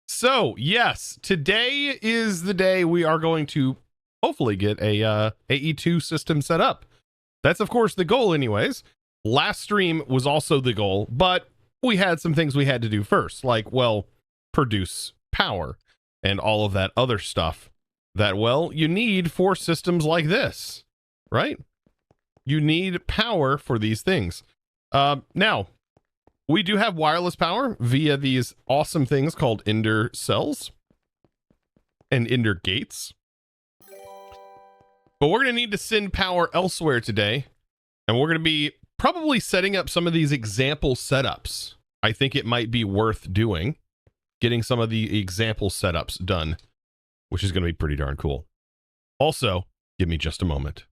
So yes, today is the day we are going to hopefully get a AE2 system set up. That's of course the goal anyways. Last stream was also the goal, but we had some things we had to do first, like, well, produce power and all of that other stuff that, well, you need for systems like this, right? You need power for these things. Now, we do have wireless power via these awesome things called Ender cells and Ender gates. But we're going to need to send power elsewhere today. And we're going to be probably setting up some of these example setups. I think it might be worth doing, getting some of the example setups done, which is going to be pretty darn cool. Also, give me just a moment.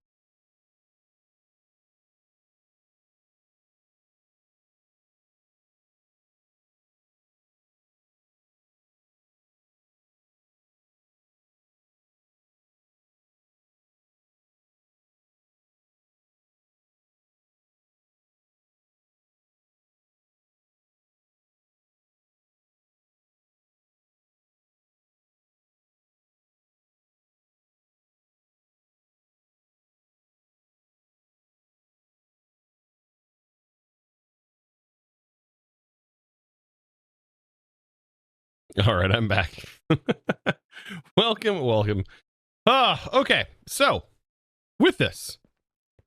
All right, I'm back. welcome. Okay. So, with this,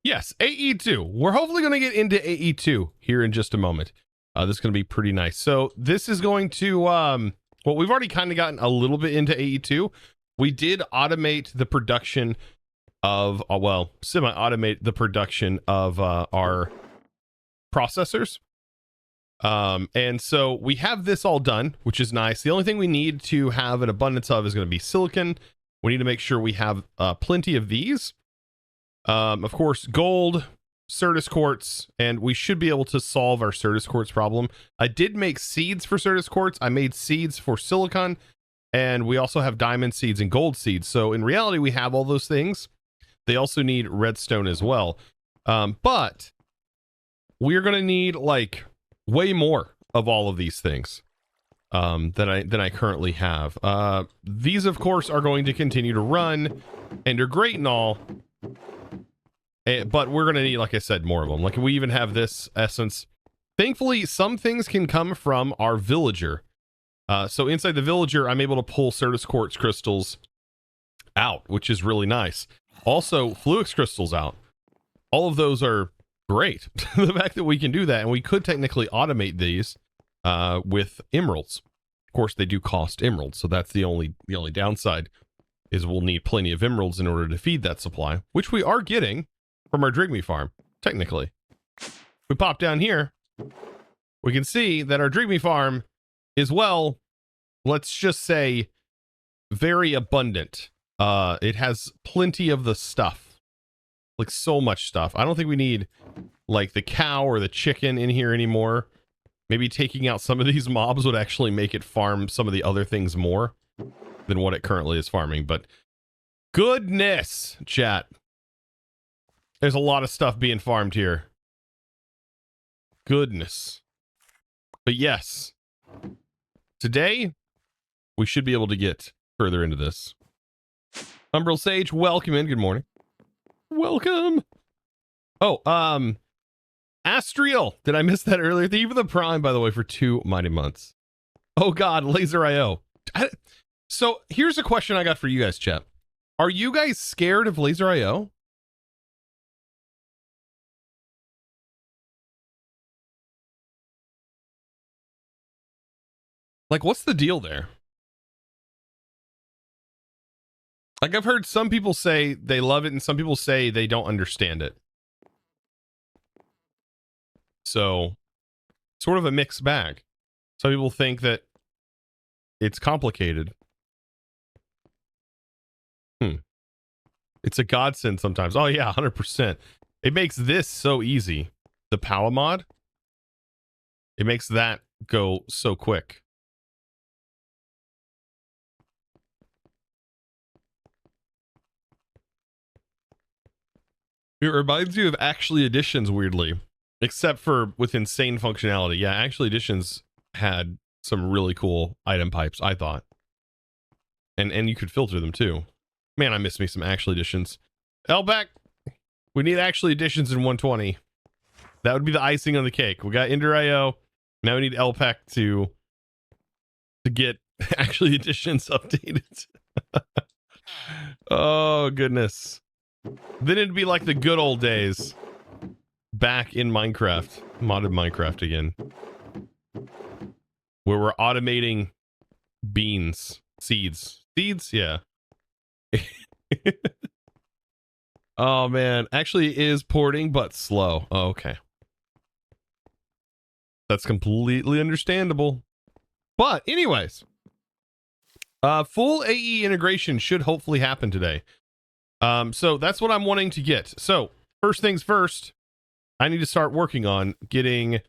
yes, AE2. We're hopefully going to get into AE2 here in just a moment. This is going to be pretty nice. So, this is going to, well, we've already kind of gotten a little bit into AE2. We did automate the production of, well, semi-automate the production of our processors. And so we have this all done, which is nice. The only thing we need to have an abundance of is going to be silicon. We need to make sure we have plenty of these. Of course, gold, Certus quartz, and we should be able to solve our Certus quartz problem. I did make seeds for Certus quartz. I made seeds for silicon, and we also have diamond seeds and gold seeds. So in reality, we have all those things. They also need redstone as well. But we're going to need like way more of all of these things than I currently have. These, of course, are going to continue to run, and they're great and all. But we're going to need, like I said, more of them. Like, we even have this essence. Thankfully, some things can come from our villager. So inside the villager, I'm able to pull Certus quartz crystals out, which is really nice. Also, Fluix crystals out. All of those are great. The fact that we can do that, and we could technically automate these with emeralds. Of course, they do cost emeralds, so that's the only downside is we'll need plenty of emeralds in order to feed that supply, which we are getting from our Drigme farm, technically. We pop down here, we can see that our Drigme farm is, well, let's just say, very abundant. It has plenty of the stuff. Like, so much stuff. I don't think we need, like, the cow or the chicken in here anymore. Maybe taking out some of these mobs would actually make it farm some of the other things more than what it currently is farming. But goodness, chat. There's a lot of stuff being farmed here. Goodness. But yes, today we should be able to get further into this. Umbral Sage, welcome in. Good morning. Welcome. Oh, Astriel. Did I miss that earlier? Thank you for the prime, by the way, for 2 mighty months. Oh God, Laser IO. So here's a question I got for you guys, chat. Are you guys scared of Laser IO? Like, what's the deal there? Like, I've heard some people say they love it, and some people say they don't understand it. So, sort of a mixed bag. Some people think that it's complicated. It's a godsend sometimes. Oh yeah, 100%. It makes this so easy. The power mod. It makes that go so quick. It reminds you of Actually Editions, weirdly. Except for with insane functionality. Yeah, Actually Editions had some really cool item pipes, I thought. And you could filter them too. Man, I miss me some actual editions. Elbeck, we need actual editions in 120. That would be the icing on the cake. We got Ender.io. Now we need LPEC to get actually editions updated. Oh, goodness. Then it'd be like the good old days back in Minecraft, modded Minecraft again, where we're automating beans, seeds, yeah. Oh man, actually it is porting, but slow. Oh, okay. That's completely understandable. But anyways, full AE integration should hopefully happen today. So that's what I'm wanting to get. So first things first, I need to start working on getting,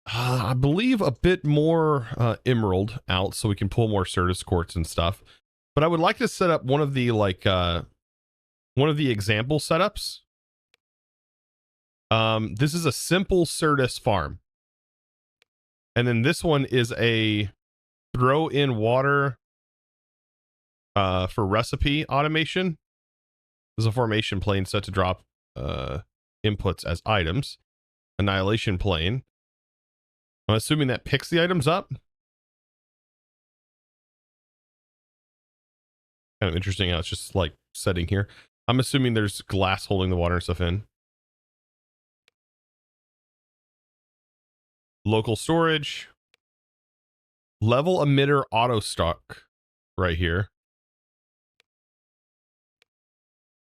I believe, a bit more emerald out so we can pull more Certus quartz and stuff. But I would like to set up one of the one of the example setups. This is a simple Certus farm. And then this one is a throw in water for recipe automation. This is a formation plane set to drop inputs as items. Annihilation plane. I'm assuming that picks the items up. Kind of interesting how it's just like setting here. I'm assuming there's glass holding the water and stuff in. Local storage. Level emitter auto stock right here.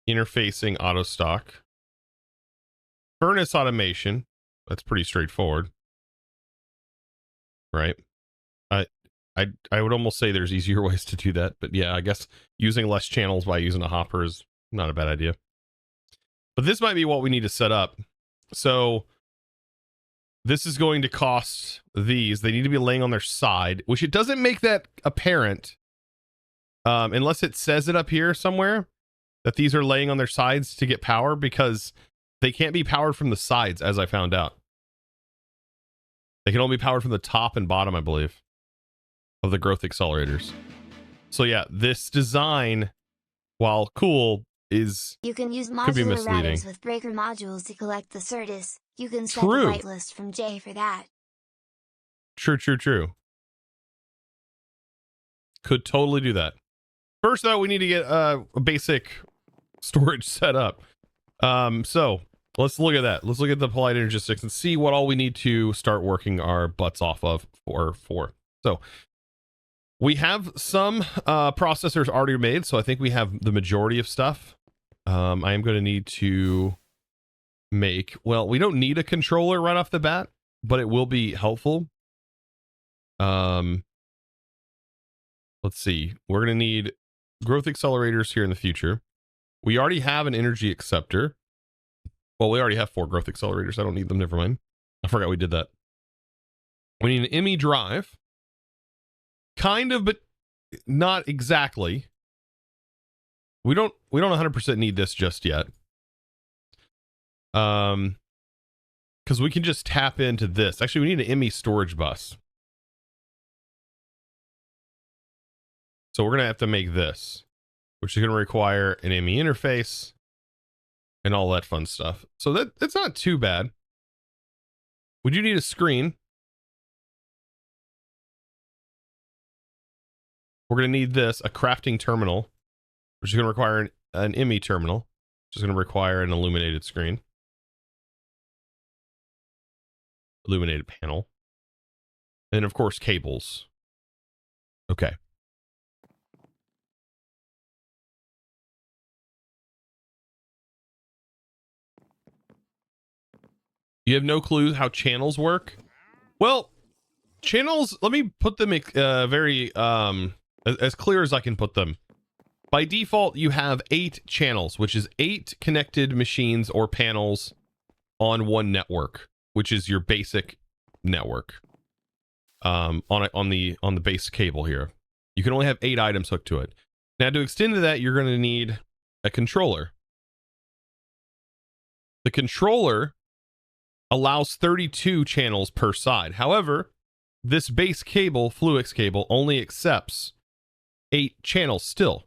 Interfacing auto stock. Furnace automation. That's pretty straightforward. Right? I would almost say there's easier ways to do that, but yeah, I guess using less channels by using a hopper is not a bad idea. But this might be what we need to set up. So this is going to cost these. They need to be laying on their side, which it doesn't make that apparent unless it says it up here somewhere that these are laying on their sides to get power, because they can't be powered from the sides, as I found out. They can only be powered from the top and bottom, I believe, of the growth accelerators. So yeah, this design, while cool, you can use modular routers with breaker modules to collect the Certus. You can set the whitelist from J for that. True. Could totally do that. First, though, we need to get a basic storage set up. So let's look at that. Let's look at the polite Energistics and see what all we need to start working our butts off of for. So we have some processors already made, so I think we have the majority of stuff. I am going to need to make, well, we don't need a controller right off the bat, but it will be helpful. Let's see. We're going to need growth accelerators here in the future. We already have an energy acceptor. Well, we already have 4 growth accelerators. I don't need them. Never mind. I forgot we did that. We need an ME drive. Kind of, but not exactly. We don't 100% need this just yet. Because we can just tap into this. Actually, we need an ME storage bus. So we're going to have to make this, which is going to require an ME interface and all that fun stuff. So that's not too bad. We do need a screen. We're going to need this, a crafting terminal, which is going to require an ME terminal, which is going to require an illuminated screen. Illuminated panel. And of course, cables. Okay. You have no clue how channels work? Well, channels, let me put them very as clear as I can put them. By default, you have 8 channels, which is 8 connected machines or panels on one network, which is your basic network. On the base cable here, you can only have 8 items hooked to it. Now, to extend to that, you're going to need a controller. The controller allows 32 channels per side. However, this base cable, Fluix cable, only accepts 8 channels still.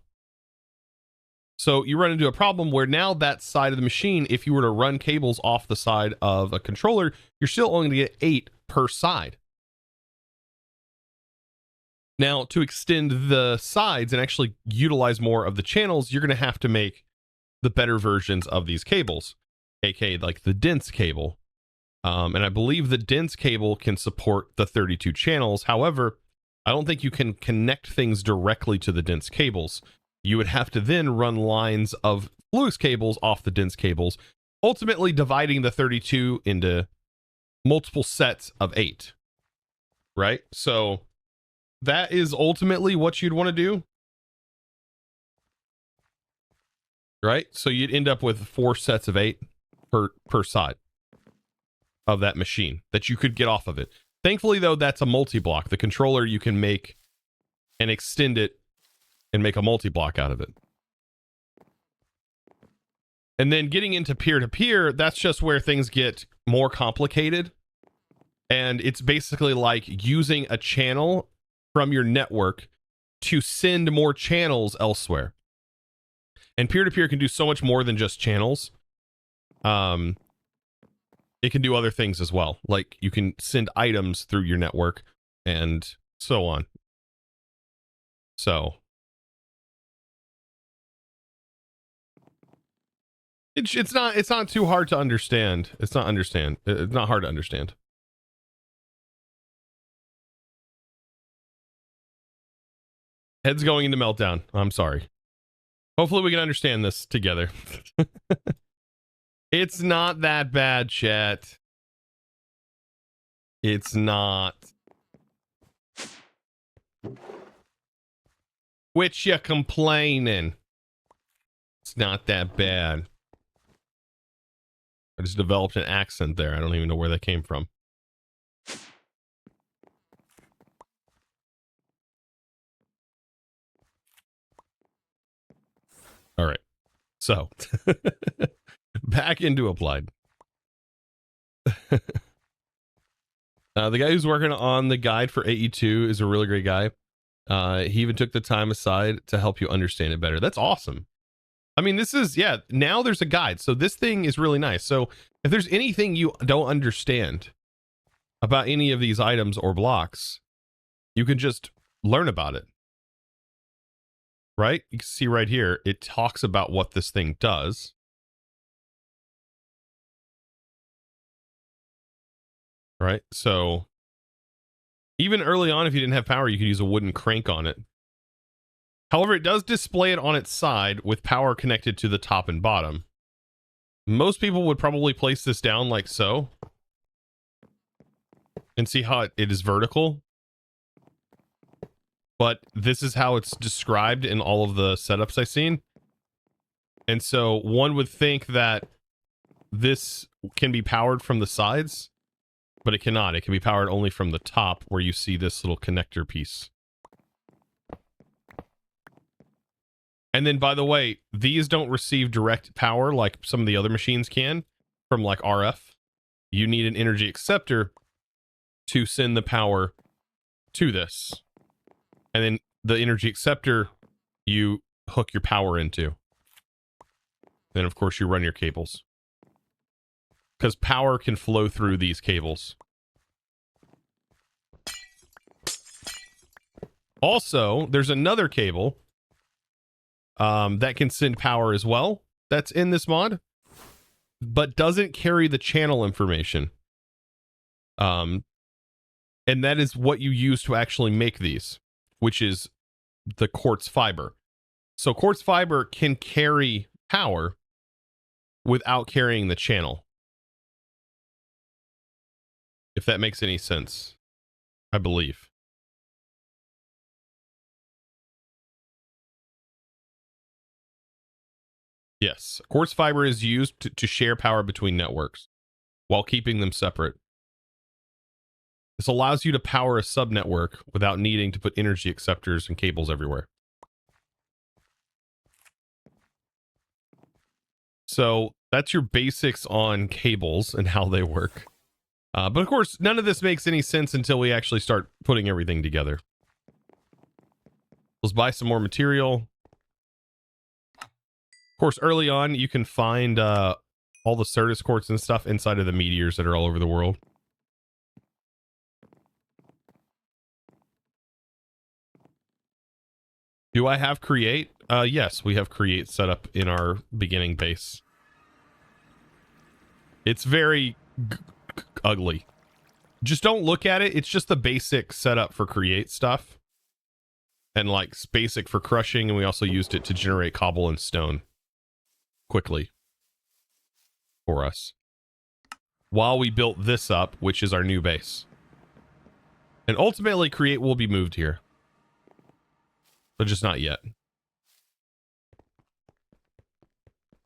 So you run into a problem where now that side of the machine, if you were to run cables off the side of a controller, you're still only going to get 8 per side. Now, to extend the sides and actually utilize more of the channels, you're going to have to make the better versions of these cables, aka like the dense cable. And I believe the dense cable can support the 32 channels. However, I don't think you can connect things directly to the dense cables. You would have to then run lines of Fluix cables off the dense cables, ultimately dividing the 32 into multiple sets of 8. Right? So that is ultimately what you'd want to do. Right? So you'd end up with 4 sets of 8 per side of that machine that you could get off of it. Thankfully, though, that's a multi-block. The controller, you can make and extend it and make a multi-block out of it. And then getting into peer-to-peer, that's just where things get more complicated. And it's basically like using a channel from your network to send more channels elsewhere. And peer-to-peer can do so much more than just channels. It can do other things as well. Like you can send items through your network and so on. So it's not too hard to understand. It's not hard to understand. Head's going into meltdown. I'm sorry. Hopefully we can understand this together. It's not that bad, chat. It's not. Which you complaining? It's not that bad. I just developed an accent there. I don't even know where that came from. All right. So, back into applied. The guy who's working on the guide for AE2 is a really great guy. He even took the time aside to help you understand it better. That's awesome. I mean, this is, yeah, now there's a guide. So this thing is really nice. So if there's anything you don't understand about any of these items or blocks, you can just learn about it. Right? You can see right here, it talks about what this thing does. Right? So even early on, if you didn't have power, you could use a wooden crank on it. However, it does display it on its side with power connected to the top and bottom. Most people would probably place this down like so. And see how it is vertical. But this is how it's described in all of the setups I've seen. And so one would think that this can be powered from the sides, but it cannot. It can be powered only from the top where you see this little connector piece. And then, by the way, these don't receive direct power like some of the other machines can from like RF. You need an energy acceptor to send the power to this. And then the energy acceptor you hook your power into. Then, of course, you run your cables. Because power can flow through these cables. Also, there's another cable that can send power as well. That's in this mod. But doesn't carry the channel information. And that is what you use to actually make these. Which is the quartz fiber. So quartz fiber can carry power without carrying the channel. If that makes any sense, I believe. Yes, quartz fiber is used to share power between networks while keeping them separate. This allows you to power a subnetwork without needing to put energy acceptors and cables everywhere. So that's your basics on cables and how they work. But of course, none of this makes any sense until we actually start putting everything together. Let's buy some more material. Of course, early on, you can find all the Certus quartz and stuff inside of the meteors that are all over the world. Do I have create? Yes, we have create set up in our beginning base. It's very ugly. Just don't look at it. It's just the basic setup for create stuff. And like basic for crushing, and we also used it to generate cobble and stone quickly for us. While we built this up, which is our new base. And ultimately create will be moved here. But just not yet.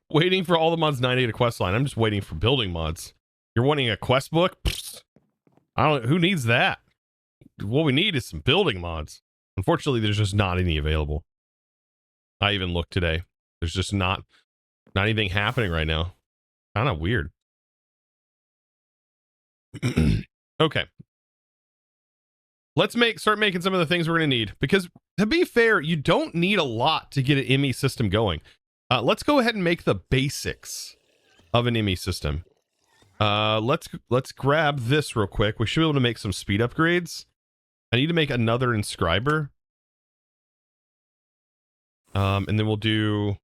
Waiting for all the mods 90 to quest line. I'm just waiting for building mods. You're wanting a quest book? Pfft. I don't. Who needs that? What we need is some building mods. Unfortunately, there's just not any available. I even looked today. There's just not anything happening right now. Kind of weird. Okay. Let's start making some of the things we're going to need. Because to be fair, you don't need a lot to get an ME system going. Let's go ahead and make the basics of an ME system. Let's grab this real quick. We should be able to make some speed upgrades. I need to make another inscriber. And then we'll do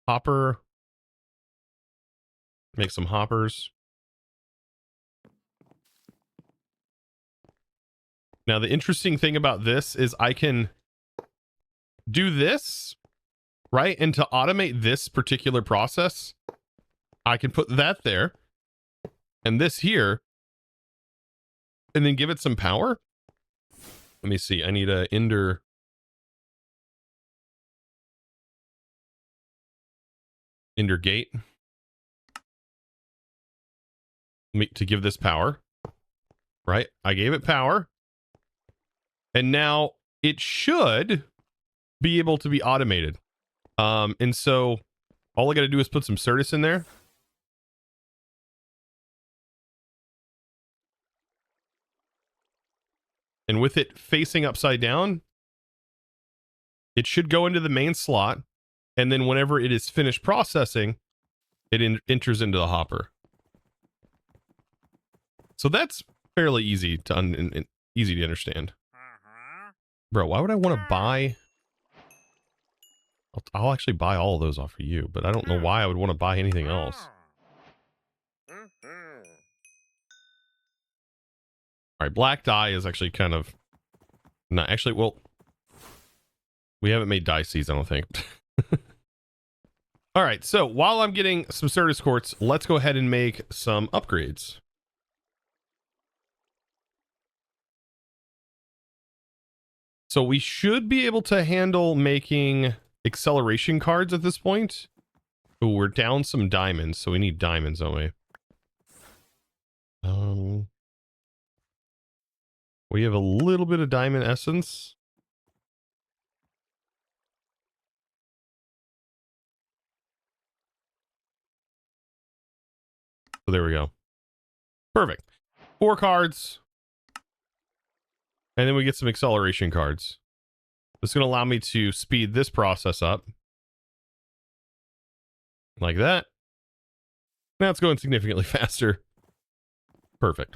hopper. Make some hoppers. Now, the interesting thing about this is I can do this, right? And to automate this particular process, I can put that there and this here and then give it some power. Let me see. I need a Ender gate to give this power, right? I gave it power. And now it should be able to be automated. And so all I got to do is put some Certus in there. And with it facing upside down, it should go into the main slot. And then whenever it is finished processing, it enters into the hopper. So that's fairly easy to understand. Bro, why would I want to buy? I'll actually buy all of those off of you, but I don't know why I would want to buy anything else. All right, black dye is actually kind of not actually. Well, we haven't made dye seeds, I don't think. All right, so while I'm getting some Certus quartz, let's go ahead and make some upgrades. So we should be able to handle making acceleration cards at this point. Oh, we're down some diamonds, so we need diamonds, don't we? We have a little bit of diamond essence. So there we go. Perfect. 4 cards. And then we get some acceleration cards. This is going to allow me to speed this process up. Like that. Now it's going significantly faster. Perfect.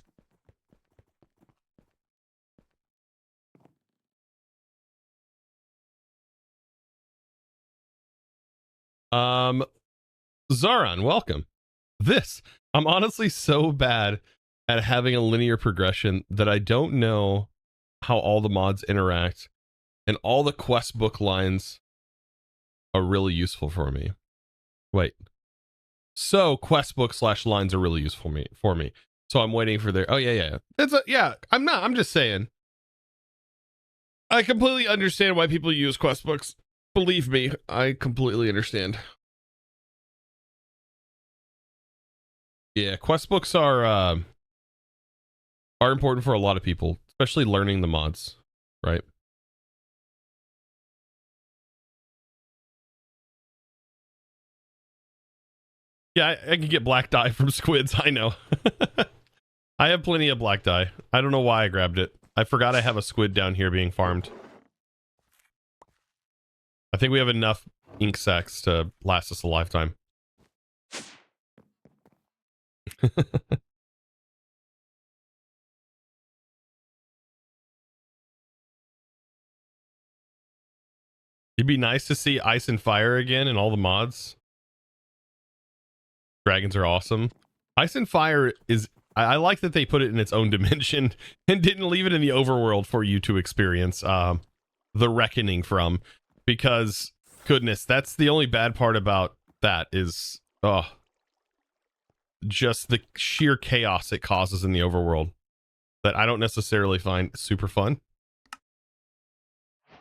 Zaran, welcome. I'm honestly so bad at having a linear progression that I don't know how all the mods interact, and all the quest book lines are really useful for me. Wait. So quest book / lines are really useful for me. So I'm waiting for their, oh yeah. I'm just saying. I completely understand why people use quest books. Believe me, I completely understand. Yeah, quest books are important for a lot of people, especially learning the mods, right? Yeah, I can get black dye from squids, I know. I have plenty of black dye. I don't know why I grabbed it. I forgot I have a squid down here being farmed. I think we have enough ink sacs to last us a lifetime. It'd be nice to see Ice and Fire again in all the mods. Dragons are awesome. Ice and Fire is... I like that they put it in its own dimension and didn't leave it in the overworld for you to experience the reckoning from. Because, goodness, that's the only bad part about that is... just the sheer chaos it causes in the overworld. That I don't necessarily find super fun.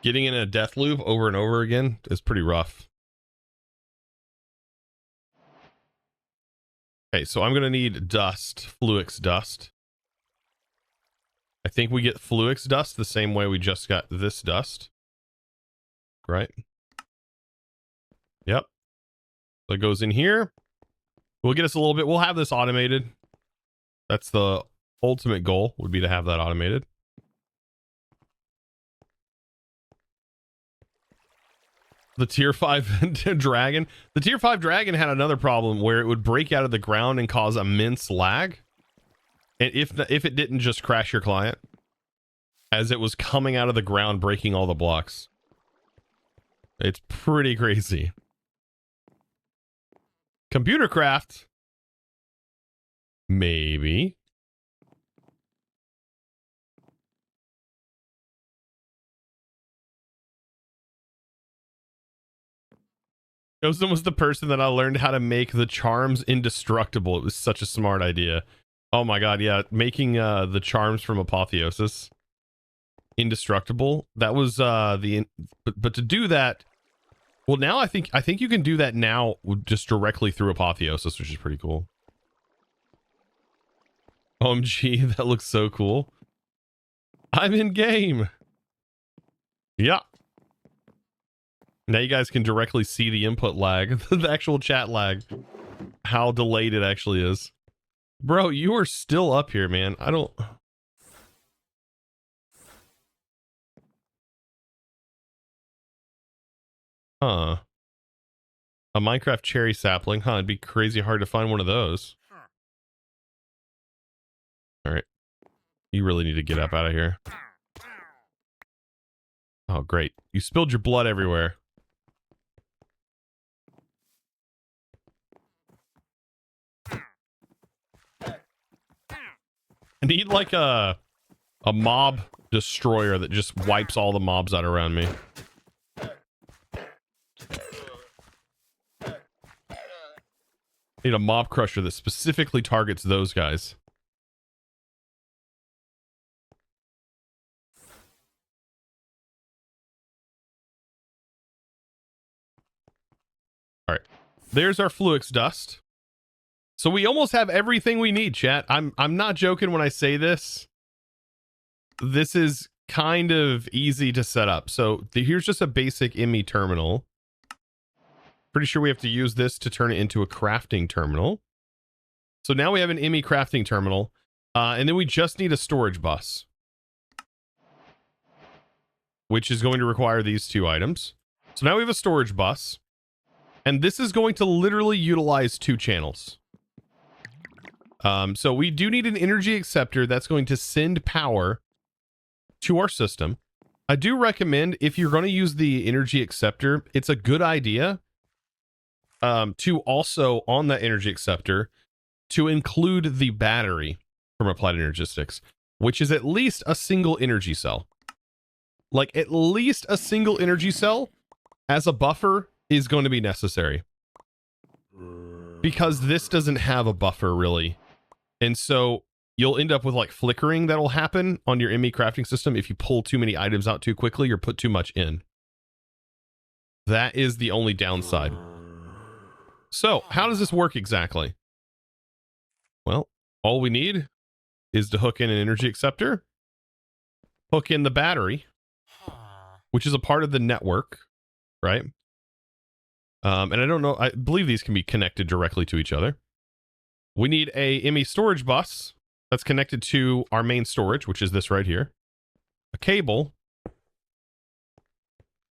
Getting in a death loop over and over again is pretty rough. Okay, so I'm going to need dust, Fluix dust. I think we get Fluix dust the same way we just got this dust. Right? Yep. So it goes in here. We'll get us a little bit. We'll have this automated. That's the ultimate goal, would be to have that automated. The tier 5 dragon. The tier 5 dragon had another problem where it would break out of the ground and cause immense lag. And if it didn't just crash your client as it was coming out of the ground, breaking all the blocks. It's pretty crazy. Computer craft. Maybe. Chosen was the person that I learned how to make the charms indestructible. It was such a smart idea. Oh my god, yeah. Making the charms from Apotheosis indestructible. That was but to do that, well, now I think you can do that now just directly through Apotheosis, which is pretty cool. OMG, that looks so cool. I'm in game. Yeah. Now you guys can directly see the input lag, the actual chat lag, how delayed it actually is. Bro, you are still up here, man. I don't... Huh. A Minecraft cherry sapling. Huh, it'd be crazy hard to find one of those. Alright. You really need to get up out of here. Oh, great. You spilled your blood everywhere. I need like a mob destroyer that just wipes all the mobs out around me. I need a mob crusher that specifically targets those guys. All right. There's our Fluix dust. So we almost have everything we need, chat. I'm not joking when I say this. This is kind of easy to set up. So here's just a basic IMI terminal. Pretty sure we have to use this to turn it into a crafting terminal. So now we have an IMI crafting terminal. And then we just need a storage bus, which is going to require these two items. So now we have a storage bus. And this is going to literally utilize two channels. So we do need an energy acceptor that's going to send power to our system. I do recommend, if you're going to use the energy acceptor, it's a good idea to also, on that energy acceptor, to include the battery from Applied Energistics, which is at least a single energy cell. Like, at least a single energy cell as a buffer is going to be necessary. Because this doesn't have a buffer, really. And so you'll end up with like flickering that'll happen on your ME crafting system if you pull too many items out too quickly or put too much in. That is the only downside. So how does this work exactly? Well, all we need is to hook in an energy acceptor, hook in the battery, which is a part of the network, right? And I don't know, I believe these can be connected directly to each other. We need a ME storage bus, that's connected to our main storage, which is this right here, a cable,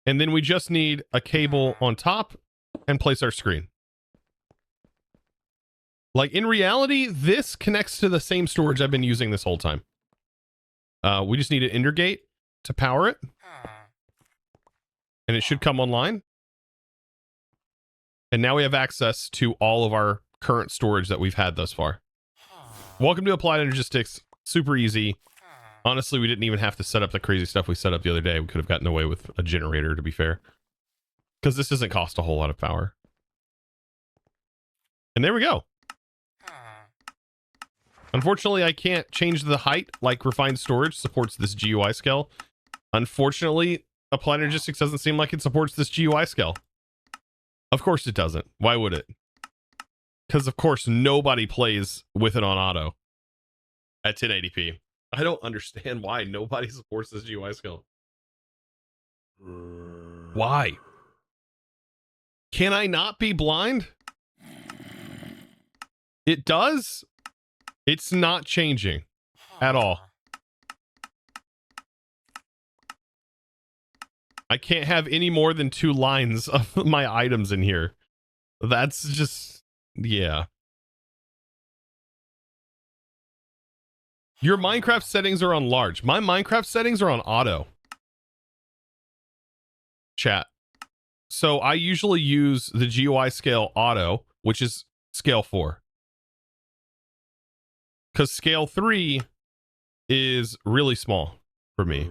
and then we just need a cable on top and place our screen. Like, in reality, this connects to the same storage I've been using this whole time. We just need an Ender gate to power it, and it should come online. And now we have access to all of our current storage that we've had thus far. Welcome to Applied Energistics. Super easy. Honestly, we didn't even have to set up the crazy stuff we set up the other day. We could have gotten away with a generator, to be fair, because this doesn't cost a whole lot of power. And there we go. Unfortunately, I can't change the height like Refined Storage supports this GUI scale. Unfortunately, Applied Energistics doesn't seem like it supports this GUI scale. Of course it doesn't. Why would it? Because of course nobody plays with it on auto at 1080p. I don't understand why nobody supports this GUI scale. Why? Can I not be blind? It does? It's not changing at all. I can't have any more than 2 lines of my items in here. That's just, yeah. Your Minecraft settings are on large. My Minecraft settings are on auto. Chat. So I usually use the GUI scale auto, which is scale 4. Because scale 3 is really small for me.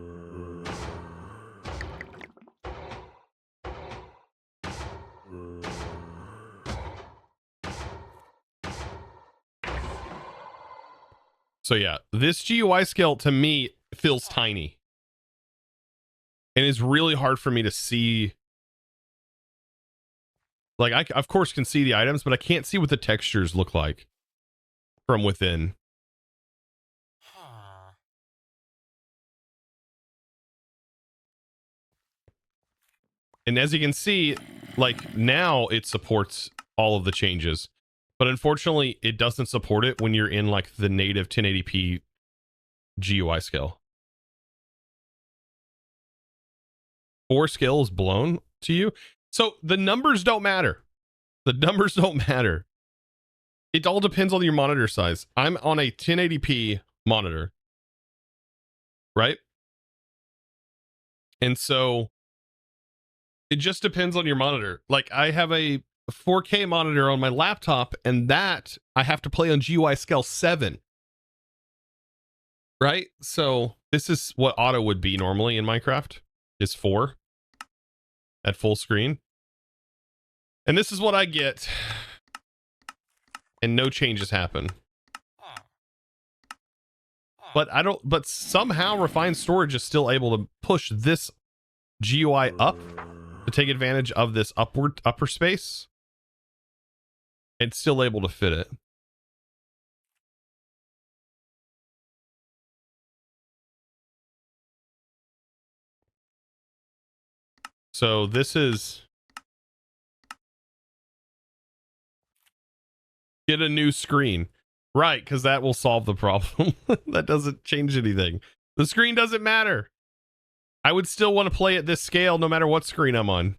So yeah, this GUI scale to me feels tiny. And it's really hard for me to see. Like, I of course can see the items, but I can't see what the textures look like from within. And as you can see, like, now it supports all of the changes. But unfortunately, it doesn't support it when you're in, like, the native 1080p GUI scale. 4 scale is blown to you? So the numbers don't matter. The numbers don't matter. It all depends on your monitor size. I'm on a 1080p monitor, right? And so it just depends on your monitor. Like, I have a 4K monitor on my laptop, and that I have to play on GUI scale 7. Right? So this is what auto would be normally in Minecraft, is 4 at full screen. And this is what I get. And no changes happen. But somehow Refined Storage is still able to push this GUI up to take advantage of this upper space. And still able to fit it. So this is get a new screen. Right, because that will solve the problem. That doesn't change anything. The screen doesn't matter. I would still want to play at this scale no matter what screen I'm on.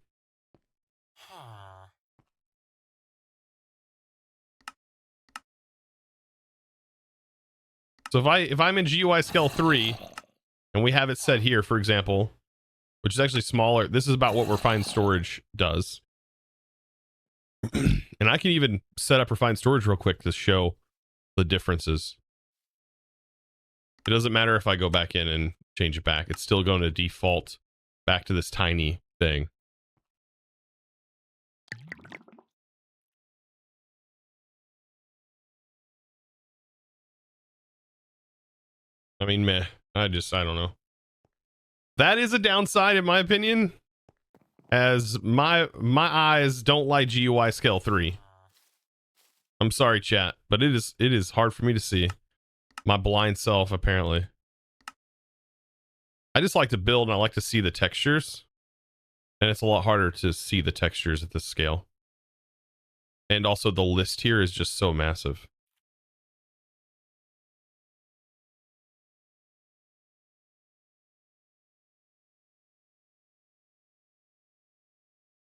So if I'm in GUI scale 3, and we have it set here, for example, which is actually smaller. This is about what Refined Storage does. And I can even set up Refined Storage real quick to show the differences. It doesn't matter if I go back in and change it back. It's still going to default back to this tiny thing. I mean, meh. I don't know. That is a downside in my opinion, as my eyes don't like GUI scale 3. I'm sorry, chat, but it is hard for me to see. My blind self, apparently. I just like to build and I like to see the textures. And it's a lot harder to see the textures at this scale. And also the list here is just so massive.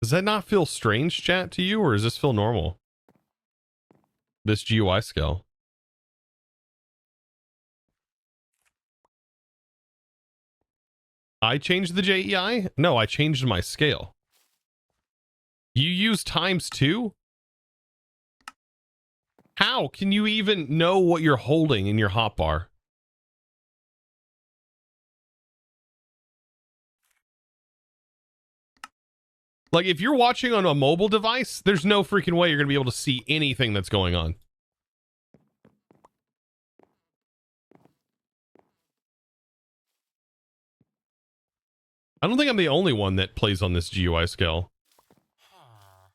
Does that not feel strange, chat, to you, or does this feel normal? This GUI scale. I changed the JEI? No, I changed my scale. You use ×2? How can you even know what you're holding in your hotbar? Like, if you're watching on a mobile device, there's no freaking way you're going to be able to see anything that's going on. I don't think I'm the only one that plays on this GUI scale.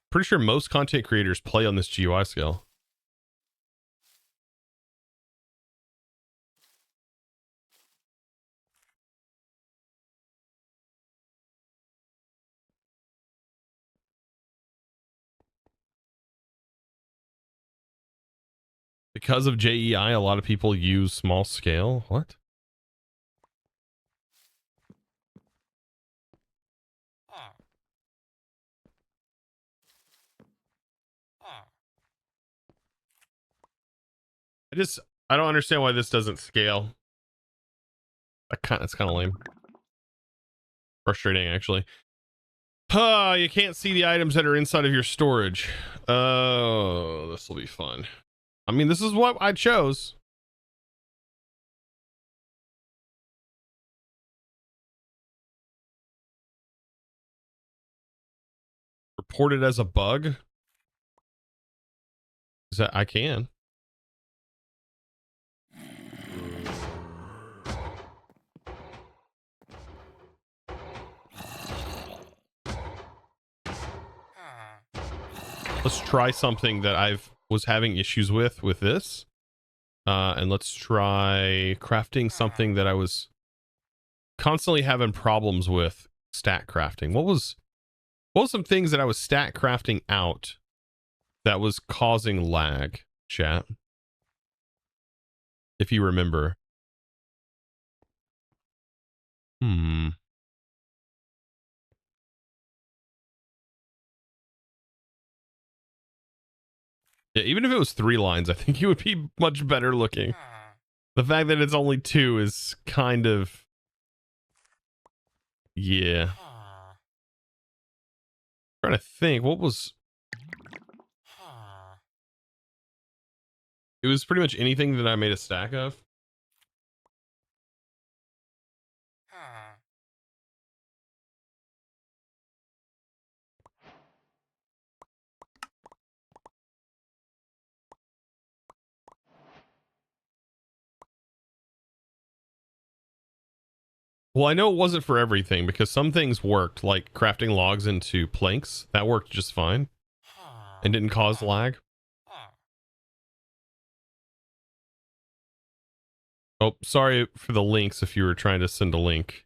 Pretty sure most content creators play on this GUI scale. Because of JEI, a lot of people use small scale. What? I don't understand why this doesn't scale. It's kind of lame. Frustrating, actually. You can't see the items that are inside of your storage. Oh, this will be fun. I mean, this is what I chose. Reported as a bug. Is that I can? Let's try something that was having issues with this. And let's try crafting something that I was constantly having problems with. Stat crafting. What was some things that I was stat crafting out that was causing lag, chat? If you remember. Yeah, even if it was 3 lines, I think it would be much better looking. The fact that it's only 2 is kind of... Yeah. I'm trying to think, what was... It was pretty much anything that I made a stack of. Well, I know it wasn't for everything, because some things worked, like crafting logs into planks. That worked just fine and didn't cause lag. Oh, sorry for the links if you were trying to send a link.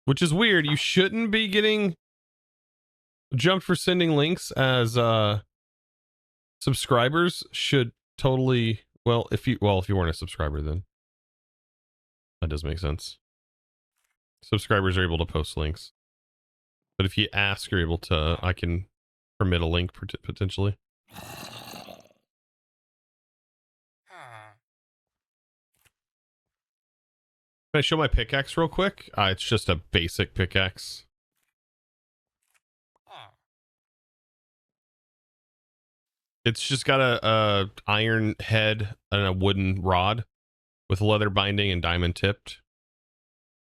Which is weird. You shouldn't be getting jumped for sending links, as subscribers should totally... Well, if you weren't a subscriber, then that does make sense. Subscribers are able to post links. But if you ask, you're able to... I can permit a link potentially. Can I show my pickaxe real quick? It's just a basic pickaxe. It's just got a iron head and a wooden rod with leather binding and diamond tipped.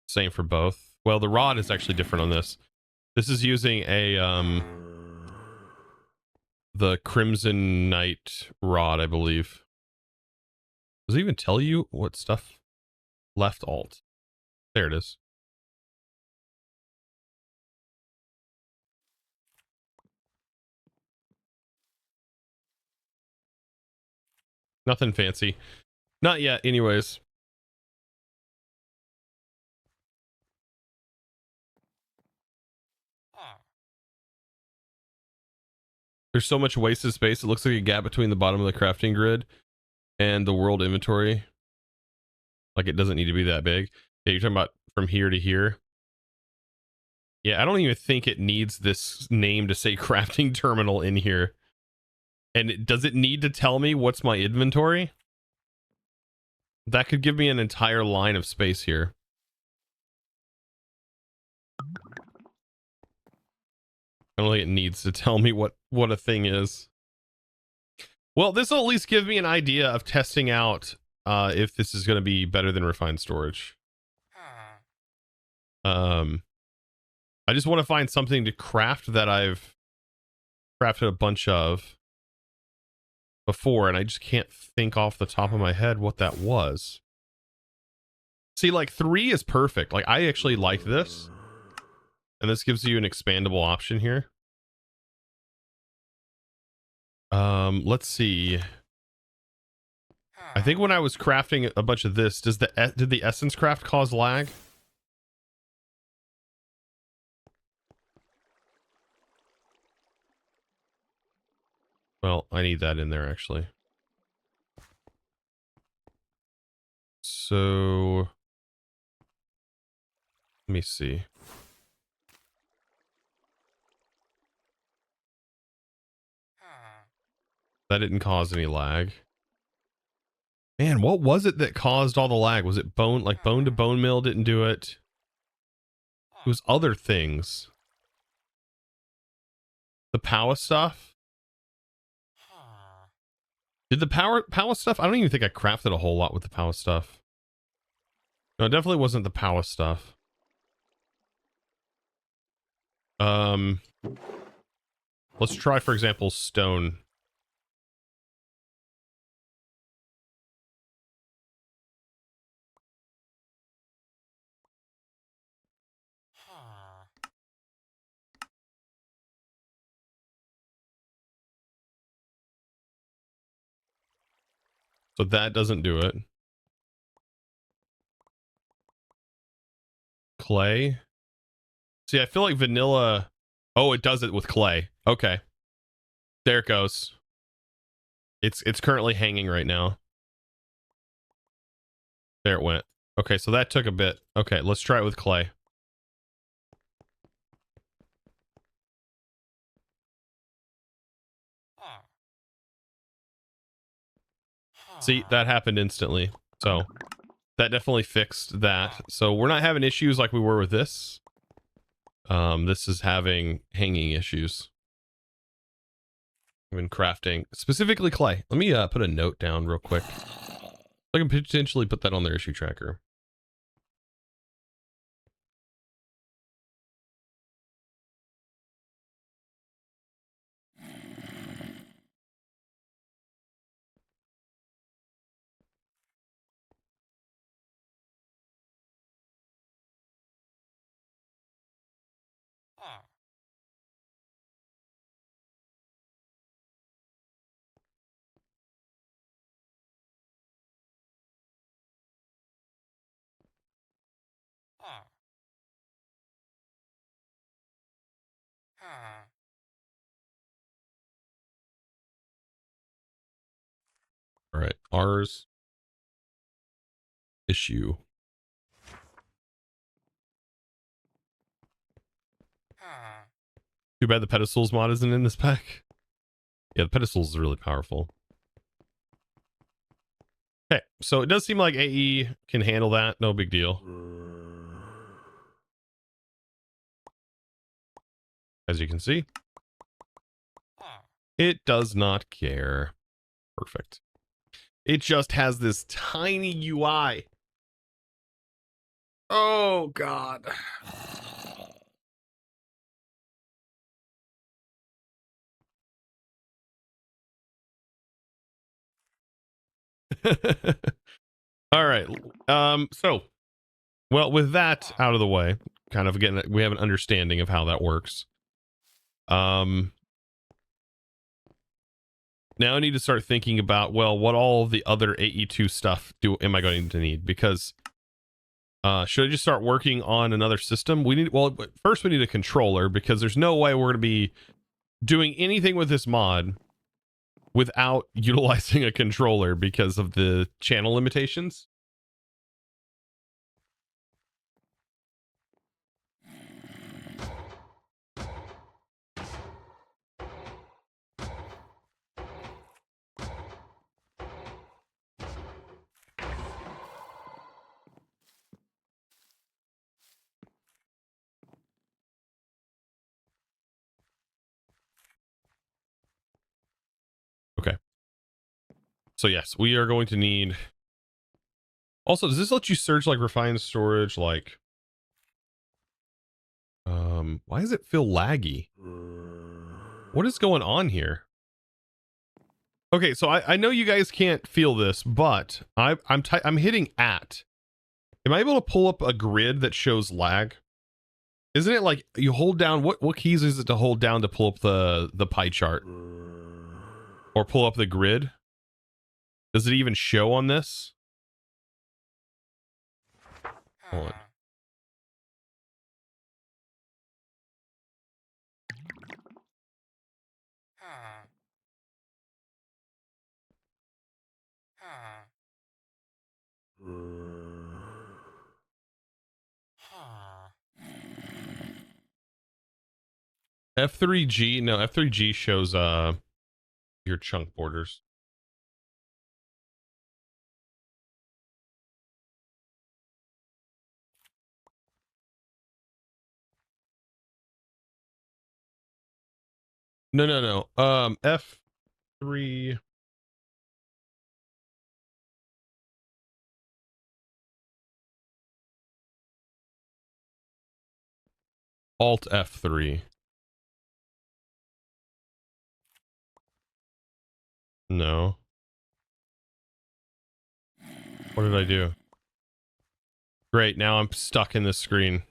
Same for both. Well, the rod is actually different on this. This is using a the Crimson Knight rod, I believe. Does it even tell you what stuff? Left alt. There it is. Nothing fancy. Not yet, anyways. There's so much wasted space. It looks like a gap between the bottom of the crafting grid and the world inventory. Like, it doesn't need to be that big. Yeah, you're talking about from here to here. Yeah, I don't even think it needs this name to say crafting terminal in here. And does it need to tell me what's my inventory? That could give me an entire line of space here. I don't think it needs to tell me what a thing is. Well, this will at least give me an idea of testing out if this is going to be better than refined storage. I just want to find something to craft that I've crafted a bunch of before, and I just can't think off the top of my head what that was. See, like 3 is perfect. Like I actually like this, and this gives you an expandable option here. Let's see. I think when I was crafting a bunch of this, did the essence craft cause lag? Well, I need that in there actually. So let me see. That didn't cause any lag. Man, what was it that caused all the lag? Was it bone to bone mill didn't do it? It was other things. The power stuff? Did the power stuff? I don't even think I crafted a whole lot with the power stuff. No, it definitely wasn't the power stuff. Let's try, for example, stone. So that doesn't do it. Clay. See, I feel like vanilla. Oh, it does it with clay. Okay. There it goes. It's currently hanging right now. There it went. Okay, so that took a bit. Okay, let's try it with clay. See, that happened instantly. So that definitely fixed that. So we're not having issues like we were with this. This is having hanging issues. When crafting, specifically clay. Let me put a note down real quick. I can potentially put that on their issue tracker. All right, ours issue. Too bad the pedestals mod isn't in this pack. Yeah, the pedestals is really powerful. Okay, so it does seem like AE can handle that. No big deal. As you can see, it does not care. Perfect. It just has this tiny UI. Oh, God. All right. So, well, with that out of the way, kind of again, we have an understanding of how that works. Now I need to start thinking about, well, what all the other AE2 stuff am I going to need? Because should I just start working on another system? Well, first we need a controller, because there's no way we're going to be doing anything with this mod without utilizing a controller because of the channel limitations. So yes, we are going to need. Also, does this let you search like refined storage? Like, why does it feel laggy? What is going on here? Okay, so I know you guys can't feel this, but I'm hitting at. Am I able to pull up a grid that shows lag? Isn't it like you hold down, what keys is it to hold down to pull up the pie chart? Or pull up the grid? Does it even show on this? Hold on. F3G, no, F3G shows your chunk borders. No. F3. Alt F3. No. What did I do? Great, now I'm stuck in this screen.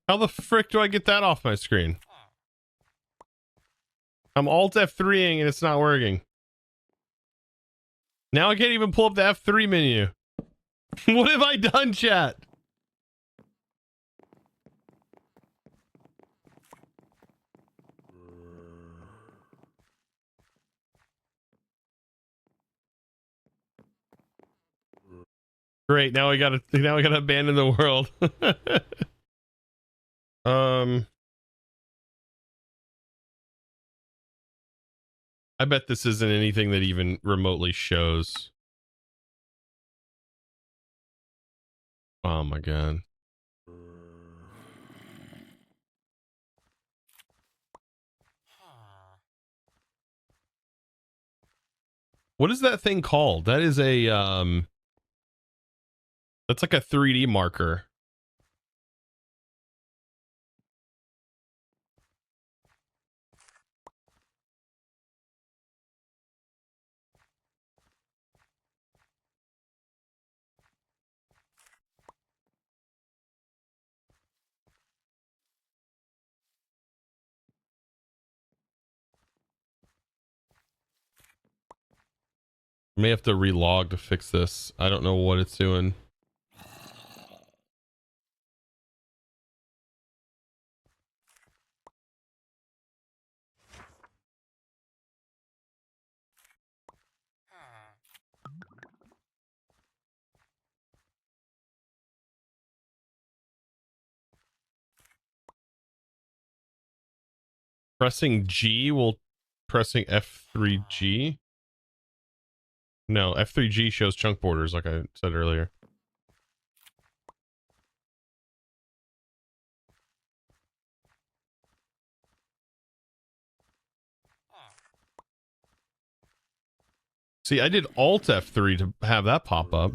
How the frick do I get that off my screen? I'm Alt F3ing and it's not working. Now I can't even pull up the F3 menu. What have I done, chat? Great, now I gotta abandon the world. I bet this isn't anything that even remotely shows. Oh my god. What is that thing called? That is a that's like a 3D marker. I may have to relog to fix this. I don't know what it's doing. Pressing G will pressing F3G. No, F3G shows chunk borders like I said earlier. See, I did Alt F3 to have that pop up.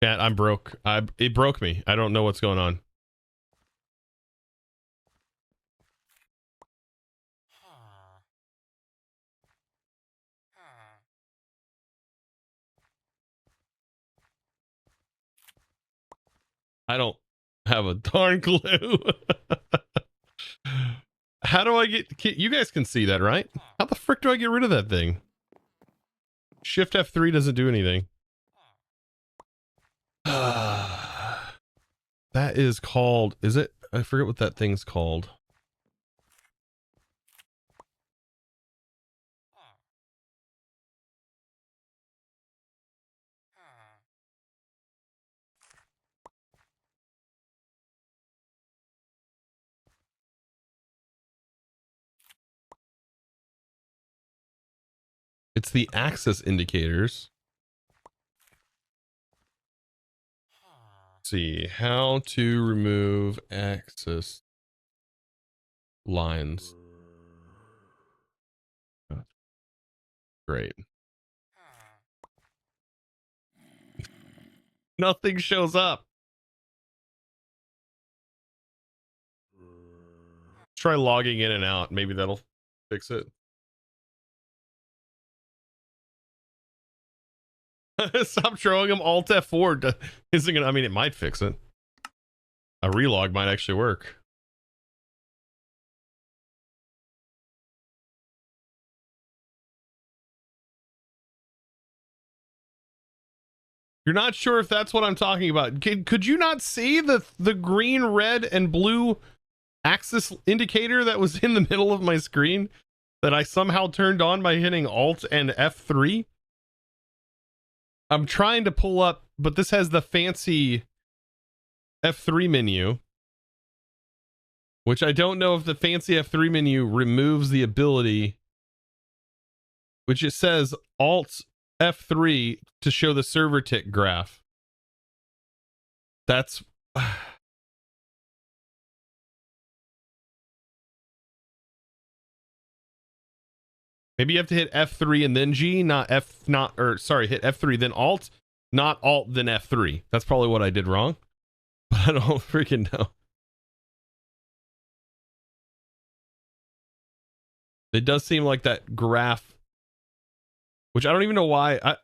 Chat, I'm broke. It broke me. I don't know what's going on. I don't have a darn clue. How do I get... You guys can see that, right? How the frick do I get rid of that thing? Shift F3 doesn't do anything. That is called... Is it? I forget what that thing's called. It's the access indicators. Let's see how to remove access lines. Great. Nothing shows up. Try logging in and out. Maybe that'll fix it. Stop throwing them. Alt F4 isn't gonna. I mean, it might fix it. A relog might actually work. You're not sure if that's what I'm talking about. Could you not see the green, red, and blue axis indicator that was in the middle of my screen that I somehow turned on by hitting Alt and F3? I'm trying to pull up, but this has the fancy F3 menu, which I don't know if the fancy F3 menu removes the ability, which it says Alt F3 to show the server tick graph. That's maybe you have to hit F3 and then G, hit F3 then Alt, not Alt then F3. That's probably what I did wrong, but I don't freaking know. It does seem like that graph, which I don't even know why. I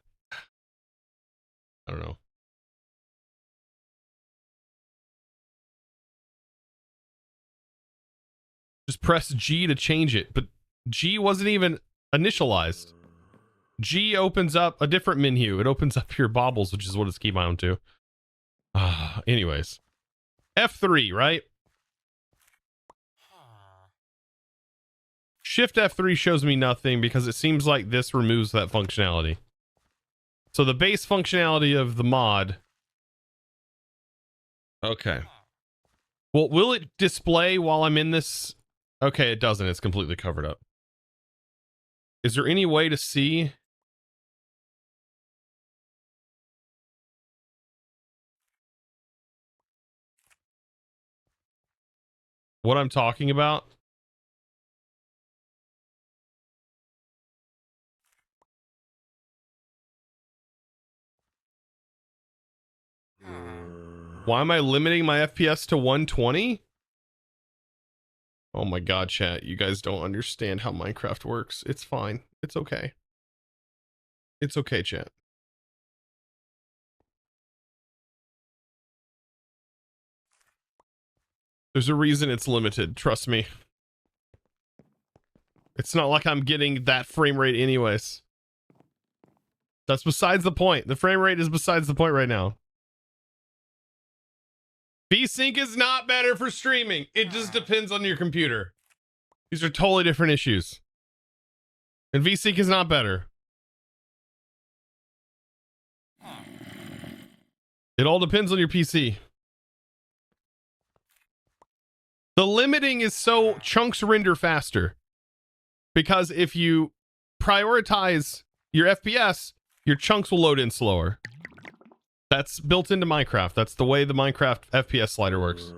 don't know. Just press G to change it, but G wasn't even initialized. G opens up a different menu. It opens up your baubles, which is what it's keybound to. Anyways, F3, right? Shift F3 shows me nothing because it seems like this removes that functionality. So the base functionality of the mod. Okay. Well, will it display while I'm in this? Okay, it doesn't. It's completely covered up. Is there any way to see? What I'm talking about? Why am I limiting my FPS to 120? Oh my god, chat. You guys don't understand how Minecraft works. It's fine. It's okay. It's okay, chat. There's a reason it's limited. Trust me. It's not like I'm getting that frame rate anyways. That's besides the point. The frame rate is besides the point right now. VSync is not better for streaming. It just depends on your computer. These are totally different issues. And VSync is not better. It all depends on your PC. The limiting is so chunks render faster. Because if you prioritize your FPS, your chunks will load in slower. That's built into Minecraft. That's the way the Minecraft FPS slider works.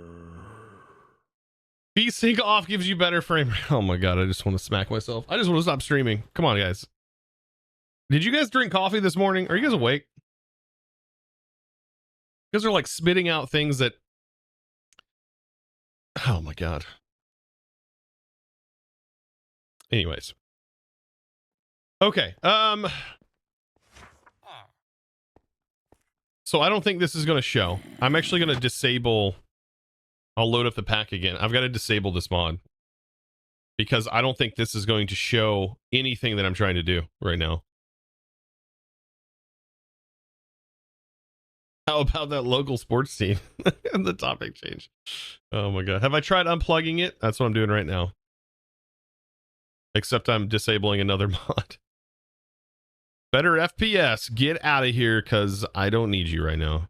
VSync off gives you better frame rate. Oh my god, I just want to smack myself. I just want to stop streaming. Come on, guys. Did you guys drink coffee this morning? Are you guys awake? You guys are like spitting out things that... Oh my god. Anyways. Okay. So I don't think this is going to show. I'm actually going to disable... I'll load up the pack again. I've got to disable this mod. Because I don't think this is going to show anything that I'm trying to do right now. How about that local sports team? And the topic change. Oh my god. Have I tried unplugging it? That's what I'm doing right now. Except I'm disabling another mod. Better FPS. Get out of here because I don't need you right now.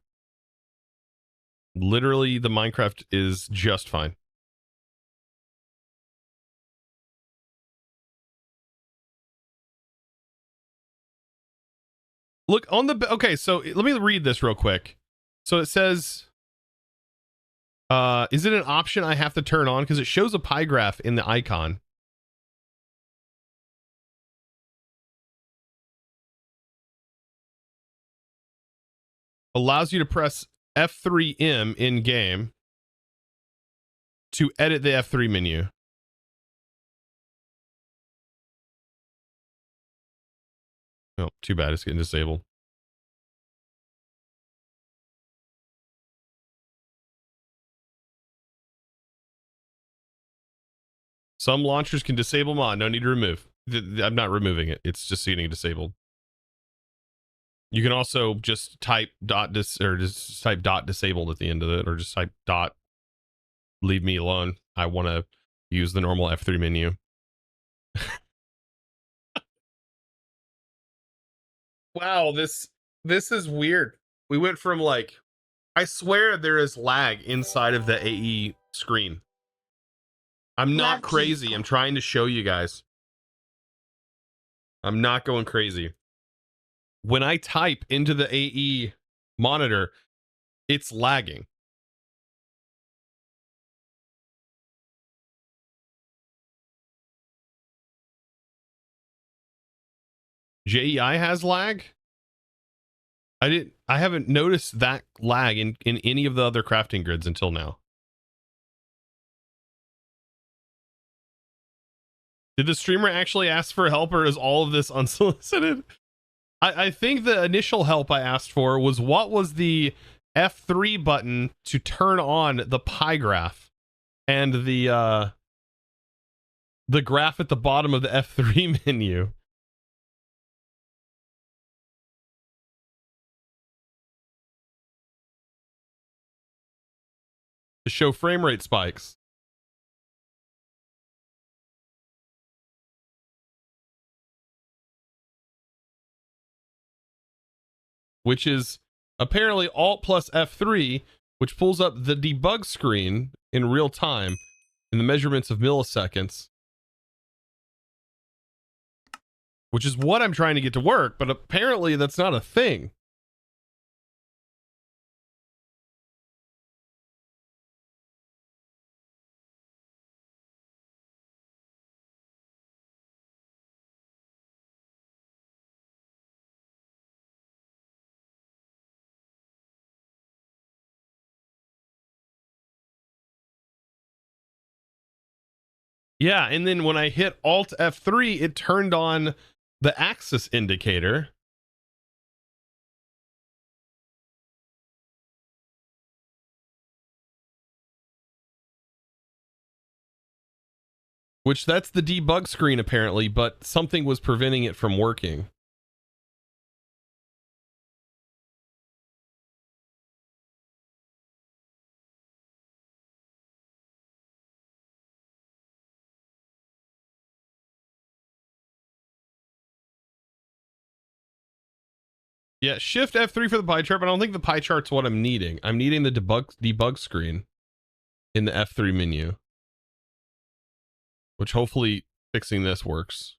Literally, the Minecraft is just fine. Look on the, okay, so let me read this real quick. So it says, is it an option I have to turn on? Because it shows a pie graph in the icon. Allows you to press F3M in game to edit the F3 menu. Oh, too bad it's getting disabled. Some launchers can disable mod. No need to remove. I'm not removing it. It's just getting disabled. You can also just type just type dot disabled at the end of it, or just type dot leave me alone. I want to use the normal F3 menu. Wow, this is weird. We went from like, I swear there is lag inside of the AE screen. I'm not crazy. I'm trying to show you guys. I'm not going crazy. When I type into the AE monitor, it's lagging. JEI has lag? I haven't noticed that lag in any of the other crafting grids until now. Did the streamer actually ask for help, or is all of this unsolicited? I think the initial help I asked for was what was the F3 button to turn on the pie graph and the graph at the bottom of the F3 menu. To show frame rate spikes. Which is apparently Alt plus F3, which pulls up the debug screen in real time in the measurements of milliseconds. Which is what I'm trying to get to work, but apparently that's not a thing. Yeah, and then when I hit Alt F3, it turned on the axis indicator. Which that's the debug screen apparently, but something was preventing it from working. Yeah, Shift F3 for the pie chart, but I don't think the pie chart's what I'm needing. I'm needing the debug screen in the F3 menu. Which hopefully fixing this works.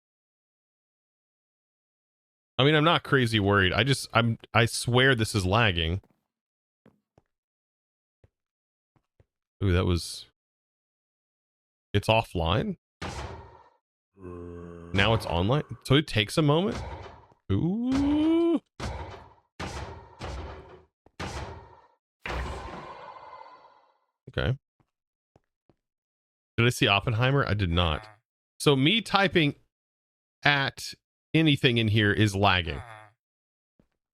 I mean, I'm not crazy worried. I swear this is lagging. Ooh, that was... It's offline? Now it's online? So it takes a moment? Ooh. Okay. Did I see Oppenheimer? I did not. So me typing at anything in here is lagging.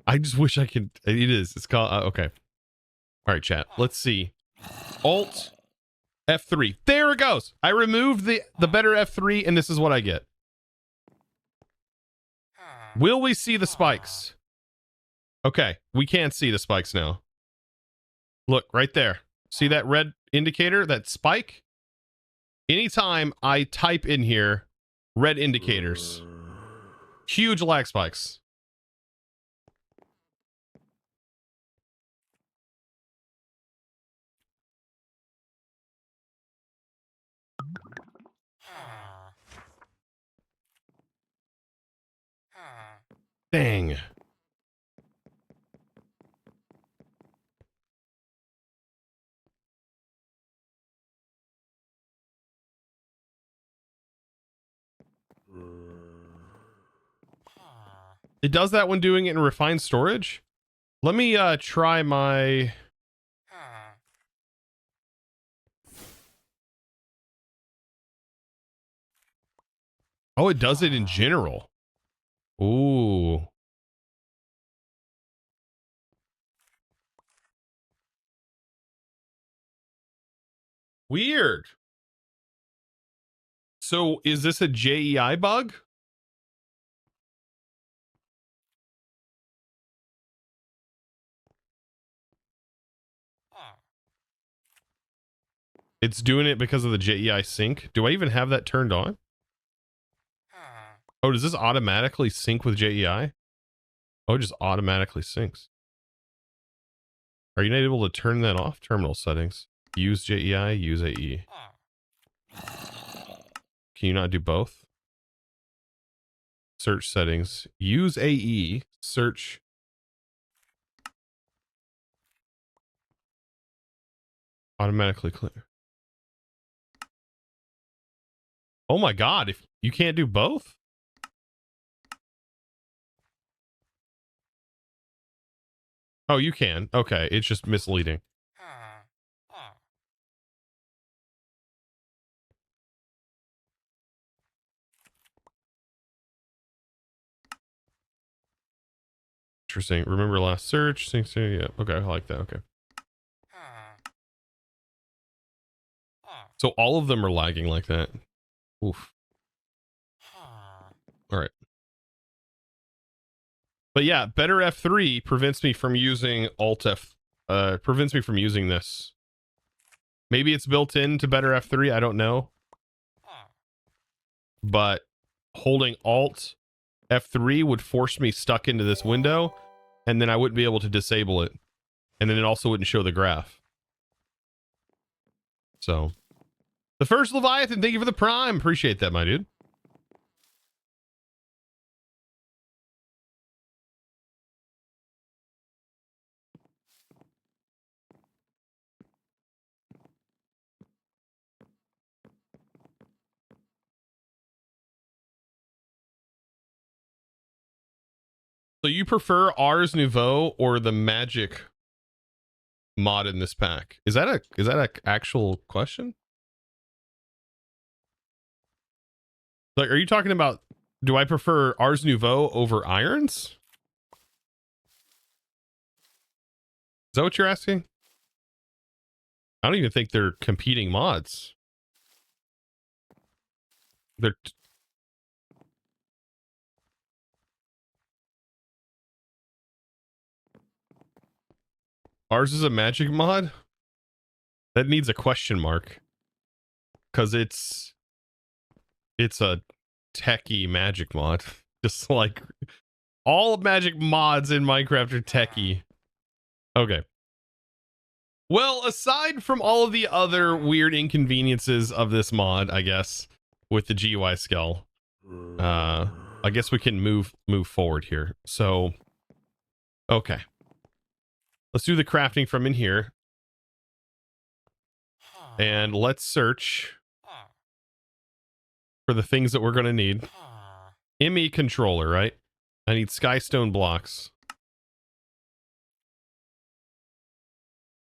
I just wish I could... It is. It's called... okay. All right, chat. Let's see. Alt F3. There it goes. I removed the better F3, and this is what I get. Will we see the spikes? Okay, we can see the spikes now. Look, right there. See that red indicator, that spike? Anytime I type in here, red indicators. Huge lag spikes. Dang. It does that when doing it in refined storage. Let me try my... Oh, it does it in general. Ooh. Weird. So is this a JEI bug? It's doing it because of the JEI sync. Do I even have that turned on? Oh, does this automatically sync with JEI? Oh, it just automatically syncs. Are you not able to turn that off? Terminal settings. Use JEI, use AE. Can you not do both? Search settings. Use AE. Search. Automatically clear. Oh my god, if you can't do both? Oh, you can. Okay, it's just misleading. Interesting. Remember last search. Yeah. Okay, I like that. Okay. So all of them are lagging like that. Oof. All right. But yeah, better F3 prevents me from using Alt F. Prevents me from using this. Maybe it's built into better F3. I don't know. But holding Alt F3 would force me stuck into this window, and then I wouldn't be able to disable it. And then it also wouldn't show the graph. So, the first Leviathan, thank you for the prime. Appreciate that, my dude. So you prefer Ars Nouveau or the Magic mod in this pack? Is that a actual question? Like, are you talking about, do I prefer Ars Nouveau over Irons? Is that what you're asking? I don't even think they're competing mods. They're Ours is a magic mod? That needs a question mark. Because it's a techie magic mod. Just like all magic mods in Minecraft are techie. Okay. Well, aside from all of the other weird inconveniences of this mod, I guess, with the GUI skull, I guess we can move forward here. So, okay. Let's do the crafting from in here. And let's search for the things that we're going to need. ME controller, right? I need skystone blocks.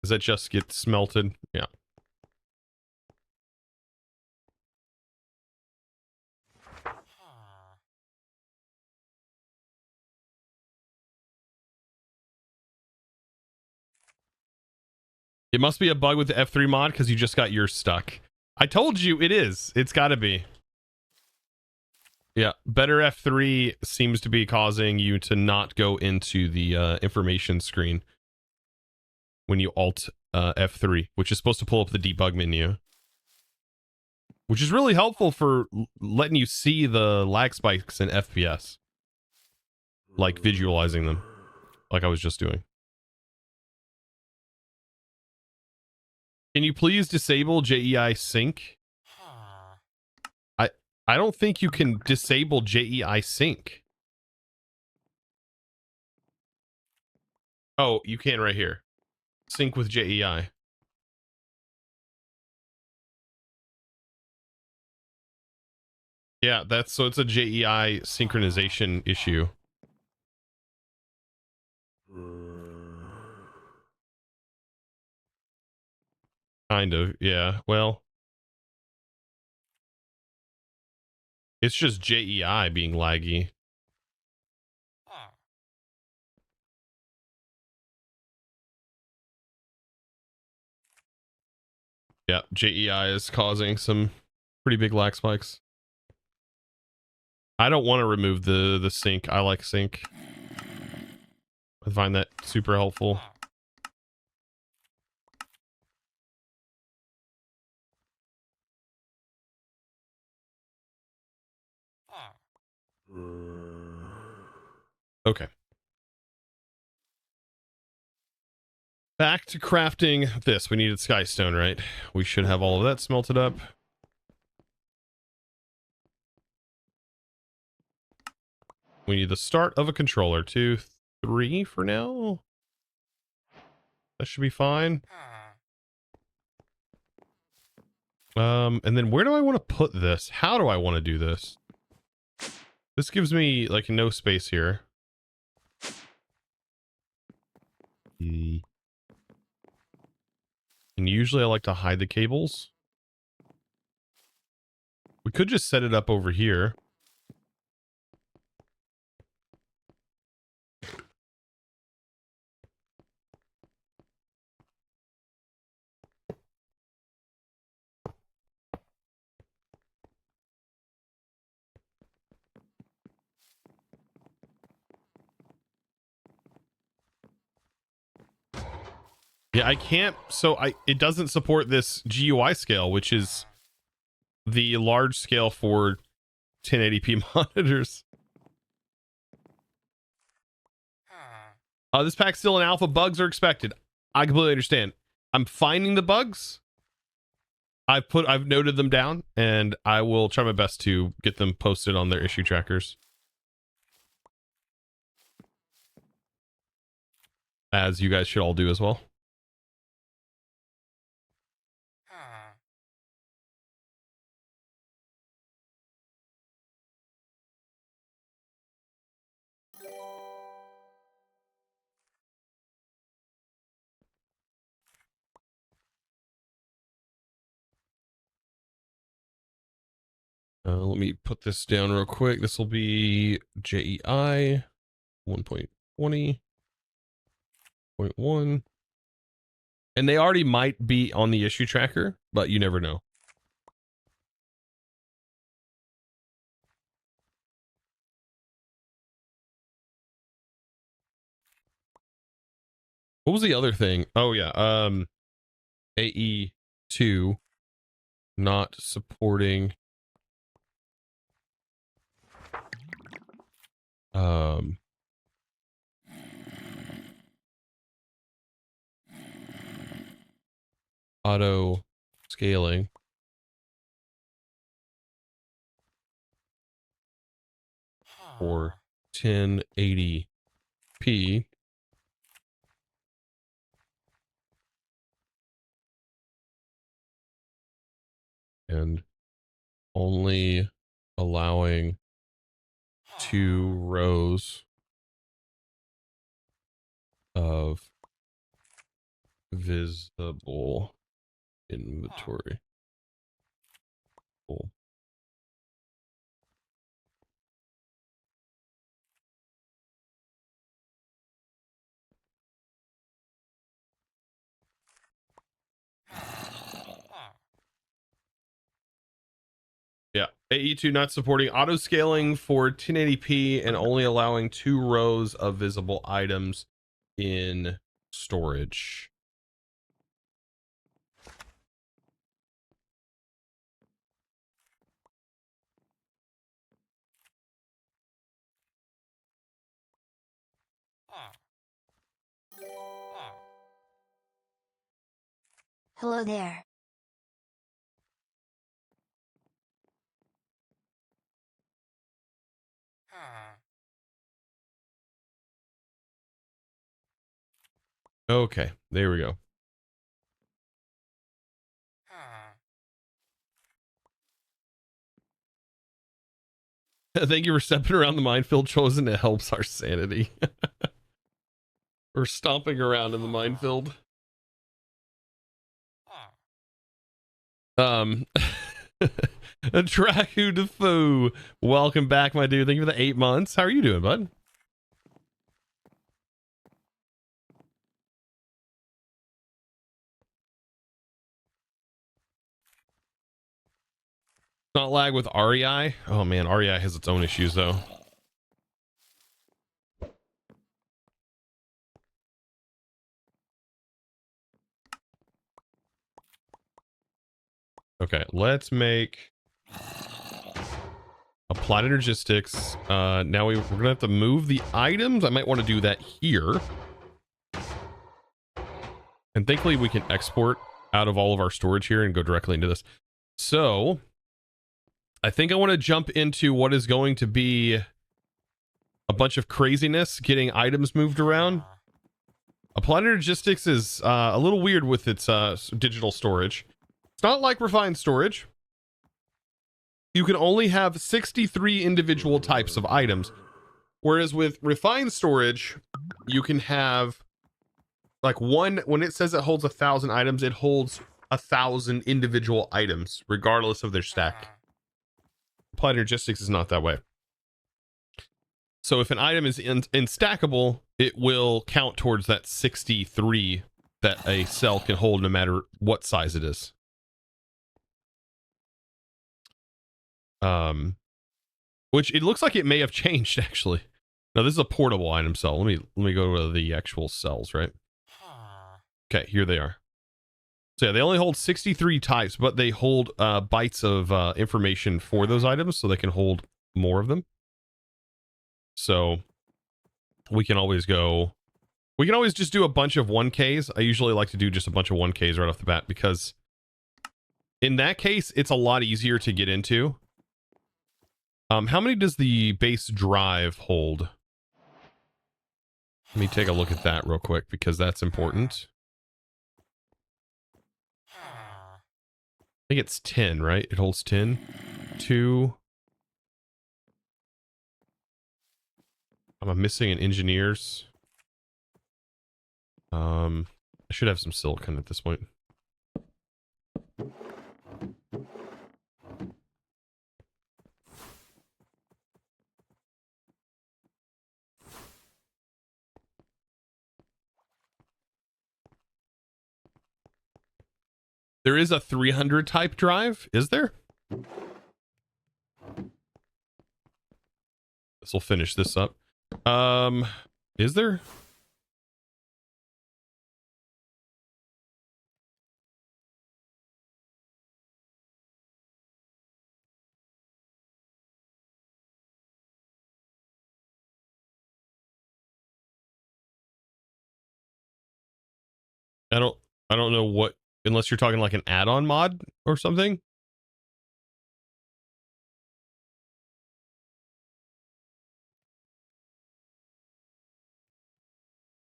Does that just get smelted? Yeah. It must be a bug with the F3 mod because you just got yours stuck. I told you it is. It's got to be. Yeah, better F3 seems to be causing you to not go into the information screen when you Alt F3, which is supposed to pull up the debug menu. Which is really helpful for letting you see the lag spikes in FPS. Like visualizing them, like I was just doing. Can you please disable JEI sync? I don't think you can disable JEI sync. Oh, you can right here. Sync with JEI. Yeah, so it's a JEI synchronization issue. Kind of, yeah. Well, it's just JEI being laggy. Yeah, JEI is causing some pretty big lag spikes. I don't want to remove the sync. I like sync. I find that super helpful. Okay. Back to crafting this. We needed skystone, right? We should have all of that smelted up. We need the start of a controller. 2, 3 for now. That should be fine. And then where do I want to put this? How do I want to do this? This gives me like no space here. And usually I like to hide the cables. We could just set it up over here. Yeah, I can't. So it doesn't support this GUI scale, which is the large scale for 1080p monitors. This pack's still in alpha. Bugs are expected. I completely understand. I'm finding the bugs. I've noted them down, and I will try my best to get them posted on their issue trackers, as you guys should all do as well. Let me put this down real quick. This will be JEI 1.20.1. And they already might be on the issue tracker, but you never know. What was the other thing? Oh yeah, AE2 not supporting auto scaling for 1080p and only allowing 2 rows of visible inventory. Cool. Yeah, AE2 not supporting auto scaling for 1080p and only allowing 2 rows of visible items in storage. Hello there. Okay, there we go. Thank you for stepping around the minefield, Chosen. It helps our sanity. We're stomping around in the minefield. Draku Defoe, welcome back, my dude. Thank you for the 8 months. How are you doing, bud? Not lag with REI. Oh man, REI has its own issues though. Okay, let's make applied energistics. Now we're gonna have to move the items. I might want to do that here. And thankfully we can export out of all of our storage here and go directly into this. So I think I want to jump into what is going to be a bunch of craziness getting items moved around. Applied Energistics is a little weird with its digital storage. It's not like refined storage. You can only have 63 individual types of items. Whereas with refined storage, you can have like one, when it says it holds 1,000 items, it holds 1,000 individual items, regardless of their stack. Applied Energistics is not that way. So if an item is instackable, it will count towards that 63 that a cell can hold no matter what size it is. Which it looks like it may have changed actually. No, this is a portable item cell. Let me go to the actual cells, right? Okay, here they are. So yeah, they only hold 63 types, but they hold bytes of information for those items, so they can hold more of them. So we can always just do a bunch of 1Ks. I usually like to do just a bunch of 1Ks right off the bat, because in that case, it's a lot easier to get into. How many does the base drive hold? Let me take a look at that real quick, because that's important. I think it's 10, right? It holds 10. 2. I'm missing an engineers. I should have some silicon at this point. There is a 300 type drive, is there? This will finish this up. Is there? I don't know what, unless you're talking like an add-on mod or something.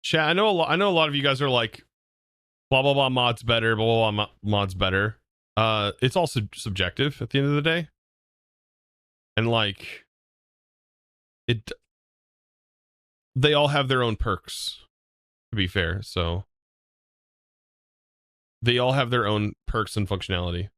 Chat, I know a lot of you guys are like, blah blah blah mod's better, blah blah blah mod's better. It's all subjective at the end of the day. And like they all have their own perks, to be fair. So they all have their own perks and functionality.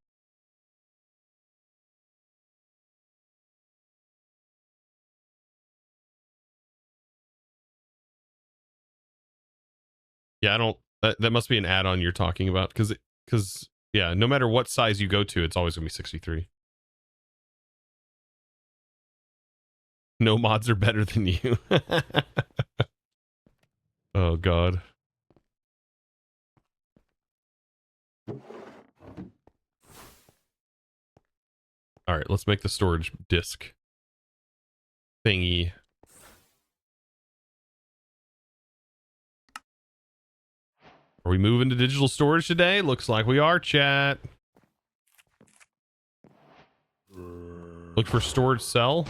Yeah, I don't, that must be an add-on you're talking about, because yeah, no matter what size you go to, it's always gonna be 63. No mods are better than you. Oh god. All right, let's make the storage disk thingy. Are we moving to digital storage today? Looks like we are, chat. Look for storage cell.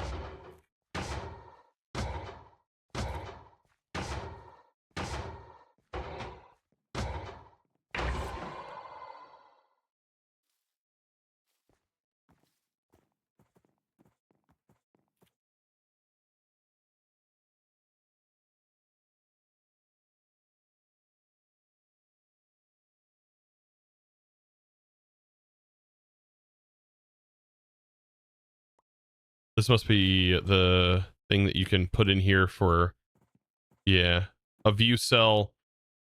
This must be the thing that you can put in here for, yeah, a view cell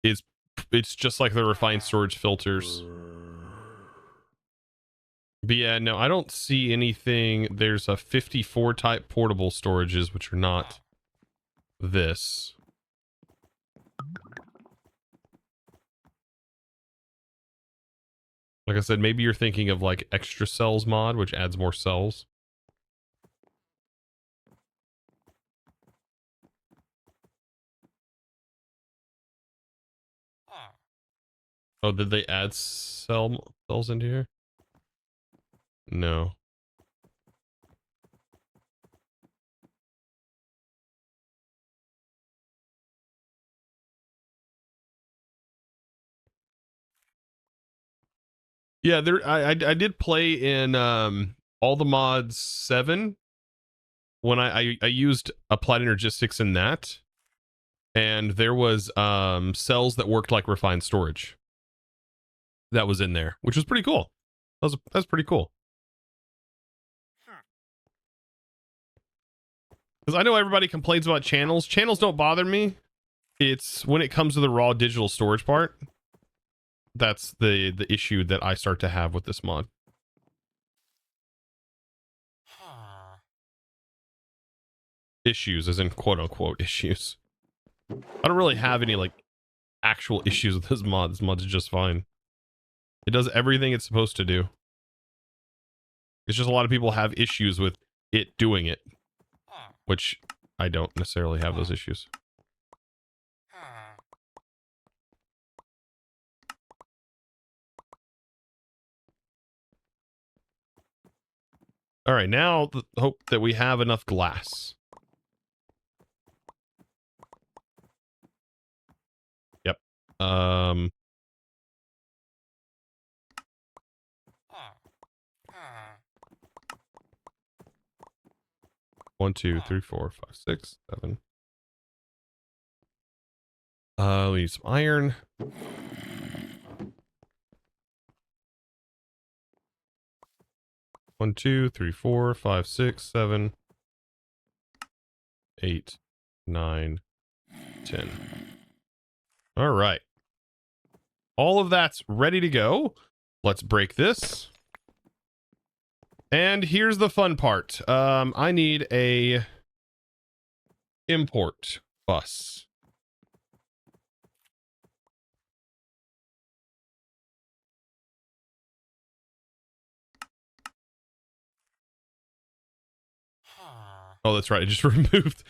is, it's just like the refined storage filters. But yeah, no, I don't see anything. There's a 54 type portable storages, which are not this. Like I said, maybe you're thinking of like extra cells mod, which adds more cells. Oh, did they add cells into here? No. Yeah, there. I did play in all the mods 7 when I used applied energistics in that, and there was cells that worked like refined storage that was in there, which was pretty cool. That's pretty cool. Because I know everybody complains about channels. Channels don't bother me. It's when it comes to the raw digital storage part, that's the issue that I start to have with this mod. Issues, as in quote unquote issues. I don't really have any like actual issues with this mod. This mod's just fine. It does everything it's supposed to do. It's just a lot of people have issues with it doing it, which I don't necessarily have those issues. All right, now hope that we have enough glass. Yep. 1, 2, 3, 4, 5, 6, 7. We need some iron. One, 2, 3, 4, 5, 6, 7, 8, 9, 10. All right. All of that's ready to go. Let's break this. And here's the fun part. I need a import bus. Oh, that's right. I just removed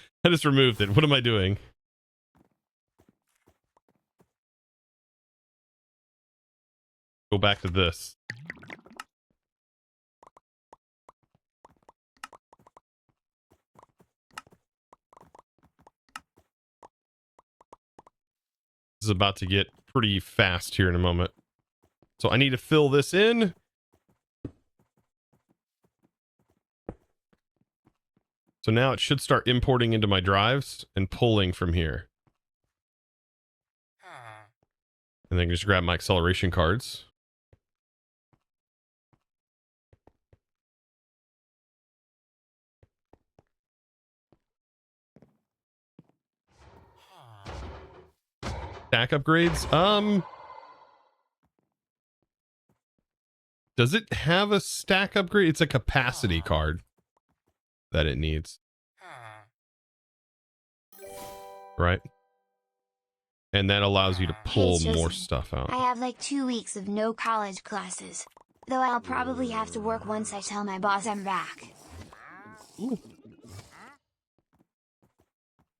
it. What am I doing? Go back to this. This is about to get pretty fast here in a moment. So I need to fill this in. So now it should start importing into my drives and pulling from here. And then just grab my acceleration cards. Stack upgrades. Does it have a stack upgrade? It's a capacity card that it needs. Right? And that allows you to pull more stuff out. I have like 2 weeks of no college classes. Though I'll probably have to work once I tell my boss I'm back. Ooh.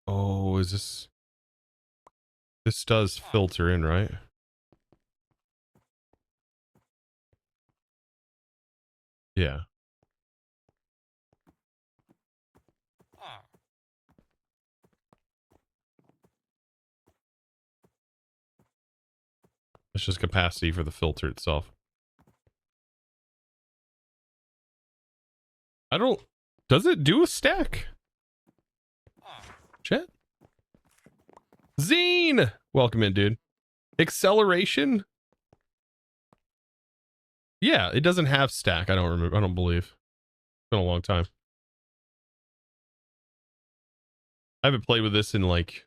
Oh, is this... This does filter in, right? Yeah. It's just capacity for the filter itself. I don't... Does it do a stack? Chat? Zine! Welcome in, dude. Acceleration? Yeah, it doesn't have stack. I don't remember. I don't believe. It's been a long time. I haven't played with this in like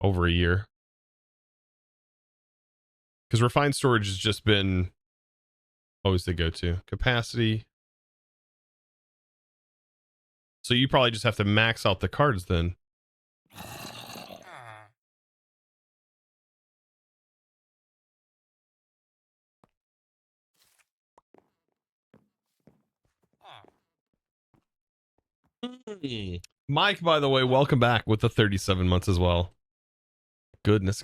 over a year. Because refined storage has just been always the go-to. Capacity. So you probably just have to max out the cards then. Mike, by the way, welcome back with the 37 months as well. Goodness.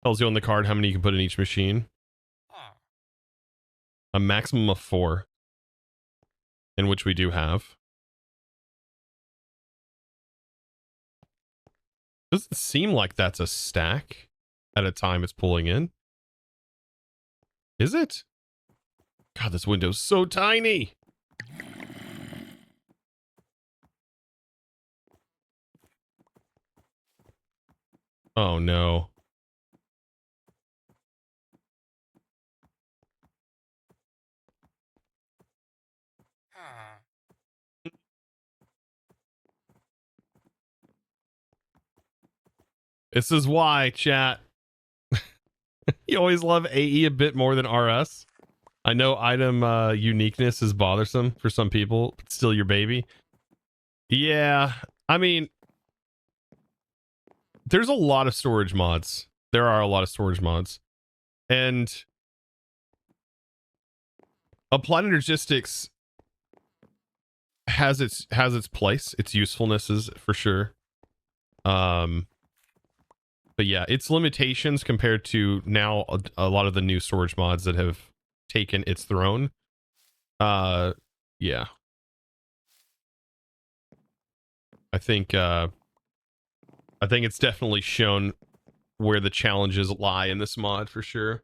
Tells you on the card how many you can put in each machine. A maximum of 4. In which we do have. Doesn't seem like that's a stack at a time it's pulling in. Is it? God, this window's so tiny. Oh no. This is why, chat. You always love AE a bit more than RS. I know item uniqueness is bothersome for some people, but still your baby. Yeah, I mean, there's a lot of storage mods. There are a lot of storage mods. And Applied Energistics has its place, its usefulnesses for sure. But yeah, its limitations compared to now a lot of the new storage mods that have taken its throne. Yeah. I think it's definitely shown where the challenges lie in this mod for sure.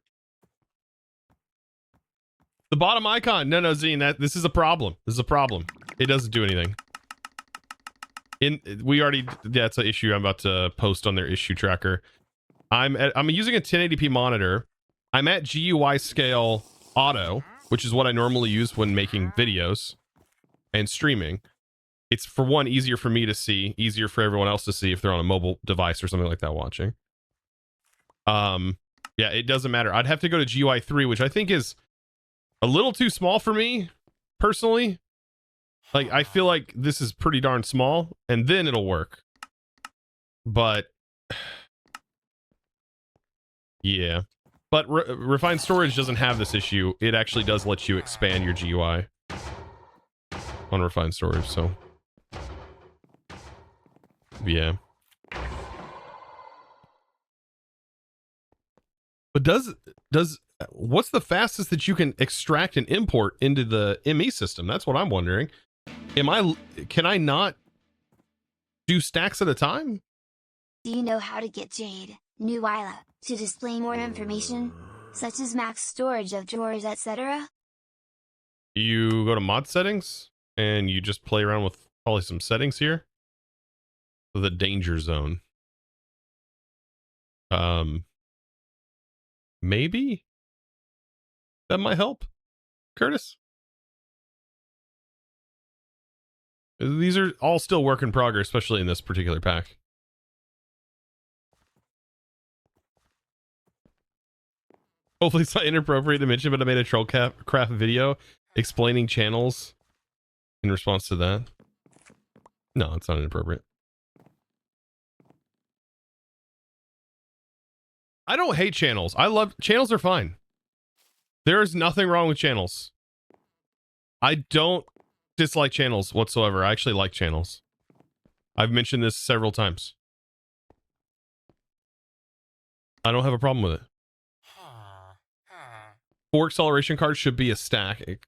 The bottom icon. No, Zine, this is a problem. This is a problem. It doesn't do anything. That's an issue I'm about to post on their issue tracker. I'm using a 1080p monitor. I'm at GUI scale auto, which is what I normally use when making videos and streaming. It's, for one, easier for me to see, easier for everyone else to see if they're on a mobile device or something like that watching. Yeah, it doesn't matter. I'd have to go to GUI 3, which I think is a little too small for me, personally. Like, I feel like this is pretty darn small, and then it'll work. But yeah. But refined storage doesn't have this issue. It actually does let you expand your GUI on refined storage, so yeah. But does what's the fastest that you can extract and import into the ME system? That's what I'm wondering. Can I not do stacks at a time? Do you know how to get Jade, New Isla, to display more information, such as max storage of drawers, etc.? You go to mod settings and you just play around with probably some settings here. The danger zone. Maybe that might help, Curtis. These are all still work in progress, especially in this particular pack. Hopefully it's not inappropriate to mention, but I made a Trollcraft video explaining channels in response to that. No, it's not inappropriate. I don't hate channels. Channels are fine. There is nothing wrong with channels. I don't dislike channels whatsoever. I actually like channels. I've mentioned this several times. I don't have a problem with it. 4 acceleration cards should be a stack.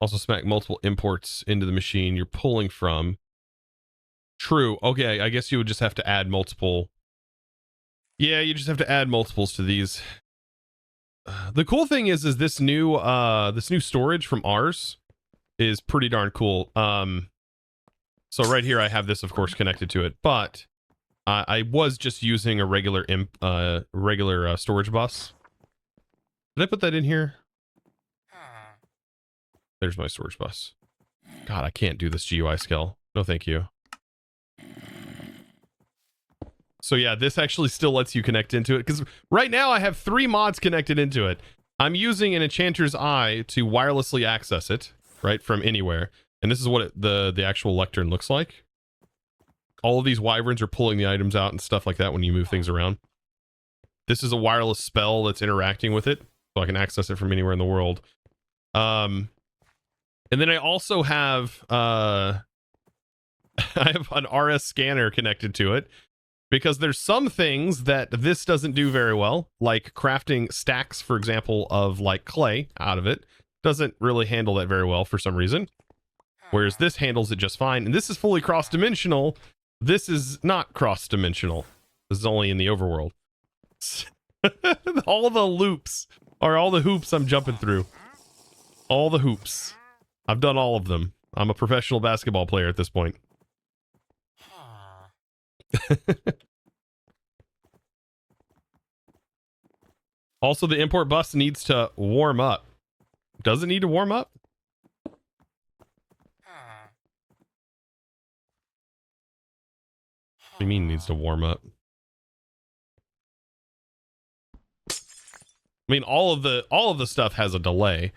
Also smack multiple imports into the machine you're pulling from. True. Okay, I guess you would just have to add multiple. Yeah, you just have to add multiples to these. The cool thing is this new storage from ours is pretty darn cool. So right here I have this, of course, connected to it, but I was just using a regular storage bus Did I put that in here? There's my storage bus. God, I can't do this GUI scale. No, thank you. So yeah, this actually still lets you connect into it, because right now I have 3 mods connected into it. I'm using an Enchanter's Eye to wirelessly access it, right, from anywhere. And this is what the actual lectern looks like. All of these wyverns are pulling the items out and stuff like that when you move things around. This is a wireless spell that's interacting with it, so I can access it from anywhere in the world. And then I also have I have an RS scanner connected to it, because there's some things that this doesn't do very well, like crafting stacks, for example, of like clay out of it. Doesn't really handle that very well for some reason, whereas this handles it just fine. And this is fully cross-dimensional. This is not cross-dimensional. This is only in the overworld. All the loops are all the hoops I'm jumping through. All the hoops. I've done all of them. I'm a professional basketball player at this point. Also, the import bus needs to warm up. Does it need to warm up? What do you mean it needs to warm up? I mean, all of the stuff has a delay.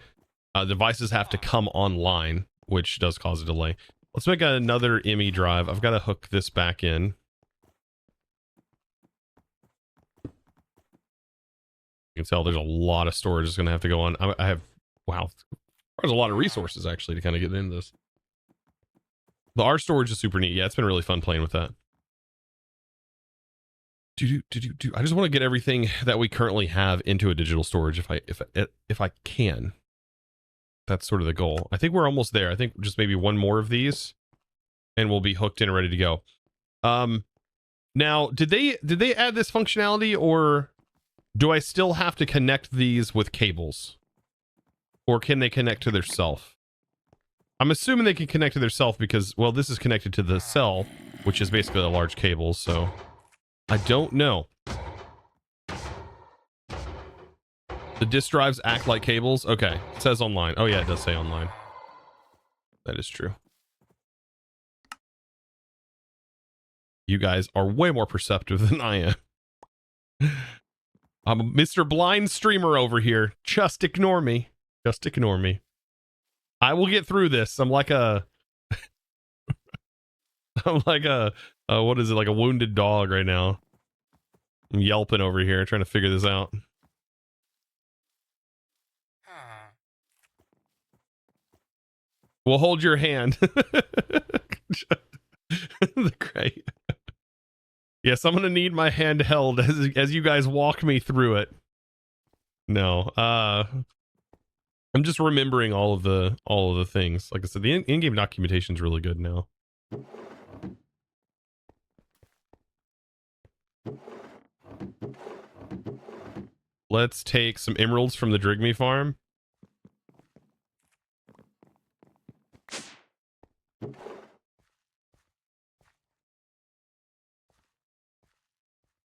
Devices have to come online, which does cause a delay. Let's make another ME drive. I've got to hook this back in. You can tell there's a lot of storage that's going to have to go on. I have, wow, there's a lot of resources actually to kind of get into this. The R storage is super neat. Yeah, it's been really fun playing with that. I just want to get everything that we currently have into a digital storage if I can. That's sort of the goal. I think we're almost there. I think just maybe one more of these and we'll be hooked in and ready to go. Now, did they add this functionality, or do I still have to connect these with cables? Or can they connect to their self? I'm assuming they can connect to their self because, well, this is connected to the cell, which is basically a large cable, so I don't know. The disk drives act like cables? Okay, it says online. Oh yeah, it does say online. That is true. You guys are way more perceptive than I am. I'm a Mr. Blind Streamer over here. Just ignore me. Just ignore me. I will get through this. I'm like a... I'm like a... what is it? Like a wounded dog right now. I'm yelping over here, trying to figure this out. We'll hold your hand. Great. Yes, I'm gonna need my hand held as you guys walk me through it. No, I'm just remembering all of the things. Like I said, the in-game documentation is really good now. Let's take some emeralds from the Drigme farm.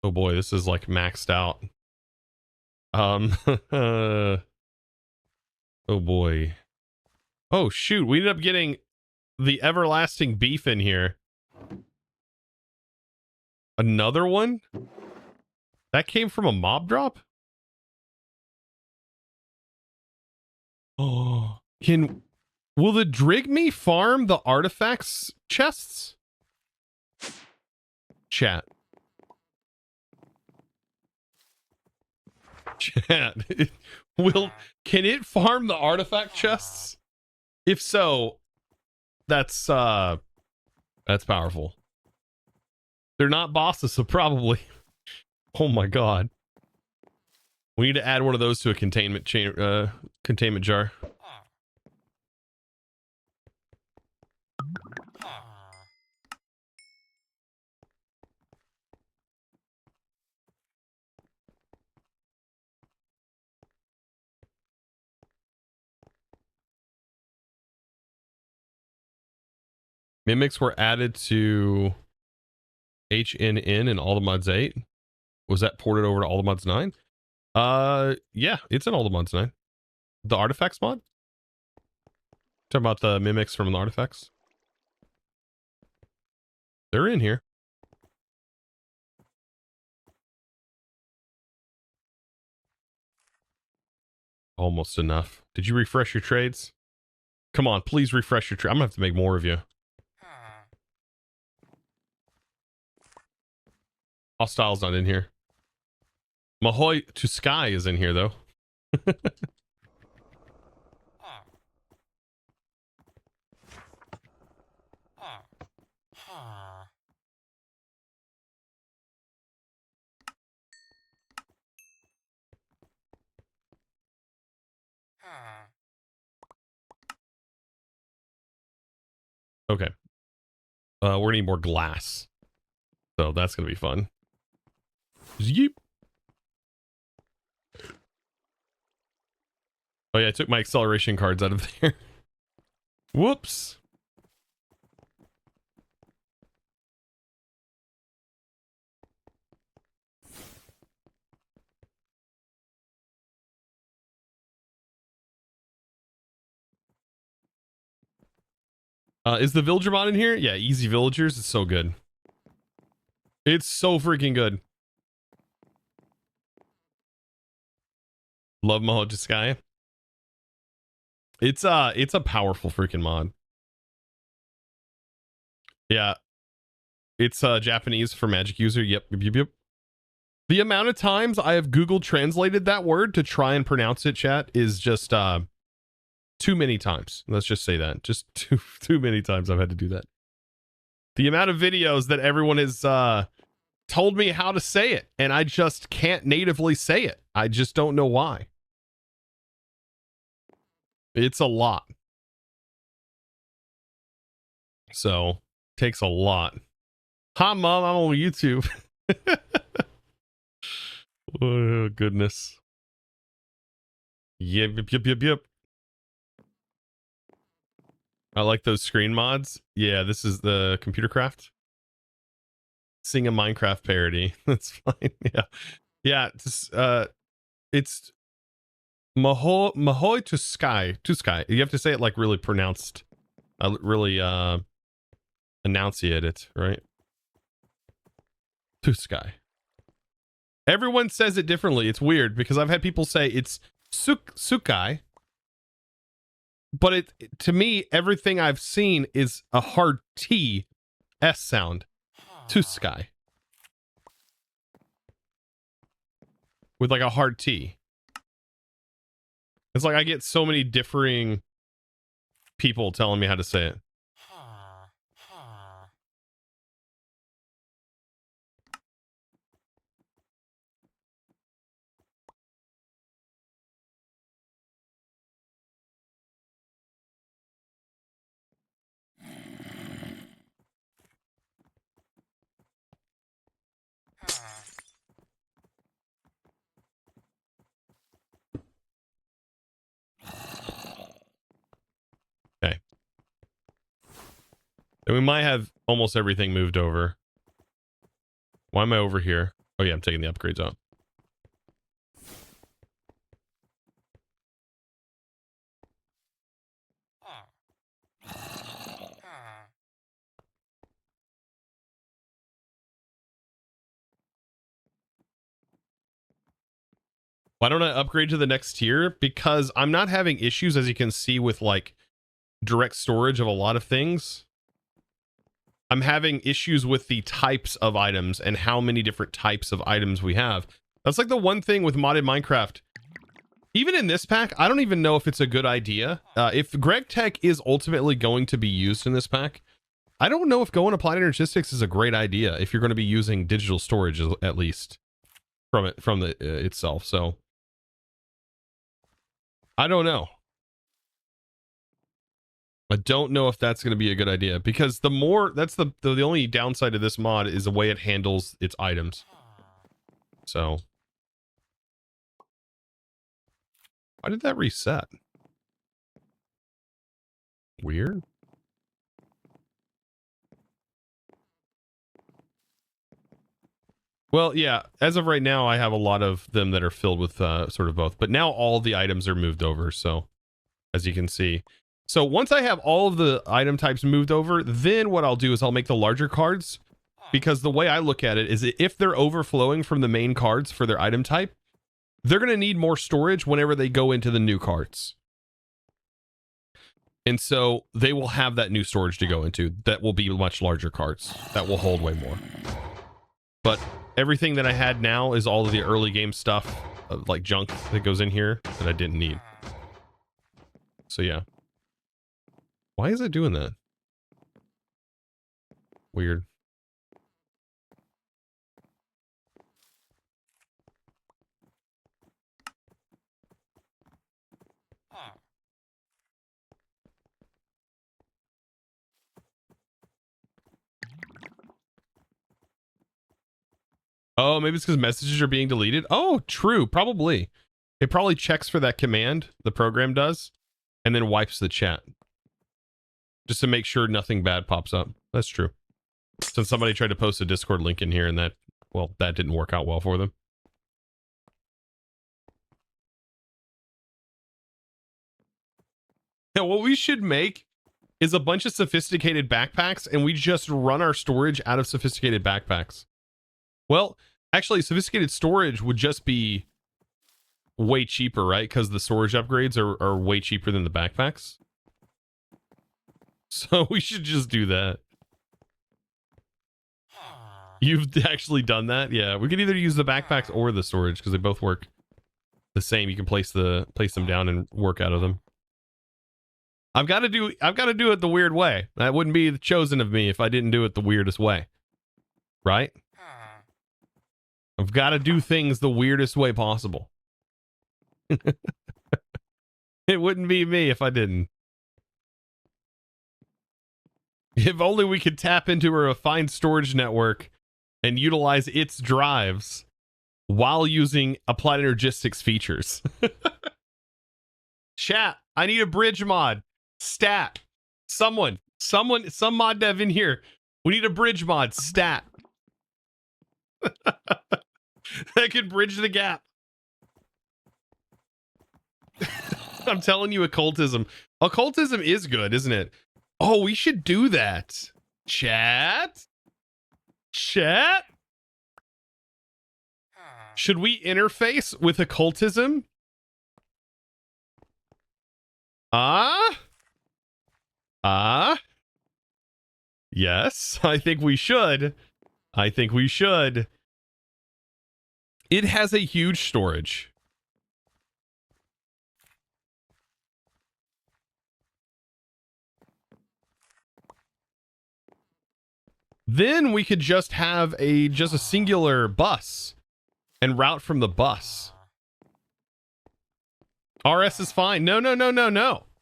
Oh boy, this is like maxed out. Oh boy. Oh shoot, we ended up getting the everlasting beef in here. Another one? That came from a mob drop? Oh, will the Drigme farm the artifacts chests? Chat. Chat. Can it farm the artifact chests? If so, that's powerful. They're not bosses, so probably. Oh my god. We need to add one of those to a containment jar. Mimics were added to HNN and All the Mods 8. Was that ported over to All the Mods 9? Yeah, it's in all the mods, 9. The artifacts mod? Talking about the mimics from the artifacts? They're in here. Almost enough. Did you refresh your trades? Come on, please refresh your trade. I'm gonna have to make more of you. Hostile's not in here. Mahoy to Sky is in here, though. Okay. We're gonna need more glass. So that's gonna be fun. Yeep. Oh yeah, I took my acceleration cards out of there. Whoops. Is the villager mod in here? Yeah, easy villagers. It's so good. It's so freaking good. Love Maho to Sky. It's a powerful freaking mod. Yeah. It's Japanese for magic user. Yep. The amount of times I have Google translated that word to try and pronounce it, chat, is just too many times. Let's just say that. Just too many times I've had to do that. The amount of videos that everyone has told me how to say it, and I just can't natively say it. I just don't know why. It's a lot. So, takes a lot. Hi, Mom. I'm on YouTube. Oh, goodness. Yep. I like those screen mods. Yeah, this is the computer craft. Sing a Minecraft parody. That's fine. Yeah. Yeah. It's Mahoy to Sky. To Sky. You have to say it like really pronounced. Really enunciate it, right? To Sky. Everyone says it differently. It's weird because I've had people say it's Sukai. But to me, everything I've seen is a hard T S sound. To Sky. With like a hard T. It's like I get so many differing people telling me how to say it. Okay. And we might have almost everything moved over. Why am I over here? Oh yeah, I'm taking the upgrades out. Why don't I upgrade to the next tier? Because I'm not having issues, as you can see, with like direct storage of a lot of things. I'm having issues with the types of items and how many different types of items we have. That's like the one thing with modded Minecraft. Even in this pack, I don't even know if it's a good idea. If Greg Tech is ultimately going to be used in this pack, I don't know if going applied Energistics is a great idea if you're going to be using digital storage at least from the itself. So I don't know. I don't know if that's going to be a good idea because that's the only downside of this mod is the way it handles its items. So why did that reset? Weird. Well, yeah, as of right now, I have a lot of them that are filled with sort of both. But now all the items are moved over, so as you can see. So once I have all of the item types moved over, then what I'll do is I'll make the larger cards, because the way I look at it is if they're overflowing from the main cards for their item type, they're going to need more storage whenever they go into the new cards. And so they will have that new storage to go into that will be much larger cards that will hold way more. But everything that I had now is all of the early game stuff, like junk that goes in here that I didn't need. So yeah. Why is it doing that? Weird. Oh, maybe it's because messages are being deleted. Oh, true. Probably. It probably checks for that command, the program does, and then wipes the chat. Just to make sure nothing bad pops up. That's true. Since somebody tried to post a Discord link in here and that, well, that didn't work out well for them. Yeah, what we should make is a bunch of sophisticated backpacks, and we just run our storage out of sophisticated backpacks. Well, actually, sophisticated storage would just be way cheaper, right? Because the storage upgrades are way cheaper than the backpacks. So we should just do that. You've actually done that? Yeah, we could either use the backpacks or the storage because they both work the same. You can place them down and work out of them. I've got to do it the weird way. That wouldn't be chosen of me if I didn't do it the weirdest way. Right? I've got to do things the weirdest way possible. It wouldn't be me if I didn't. If only we could tap into a refined storage network and utilize its drives while using applied Energistics features. Chat, I need a bridge mod. Stat. Some mod dev in here. We need a bridge mod. Stat. That could bridge the gap. I'm telling you, occultism. Occultism is good, isn't it? Oh, we should do that. Chat? Chat? Should we interface with occultism? Yes, I think we should. I think we should. It has a huge storage. Then we could just have a singular bus and route from the bus. RS is fine. No. No.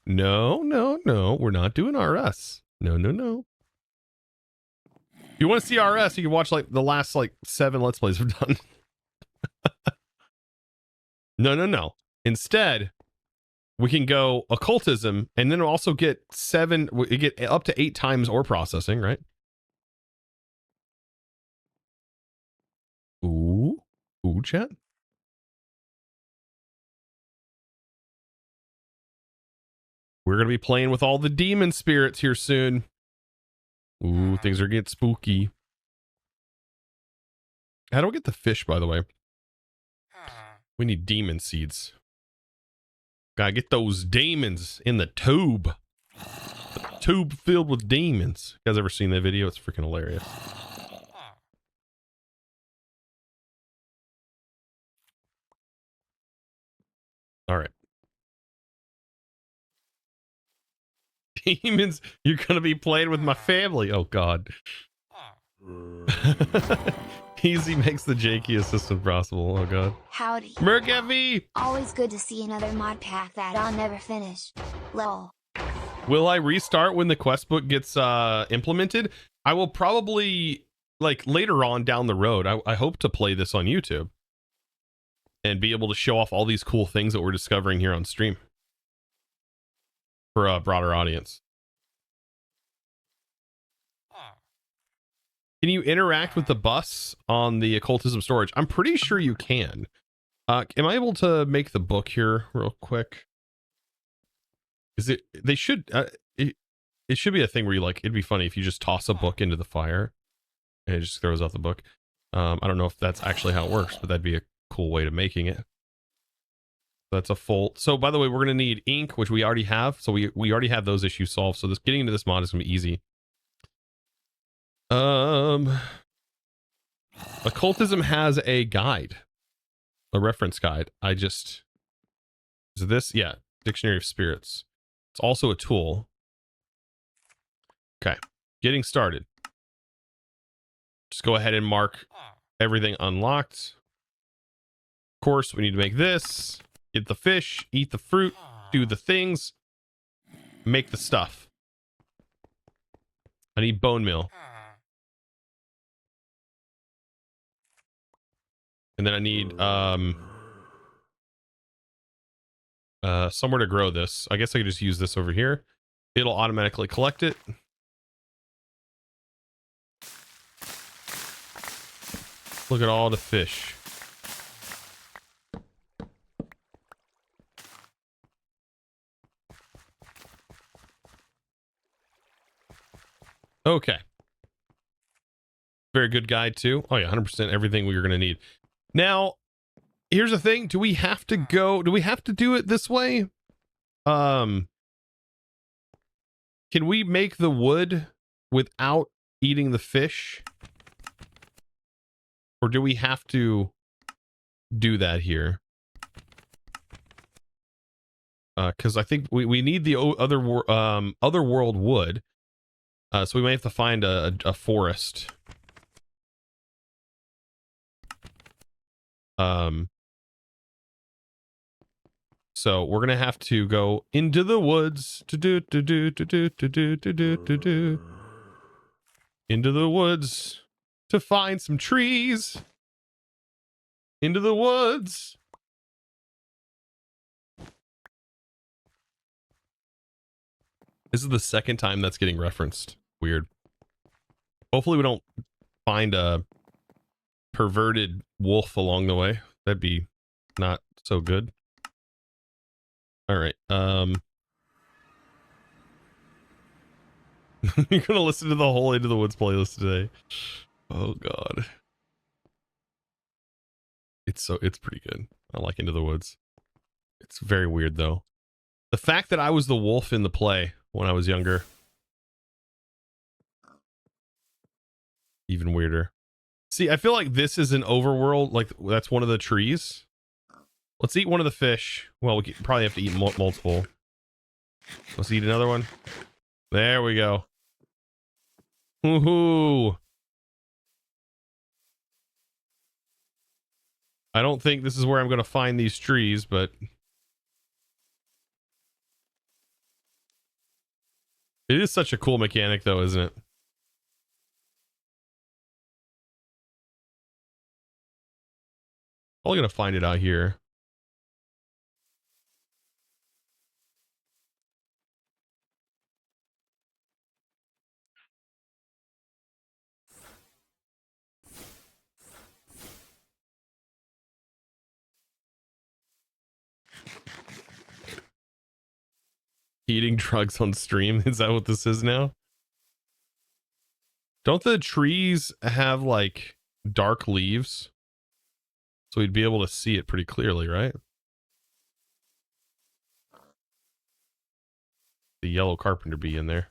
We're not doing RS. No. If you want to see RS, you can watch like the last 7 Let's Plays we've done. No. Instead, we can go occultism and then also get up to 8 times ore processing, right? Ooh, chat. We're going to be playing with all the demon spirits here soon. Ooh, things are getting spooky. How do I get the fish, by the way? We need demon seeds. Gotta get those demons in the tube. The tube filled with demons. You guys ever seen that video? It's freaking hilarious. All right. Demons, you're gonna be playing with my family. Oh god. Easy makes the janky assistant possible. Oh god. Howdy. Merkevi! Always good to see another mod pack that I'll never finish. Lol. Will I restart when the quest book gets implemented? I will probably, later on down the road, I hope to play this on YouTube and be able to show off all these cool things that we're discovering here on stream for a broader audience. Can you interact with the bus on the occultism storage? I'm pretty sure you can. Am I able to make the book here real quick? Is it? They should. It should be a thing where you like. It'd be funny if you just toss a book into the fire, and it just throws out the book. I don't know if that's actually how it works, but that'd be a cool way to making it. That's a full. So by the way, we're gonna need ink, which we already have. So we already have those issues solved. So this getting into this mod is gonna be easy. Occultism has a guide, a reference guide. Is this? Yeah, Dictionary of Spirits. It's also a tool. Okay, getting started. Just go ahead and mark everything unlocked. Of course, we need to make this. Get the fish, eat the fruit, do the things, make the stuff. I need bone meal. And then I need somewhere to grow this. I guess I could just use this over here. It'll automatically collect it. Look at all the fish. Okay. Very good guide too. Oh yeah, 100% everything we're going to need. Now, here's the thing. Do we have to do it this way? Can we make the wood without eating the fish? Or do we have to do that here? Because I think we need the other world wood. So we might have to find a forest. So we're gonna have to go into the woods into the woods to find some trees. Into the woods. This is the second time that's getting referenced. Weird. Hopefully we don't find a perverted wolf along the way. That'd be not so good. All right. You're gonna listen to the whole Into the Woods playlist today. Oh god. It's pretty good. I like Into the Woods. It's very weird though. The fact that I was the wolf in the play when I was younger. Even weirder. See, I feel like this is an overworld, like that's one of the trees. Let's eat one of the fish. Well, we probably have to eat multiple. Let's eat another one. There we go. Woohoo! I don't think this is where I'm going to find these trees, but it is such a cool mechanic though, isn't it? Probably going to find it out here. Eating drugs on stream. Is that what this is now? Don't the trees have like dark leaves? So we'd be able to see it pretty clearly, right? The yellow carpenter bee in there.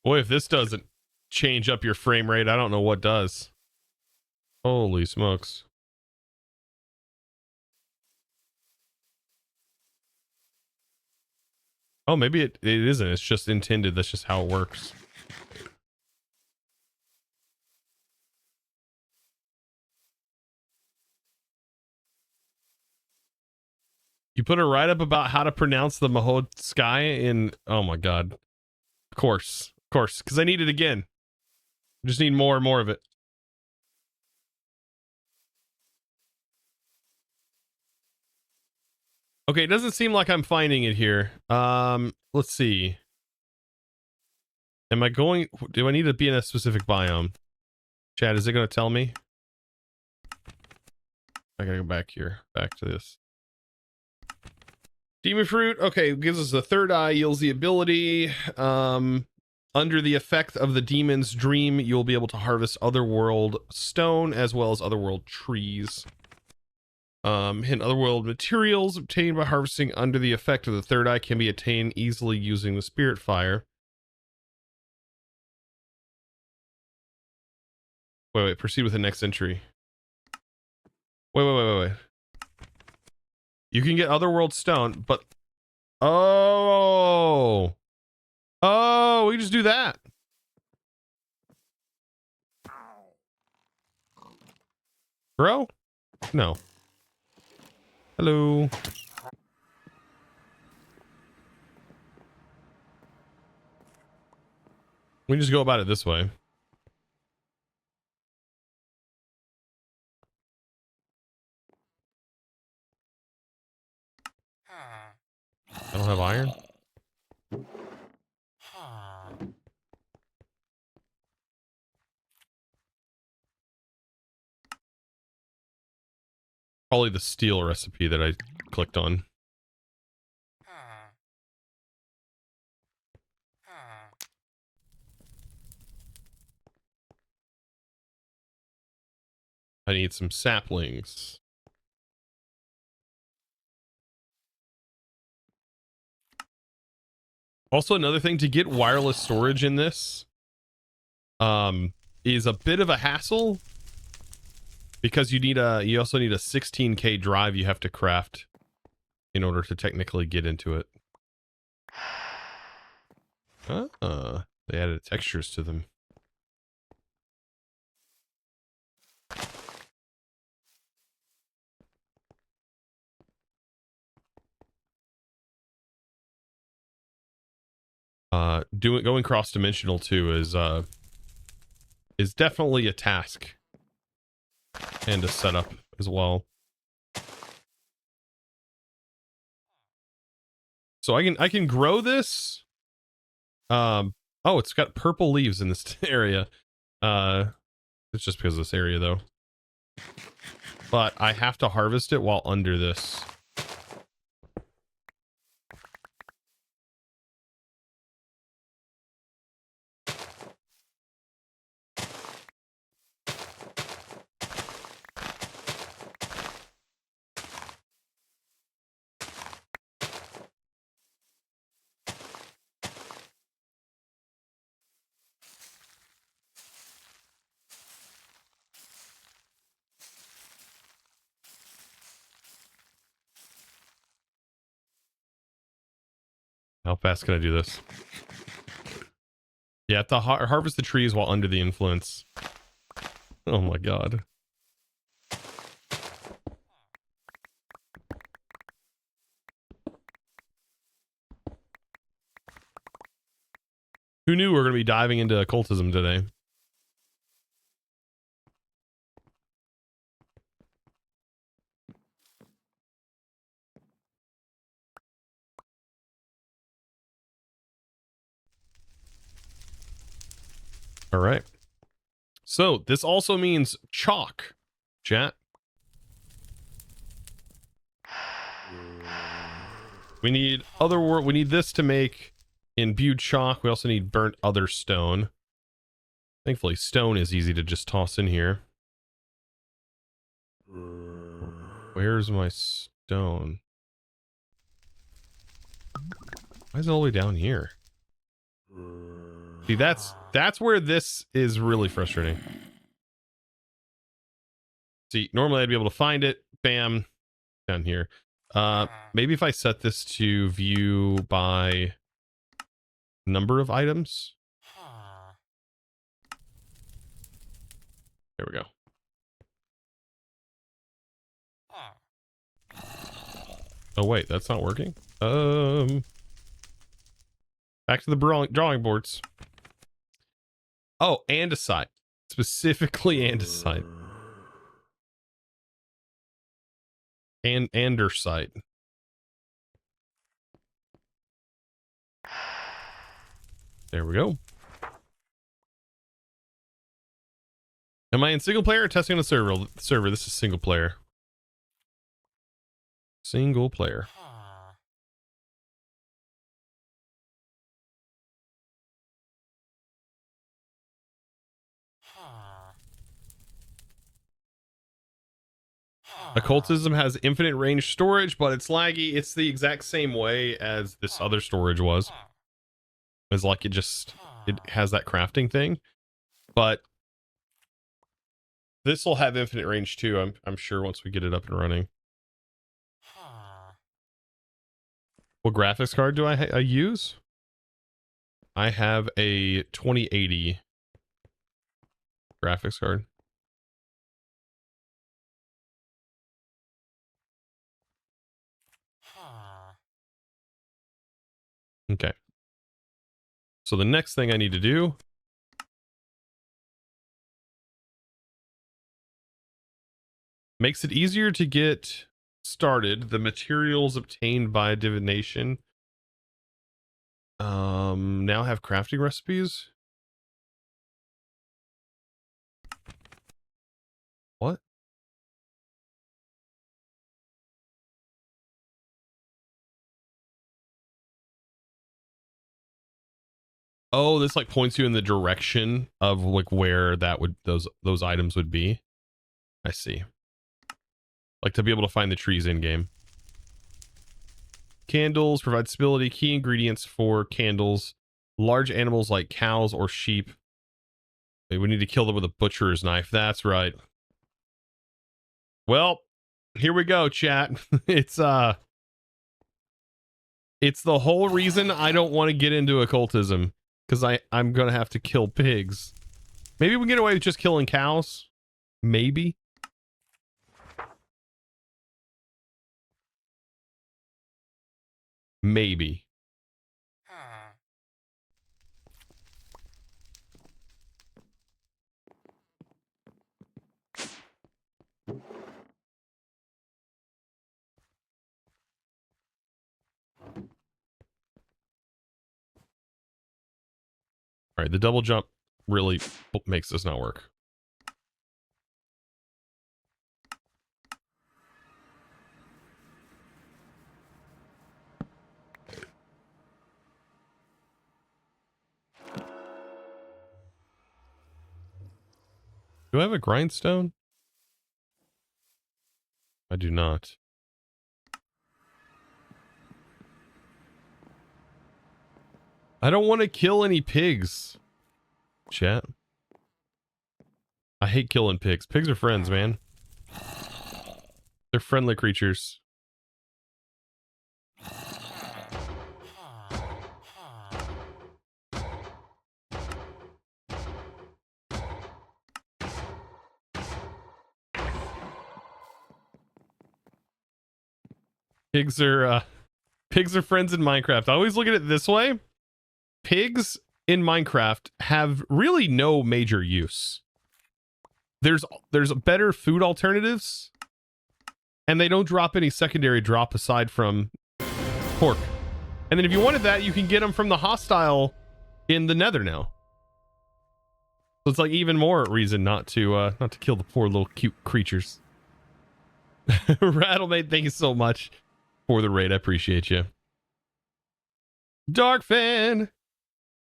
Boy, if this doesn't change up your frame rate, I don't know what does. Holy smokes. Oh, maybe it isn't. It's just intended. That's just how it works. You put a write-up about how to pronounce the Mahod Sky in... Oh my god. Of course. Of course. Because I need it again. I just need more and more of it. Okay, it doesn't seem like I'm finding it here. Let's see. Am I going... Do I need to be in a specific biome? Chad, is it going to tell me? I gotta go back here. Back to this. Demon fruit. Okay, gives us the third eye. Yields the ability. Under the effect of the demon's dream, you'll be able to harvest otherworld stone as well as otherworld trees. Hint otherworld materials obtained by harvesting under the effect of the third eye can be attained easily using the spirit fire. Wait, proceed with the next entry. Wait. You can get otherworld stone, but... Oh, we can just do that. Bro? No. Hello. We can just go about it this way. I don't have iron. Probably the steel recipe that I clicked on. I need some saplings. Also, another thing, to get wireless storage in this is a bit of a hassle, because you also need a 16K drive you have to craft in order to technically get into it. They added textures to them. Going cross-dimensional too is definitely a task and a setup as well. So I can grow this. Oh, it's got purple leaves in this area. It's just because of this area though. But I have to harvest it while under this. How fast can I do this? Yeah, to harvest the trees while under the influence. Oh my god. Who knew we were going to be diving into occultism today? All right. So this also means chalk, chat. We need we need this to make imbued chalk. We also need burnt other stone. Thankfully, stone is easy to just toss in here. Where's my stone? Why is it all the way down here? See, that's where this is really frustrating. See, normally I'd be able to find it. Bam, down here. Maybe if I set this to view by number of items. There we go. Oh wait, that's not working. Back to the drawing boards. Oh, andesite. Specifically andesite. And andersite. There we go. Am I in single player or testing on a server? This is single player. Single player. Occultism has infinite range storage, but it's laggy. It's the exact same way as this other storage was. It's like it has that crafting thing, but this will have infinite range too. I'm sure once we get it up and running. What graphics card do I use? I have a 2080 graphics card. Okay. So the next thing I need to do makes it easier to get started. The materials obtained by divination now have crafting recipes. What? Oh, this like points you in the direction of like where that would those items would be. I see. Like to be able to find the trees in game. Candles provide stability. Key ingredients for candles. Large animals like cows or sheep. We need to kill them with a butcher's knife. That's right. Well, here we go, chat. It's the whole reason I don't want to get into occultism, because I'm gonna have to kill pigs. Maybe we can get away with just killing cows. Maybe. Maybe. All right, the double jump really makes this not work. Do I have a grindstone? I do not. I don't want to kill any pigs. Chat. I hate killing pigs. Pigs are friends, man. They're friendly creatures. Pigs are friends in Minecraft. I always look at it this way. Pigs in Minecraft have really no major use. There's better food alternatives, and they don't drop any secondary drop aside from pork. And then if you wanted that, you can get them from the hostile in the Nether now. So it's like even more reason not to kill the poor little cute creatures. Rattlemate, thank you so much for the raid. I appreciate you. Dark fan.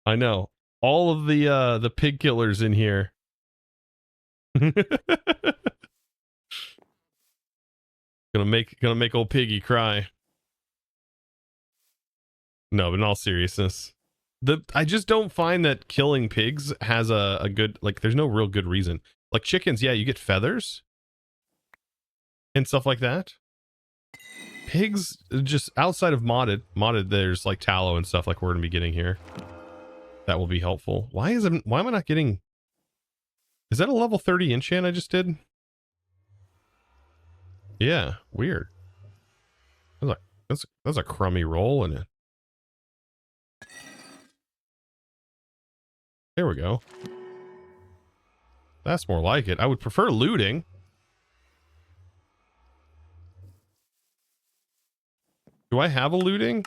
I know. All of the pig killers in here. gonna make old Piggy cry. No, but in all seriousness, I just don't find that killing pigs has a good, like, there's no real good reason. Like chickens, yeah, you get feathers and stuff like that. Pigs, just outside of modded, there's like tallow and stuff like we're gonna be getting here. That will be helpful. Why am I not getting? Is that a level 30 enchant I just did? Yeah, weird. That's a crummy roll in it. There we go. That's more like it. I would prefer looting. Do I have a looting?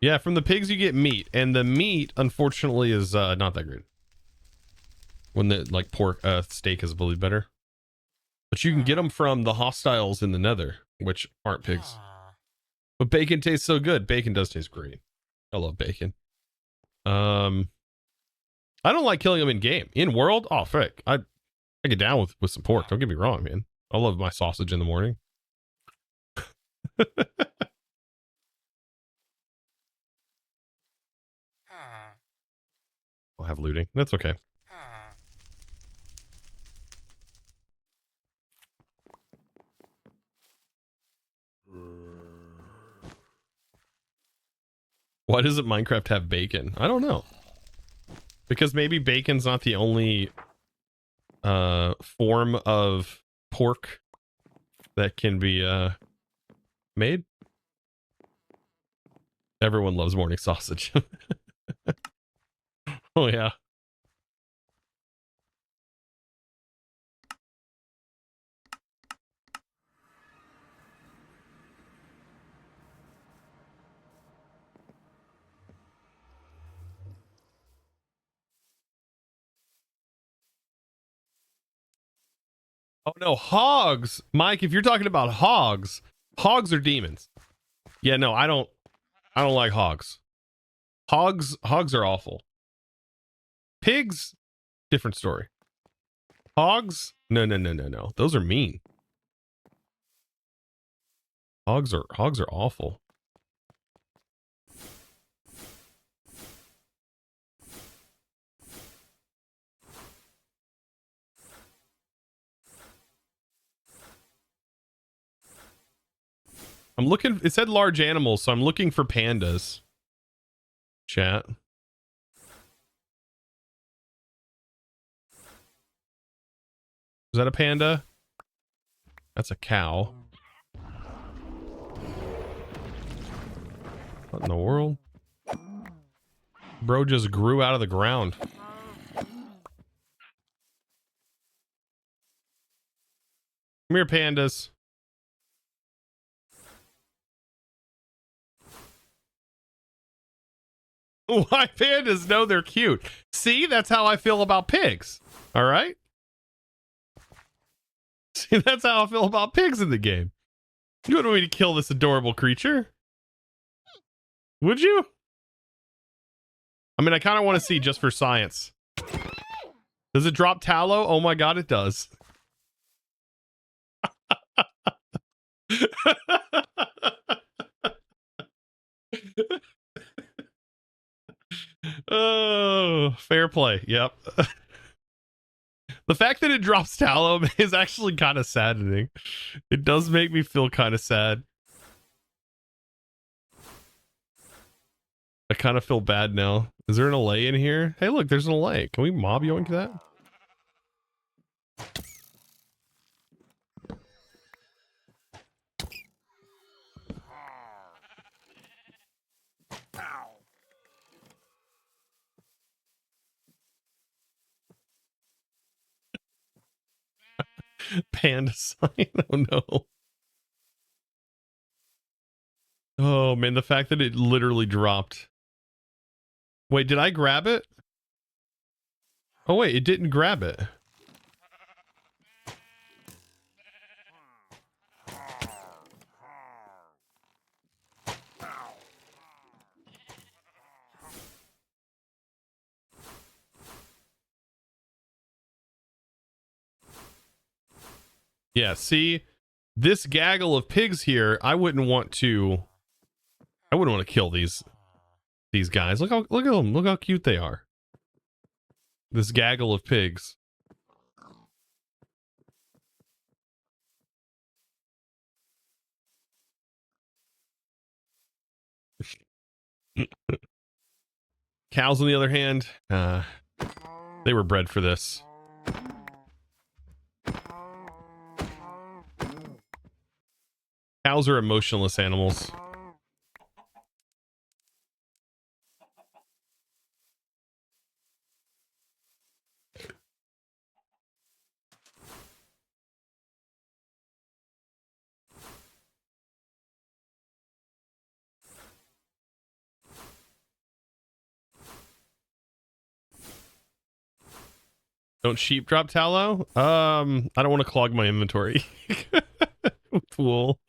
Yeah, from the pigs you get meat, and the meat, unfortunately, is not that great. When the like pork steak is, I believe, better. But you can get them from the hostiles in the Nether, which aren't pigs. But bacon tastes so good. Bacon does taste great. I love bacon. I don't like killing them in game. In world, oh frick, I get down with some pork. Don't get me wrong, man. I love my sausage in the morning. I'll have looting. That's okay. Why doesn't Minecraft have bacon? I don't know. Because maybe bacon's not the only form of pork that can be made. Everyone loves morning sausage. Oh yeah. Oh no, hogs. Mike, if you're talking about hogs, hogs are demons. Yeah, no, I don't like hogs. Hogs are awful. Pigs, different story. Hogs? No. Those are mean. Hogs are awful. I'm looking, it said large animals, so I'm looking for pandas. Chat. Is that a panda? That's a cow. What in the world? Bro just grew out of the ground. Come here, pandas. Why pandas? No, they're cute. See, that's how I feel about pigs. All right? See, that's how I feel about pigs in the game. You want me to kill this adorable creature? Would you? I mean, I kind of want to see just for science. Does it drop tallow? Oh my god, it does. Oh, fair play. Yep. The fact that it drops tallow is actually kind of saddening. It does make me feel kind of sad. I kind of feel bad now. Is there an allay in here? Hey, look, there's an allay. Can we mob yoink that? Panda sign. Oh no. Oh man, the fact that it literally dropped. Wait, did I grab it? Oh wait, it didn't grab it. Yeah, see, this gaggle of pigs here, I wouldn't want to kill these guys. Look at them. Look how cute they are. This gaggle of pigs. Cows, on the other hand, they were bred for this. Cows are emotionless animals. Don't sheep drop tallow? I don't want to clog my inventory with wool.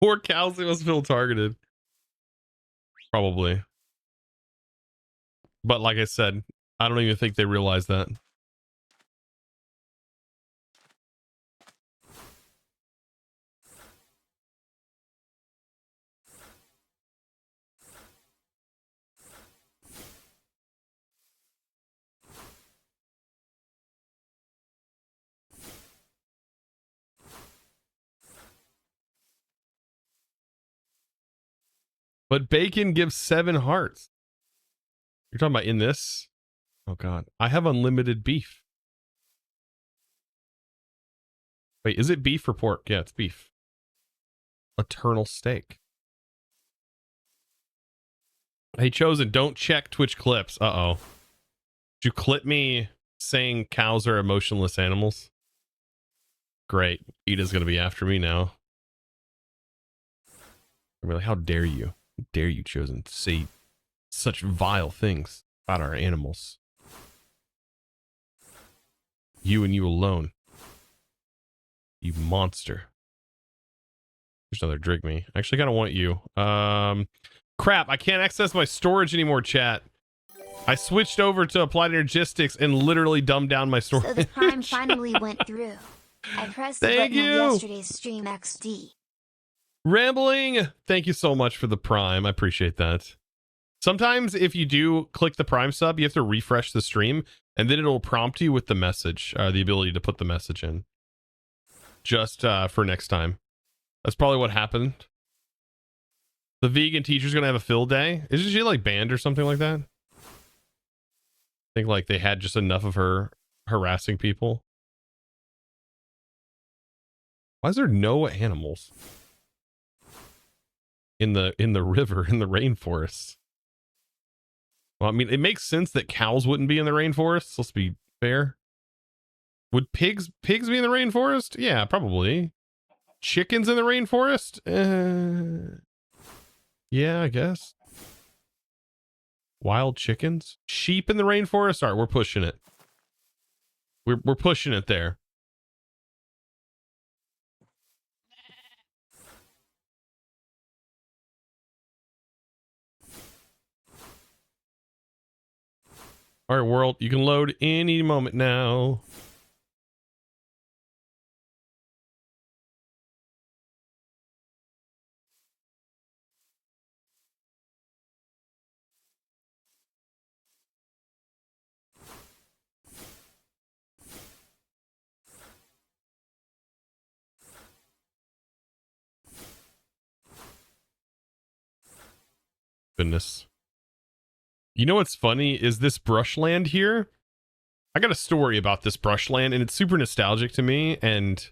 Poor cows, they must feel targeted. Probably. But like I said, I don't even think they realize that. But bacon gives 7 hearts. You're talking about in this? Oh god. I have unlimited beef. Wait, is it beef or pork? Yeah, it's beef. Eternal steak. Hey, Chosen, don't check Twitch clips. Uh-oh. Did you clip me saying cows are emotionless animals? Great. Ida's gonna be after me now. I'm like, how dare you? How dare you, Chosen, to say such vile things about our animals? You and you alone. You monster. There's another drink me. I actually kind of want you. Crap, I can't access my storage anymore, chat. I switched over to Applied Energistics and literally dumbed down my storage. So the Prime finally went through. I pressed the button on yesterday's stream XD. Rambling. Thank you so much for the Prime. I appreciate that. Sometimes if you do click the Prime sub, you have to refresh the stream and then it'll prompt you with the message, the ability to put the message in. Just for next time. That's probably what happened. The vegan teacher's gonna have a field day. Isn't she like banned or something like that? I think like they had just enough of her harassing people. Why is there no animals in the river, in the rainforest? Well, I mean, it makes sense that cows wouldn't be in the rainforest. Let's be fair. Would pigs be in the rainforest? Yeah, probably. Chickens in the rainforest? Yeah, I guess. Wild chickens? Sheep in the rainforest? All right, we're pushing it. We're pushing it there. All right, world, you can load any moment now. Goodness. You know what's funny is this brushland here. I got a story about this brushland and it's super nostalgic to me and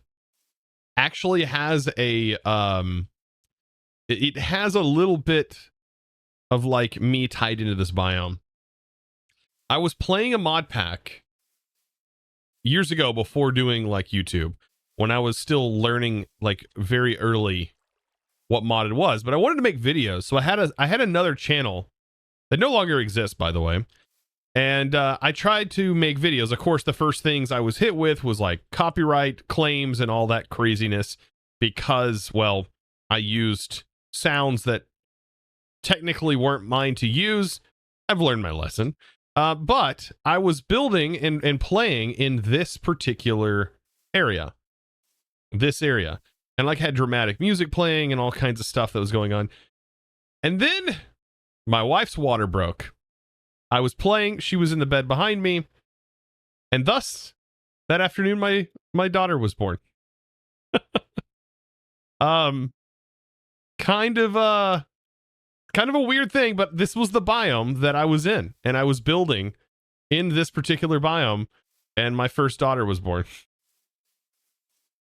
actually has a it has a little bit of like me tied into this biome. I was playing a mod pack years ago before doing like YouTube when I was still learning like very early what modded was, but I wanted to make videos. So I had another channel that no longer exists, by the way. And I tried to make videos. Of course, the first things I was hit with was like copyright claims and all that craziness because, well, I used sounds that technically weren't mine to use. I've learned my lesson. But I was building and playing in this particular area. This area. And like had dramatic music playing and all kinds of stuff that was going on. And then my wife's water broke. I was playing, she was in the bed behind me, and thus that afternoon my daughter was born. Kind of a weird thing, but this was the biome that I was in, and I was building in this particular biome, and my first daughter was born.